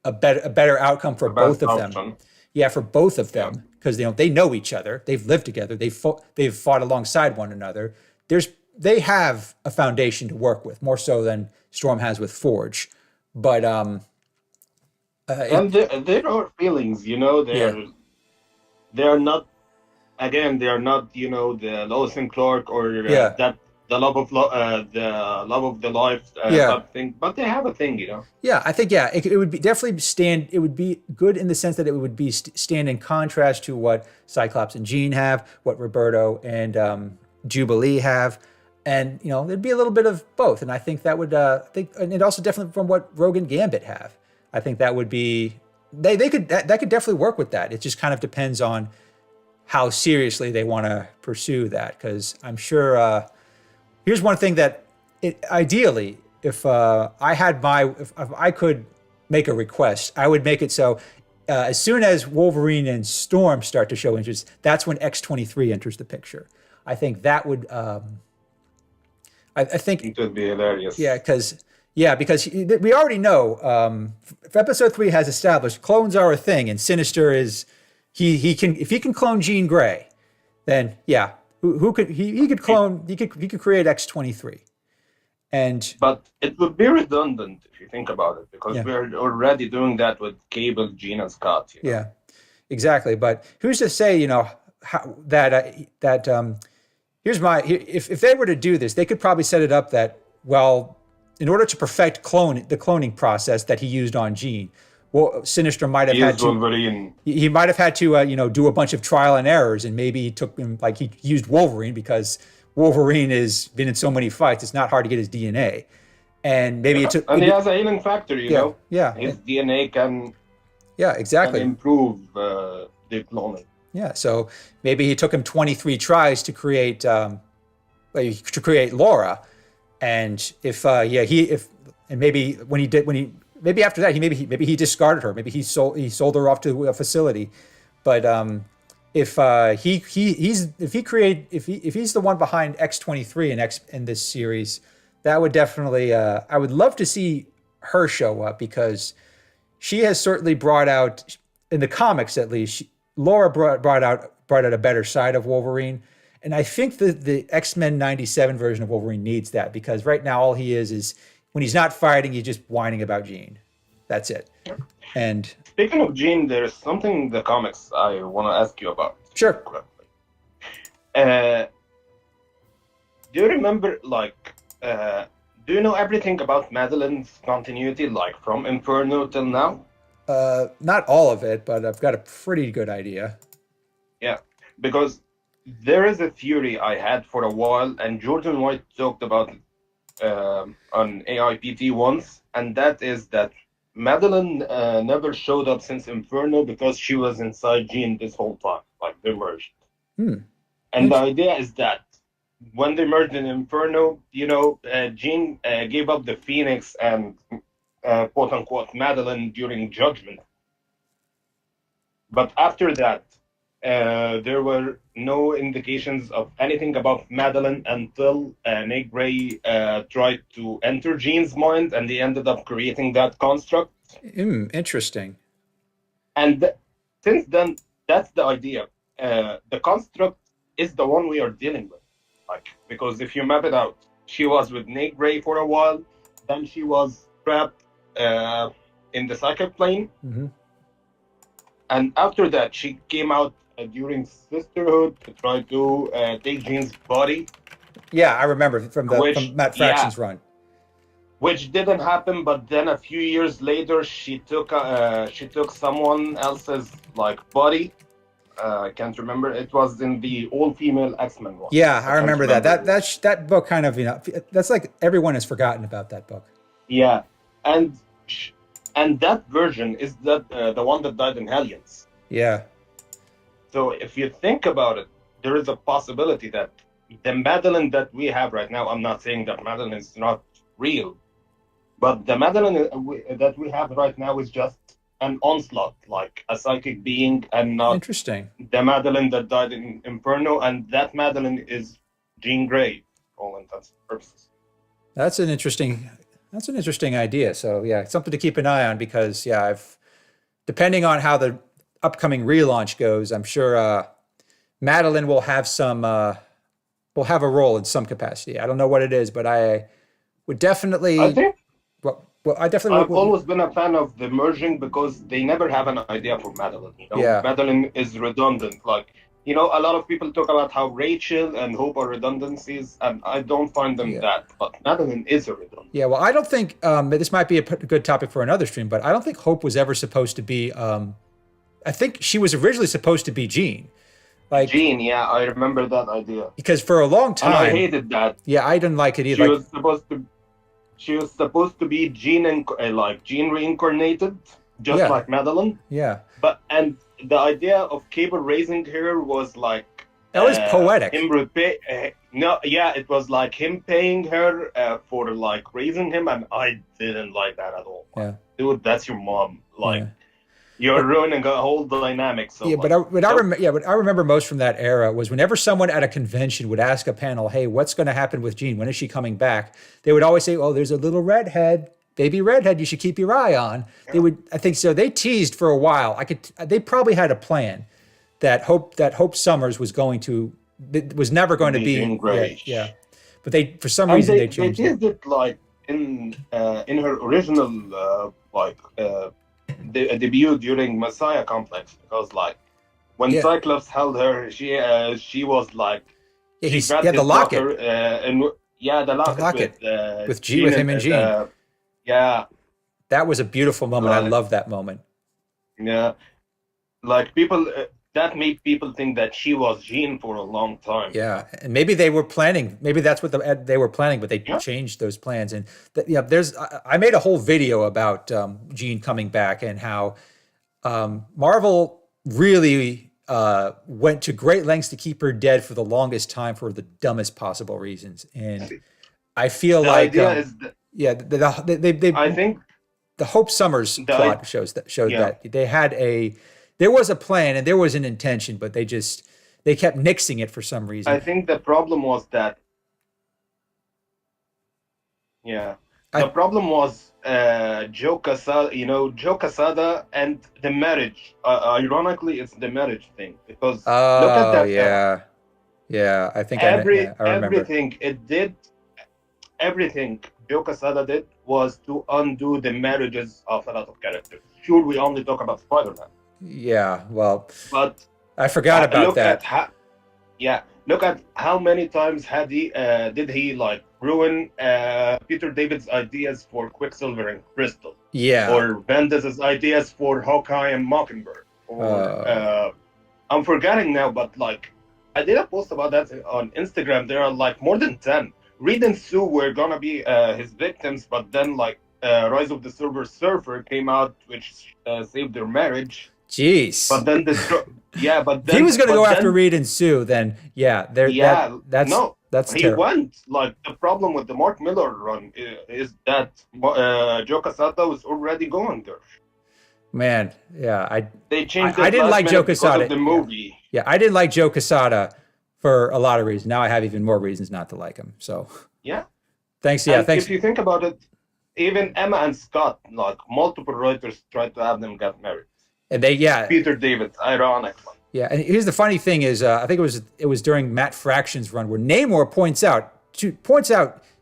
a better outcome for both of them. Yeah, for both of them, because they know each other. They've lived together. They've fought alongside one another. They have a foundation to work with, more so than Storm has with Forge. But and there are feelings, they are not. Again, they are not, the Lois and Clark or that the love of the life type of thing, but they have a thing, Yeah, I think it would be definitely stand. It would be good in the sense that it would be stand in contrast to what Cyclops and Jean have, what Roberto and Jubilee have, and there'd be a little bit of both. And I think that would and it also definitely from what Rogue and Gambit have. I think that would be that could definitely work with that. It just kind of depends on how seriously they want to pursue that, because I'm sure. Here's one thing that, ideally, if I could make a request, I would make it so as soon as Wolverine and Storm start to show interest, that's when X-23 enters the picture. I think that would. I think it would be hilarious. Yeah, because we already know. If Episode 3 has established clones are a thing, and Sinister is he can, if he can clone Jean Grey, then yeah. Who could he could clone? He could create X-23, but it would be redundant if you think about it, because we're already doing that with Cable, Jean, and Scott. Yeah, exactly. But who's to say how if they were to do this, they could probably set it up that, well, in order to perfect the cloning process that he used on Jean. Well, Sinister might have had to. He might have had to, do a bunch of trial and errors, and maybe he took him he used Wolverine because Wolverine has been in so many fights. It's not hard to get his DNA, and maybe it took. And he has a healing factor, Yeah, his DNA can. Yeah, exactly. Can improve the cloning. Yeah, so maybe he took him 23 tries to create Laura, and maybe after that, maybe he discarded her. Maybe he sold her off to a facility. But if he's the one behind X-23 in this series, that would definitely. I would love to see her show up, because she has certainly brought out, in the comics at least, Laura brought out a better side of Wolverine. And I think the X-Men 97 version of Wolverine needs that, because right now all he is when he's not fighting, he's just whining about Jean. That's it. And speaking of Jean, there's something in the comics I want to ask you about. Sure. Do you remember, do you know everything about Madeline's continuity, from Inferno till now? Not all of it, but I've got a pretty good idea. Yeah, because there is a theory I had for a while, and Jordan White talked about it on AIPT once, and that is that Madeline never showed up since Inferno because she was inside Jean this whole time, they merged. And the idea is that when they merged in Inferno, Jean gave up the Phoenix and quote-unquote Madeline during Judgment. But after that, there were no indications of anything about Madeline until Nick Gray tried to enter Jean's mind, and he ended up creating that construct. Interesting. And since then, that's the idea. The construct is the one we are dealing with. Like, because if you map it out, she was with Nick Gray for a while, then she was trapped in the psychic plane, and after that, she came out during Sisterhood to try to take Jean's body. Yeah, I remember from Matt Fraction's run. Which didn't happen, but then a few years later, she took someone else's like body. I can't remember. It was in the all-female X-Men one. Yeah, I remember that. That book kind of, that's like everyone has forgotten about that book. Yeah, and that version is the one that died in Hellions. Yeah. So if you think about it, there is a possibility that the Madeline that we have right now, I'm not saying that Madeline is not real, but the Madeline that we have right now is just an onslaught, like a psychic being, and not interesting. The Madeline that died in Inferno, and that Madeline is Jean Grey, for all intents and purposes. That's an interesting idea. So yeah, something to keep an eye on, because yeah, depending on how the upcoming relaunch goes, I'm sure Madeline will have a role in some capacity. I don't know what it is, but I would definitely. I think. Well, I've always been a fan of the merging, because they never have an idea for Madeline. Yeah. Madeline is redundant. Like, a lot of people talk about how Rachel and Hope are redundancies, and I don't find them that. But Madeline is a redundant. Yeah, well, I don't think this might be a good topic for another stream, but I don't think Hope was ever supposed to be. I think she was originally supposed to be Jean. Like Jean, yeah, I remember that idea. Because for a long time, and I hated that. Yeah, I didn't like it either. She was supposed to be Jean reincarnated, just like Madeline. Yeah. And the idea of Cable raising her was like that was poetic. It was like him paying her for like raising him, and I didn't like that at all. Yeah. Dude, that's your mom. Like you're ruining a whole dynamic. So yeah, but I remember most from that era was whenever someone at a convention would ask a panel, "Hey, what's going to happen with Jean? When is she coming back?" They would always say, "Oh, there's a little redhead, baby redhead. You should keep your eye on." Yeah. They would, I think, so. They teased for a while. They probably had a plan that Hope Summers was never going to be. Jean Grey. Yeah, but for some reason they changed it. They teased it like in her original the debut during Messiah Complex, because like when Cyclops held her, she was like he had the locket, the locket with him and Jean. That was a beautiful moment. I love that moment. Yeah, like people that made people think that she was Jean for a long time. Yeah, and maybe they were planning. Maybe that's what they were planning, but they changed those plans. And I made a whole video about Jean coming back and how Marvel really went to great lengths to keep her dead for the longest time for the dumbest possible reasons. And I feel the idea is that, I think the Hope Summers plot shows that they had there was a plan and there was an intention, but they kept nixing it for some reason. I think the problem was that. Yeah, the problem was Joe Quesada. Joe Quesada and the marriage. Ironically, it's the marriage thing, because look at that. Yeah. I think I remember. Everything Joe Quesada did was to undo the marriages of a lot of characters. Sure, we only talk about Spider-Man. Yeah, well, but I forgot about that. Look at how many times did he like ruin Peter David's ideas for Quicksilver and Crystal? Yeah. Or Bendis's ideas for Hawkeye and Mockingbird. Or I'm forgetting now, but like I did a post about that on Instagram. There are like more than 10. Reed and Sue were gonna be his victims, but then like Rise of the Silver Surfer came out, which saved their marriage. Jeez. But then if he was going to go after Reed and Sue, then that's he terrible. went. Like the problem with the Mark Miller run is that Joe Quesada was already going there. Man, yeah, They changed I it didn't last like Joe minute because Quesada. of the Yeah. movie. Yeah, I didn't like Joe Quesada for a lot of reasons. Now I have even more reasons not to like him. So Yeah. thanks. Yeah, And thanks. if you think about it, even Emma and Scott, like multiple writers tried to have them get married. And they, yeah, Peter David, ironically. yeah. And here's the funny thing is, I think it was during Matt Fraction's run where Namor points out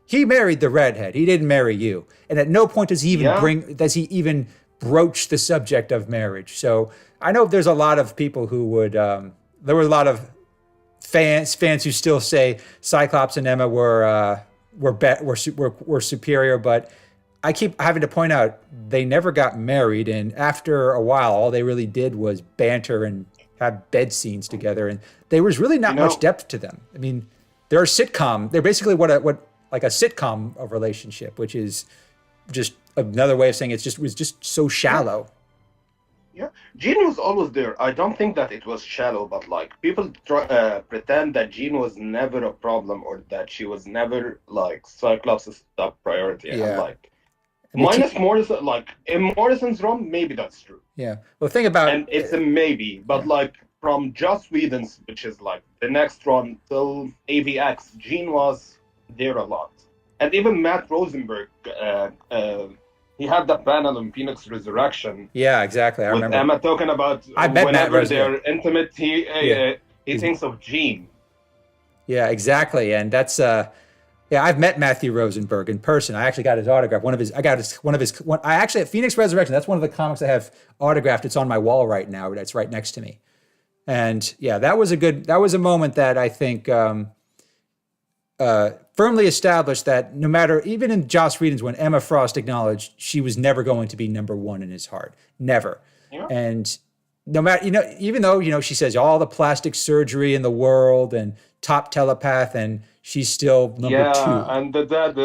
he married the redhead. He didn't marry you. And at no point Yeah. does he even broach the subject of marriage. So I know there's a lot of people who would, there were a lot of fans who still say Cyclops and Emma were superior, but I keep having to point out they never got married, and after a while, all they really did was banter and have bed scenes together, and there was really not much depth to them. I mean, they're basically what like a sitcom of relationship, which is just another way of saying was just so shallow. Yeah, Jean was always there. I don't think that it was shallow, but like people pretend that Jean was never a problem or that she was never like Cyclops' top priority. And Yeah. like minus Morrison, like in Morrison's run, maybe that's true. Yeah. Well, the thing about And it's a maybe, but like from Joss Whedon's, which is like the next run till AVX, Jean was there a lot. And even Matt Rosenberg, he had that panel on Phoenix Resurrection. Yeah, exactly. I with remember. Emma talking about I bet Matt whenever Rosenberg. they're intimate, he thinks of Jean. Yeah, exactly. And that's yeah, I've met Matthew Rosenberg in person. I actually got his autograph. I actually at Phoenix Resurrection, that's one of the comics I have autographed. It's on my wall right now. That's right next to me. And yeah, that was a moment that I think firmly established that no matter, even in Joss Whedon's, when Emma Frost acknowledged she was never going to be number one in his heart, never. Yeah. And no matter, even though, she says all the plastic surgery in the world and top telepath, and she's still number two. Yeah, and the dad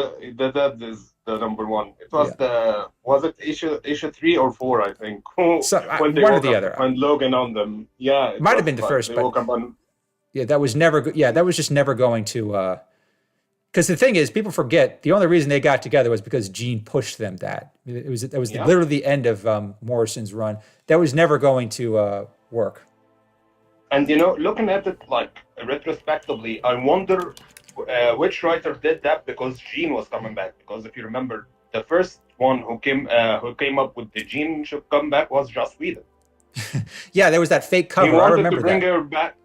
is the number one. It was was it issue 3 or 4, I think. When they one or the other. When Logan on them. Yeah. It might have been the first, but yeah, that was just never going to, because the thing is, people forget the only reason they got together was because Jean pushed them. That was literally the end of Morrison's run. That was never going to work. And looking at it like retrospectively, I wonder which writer did that because Jean was coming back. Because if you remember, the first one who came up with the Jean should come back was Joss Whedon. Yeah, there was that fake cover. I remember that. Her back.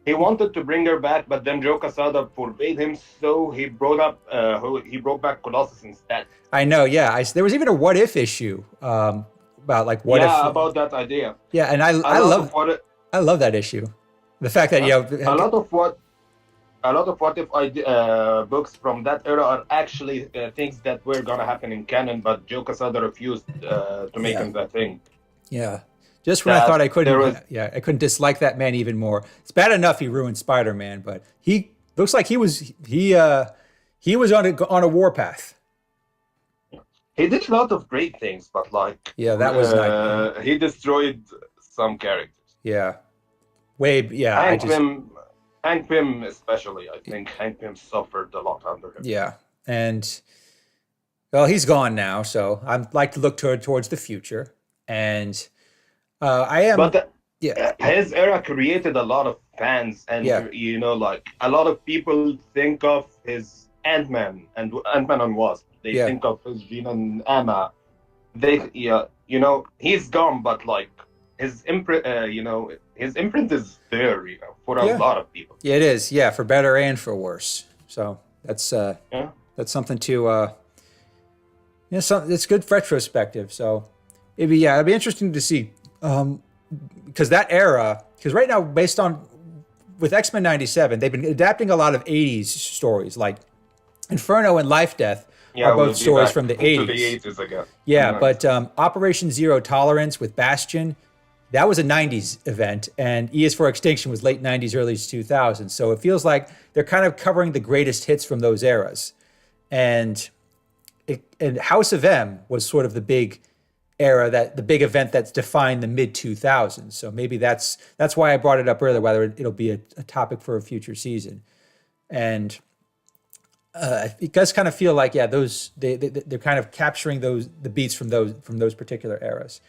He wanted to bring her back, but then Joe Quesada forbade him, so he brought back Colossus instead. I know, yeah. There was even a what if issue about like what if. Yeah, about that idea. Yeah, and I love that issue. The fact that a lot of what if books from that era are actually things that were gonna happen in canon, but Joe Quesada refused to make them that thing. Yeah. Just when I thought I couldn't dislike that man even more. It's bad enough he ruined Spider-Man, but he looks like he was on a warpath. He did a lot of great things, but that was not. He destroyed some characters. Yeah, Hank Pym especially. I think Hank Pym suffered a lot under him. Yeah, and well, he's gone now, so I'd like to look towards the future and. I am, but his era created a lot of fans, and a lot of people think of his Ant-Man and Wasp. They think of his Jean and Emma. He's gone, but like his imprint, his imprint is there, for a lot of people. Yeah, it is. Yeah, for better and for worse. So that's something to it's good retrospective. So it'd be interesting to see. Because that era, right now, with X-Men 97, they've been adapting a lot of 80s stories, like Inferno and Life Death are both stories from the 80s. The 80s again. Yeah, but Operation Zero Tolerance with Bastion, that was a 90s event, and E is for Extinction was late 90s, early 2000s. So it feels like they're kind of covering the greatest hits from those eras. And House of M was sort of the big era, the big event that's defined the mid 2000s. So maybe that's why I brought it up earlier, whether it'll be a topic for a future season. And it does kind of feel like, they're kind of capturing the beats from those particular eras.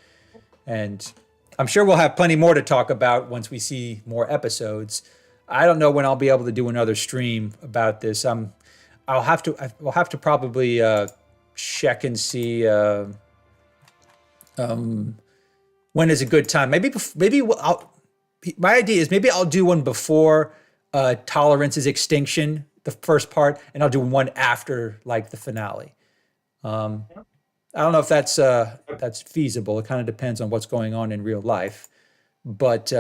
And I'm sure we'll have plenty more to talk about once we see more episodes. I don't know when I'll be able to do another stream about this. We'll have to probably check and see when is a good time. My idea is maybe I'll do one before Tolerance's Extinction, the first part, and I'll do one after like the finale. I don't know if that's feasible. It kind of depends on what's going on in real life. But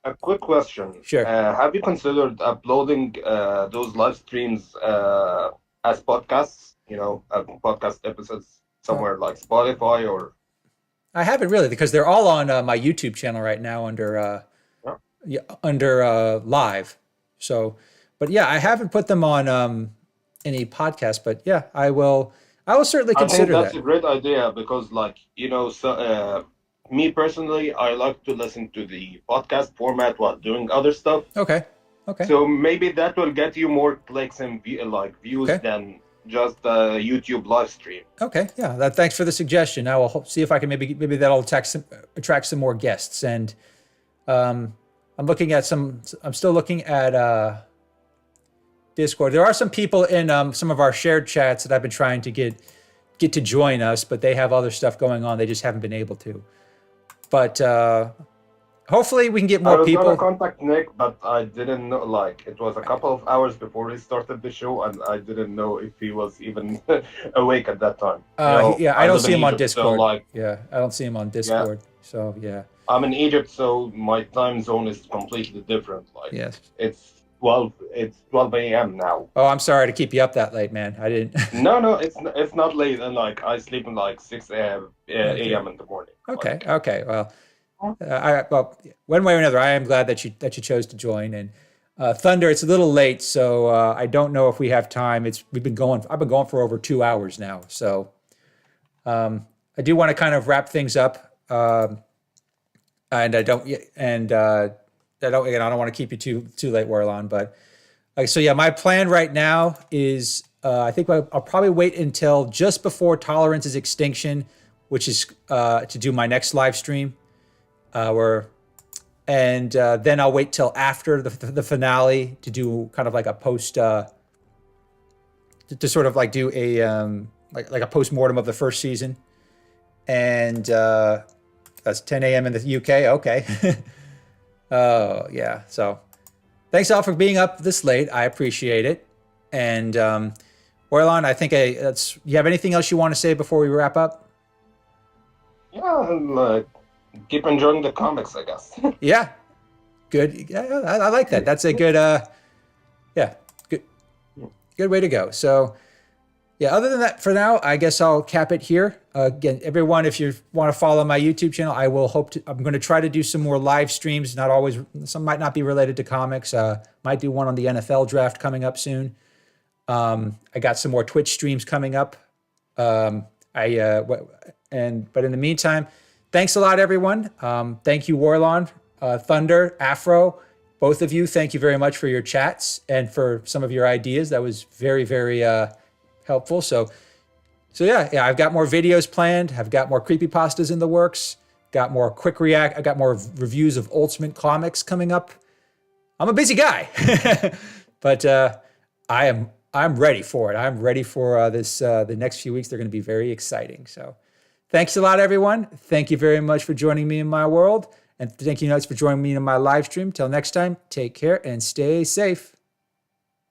A quick question. Sure. Have you considered uploading those live streams as podcasts? Podcast episodes somewhere like Spotify or. I haven't really, because they're all on my YouTube channel right now under live. So, but yeah, I haven't put them on any podcast. But yeah, I will certainly consider that. I think that's a great idea because, me personally, I like to listen to the podcast format while doing other stuff. Okay. So maybe that will get you more clicks and views than just a YouTube live stream. Okay, yeah. Thanks for the suggestion. I will see if I can maybe that'll attract some more guests. And I'm still looking at Discord. There are some people in some of our shared chats that I've been trying to get to join us, but they have other stuff going on. They just haven't been able to. But hopefully we can get more people. I was going to contact Nick, but I didn't know, it was a couple of hours before he started the show, and I didn't know if he was even awake at that time. I don't see him on Egypt, Discord. So I don't see him on Discord. Yeah. So, yeah. I'm in Egypt, so my time zone is completely different. Yes. It's 12 a.m. now. Oh, I'm sorry to keep you up that late, man. I didn't. No, it's not late, and I sleep in 6 a.m. in the morning. Okay. Well, one way or another, I am glad that you chose to join. And Thunder, it's a little late, so I don't know if we have time. I've been going for over 2 hours now, so I do want to kind of wrap things up. And I don't want to keep you too late, Warlon. But so yeah, my plan right now is I think I'll probably wait until just before Tolerance's Extinction, which is to do my next live stream. Then I'll wait till after the finale to do kind of like a post to sort of like do a like a post-mortem of the first season. And that's 10 a.m. in the UK. Okay. Oh, yeah. So thanks all for being up this late. I appreciate it. And Warlon, I think you have anything else you want to say before we wrap up? Yeah, keep enjoying the comics, I guess. Yeah. Good. Yeah, I like that. That's a good good way to go. So yeah, other than that, for now, I guess I'll cap it here. Again, everyone, if you want to follow my YouTube channel, I'm going to try to do some more live streams. Not always, some might not be related to comics. Might do one on the NFL draft coming up soon. I got some more Twitch streams coming up. But in the meantime, thanks a lot, everyone. Thank you, Warlon, Thunder, Afro, both of you. Thank you very much for your chats and for some of your ideas. That was very, very helpful. So yeah, I've got more videos planned. I've got more creepypastas in the works. Got more I got more reviews of Ultimate Comics coming up. I'm a busy guy, but I'm ready for it. I'm ready for this. The next few weeks, they're going to be very exciting. So thanks a lot, everyone. Thank you very much for joining me in my world. And thank you guys for joining me in my live stream. Till next time, take care and stay safe.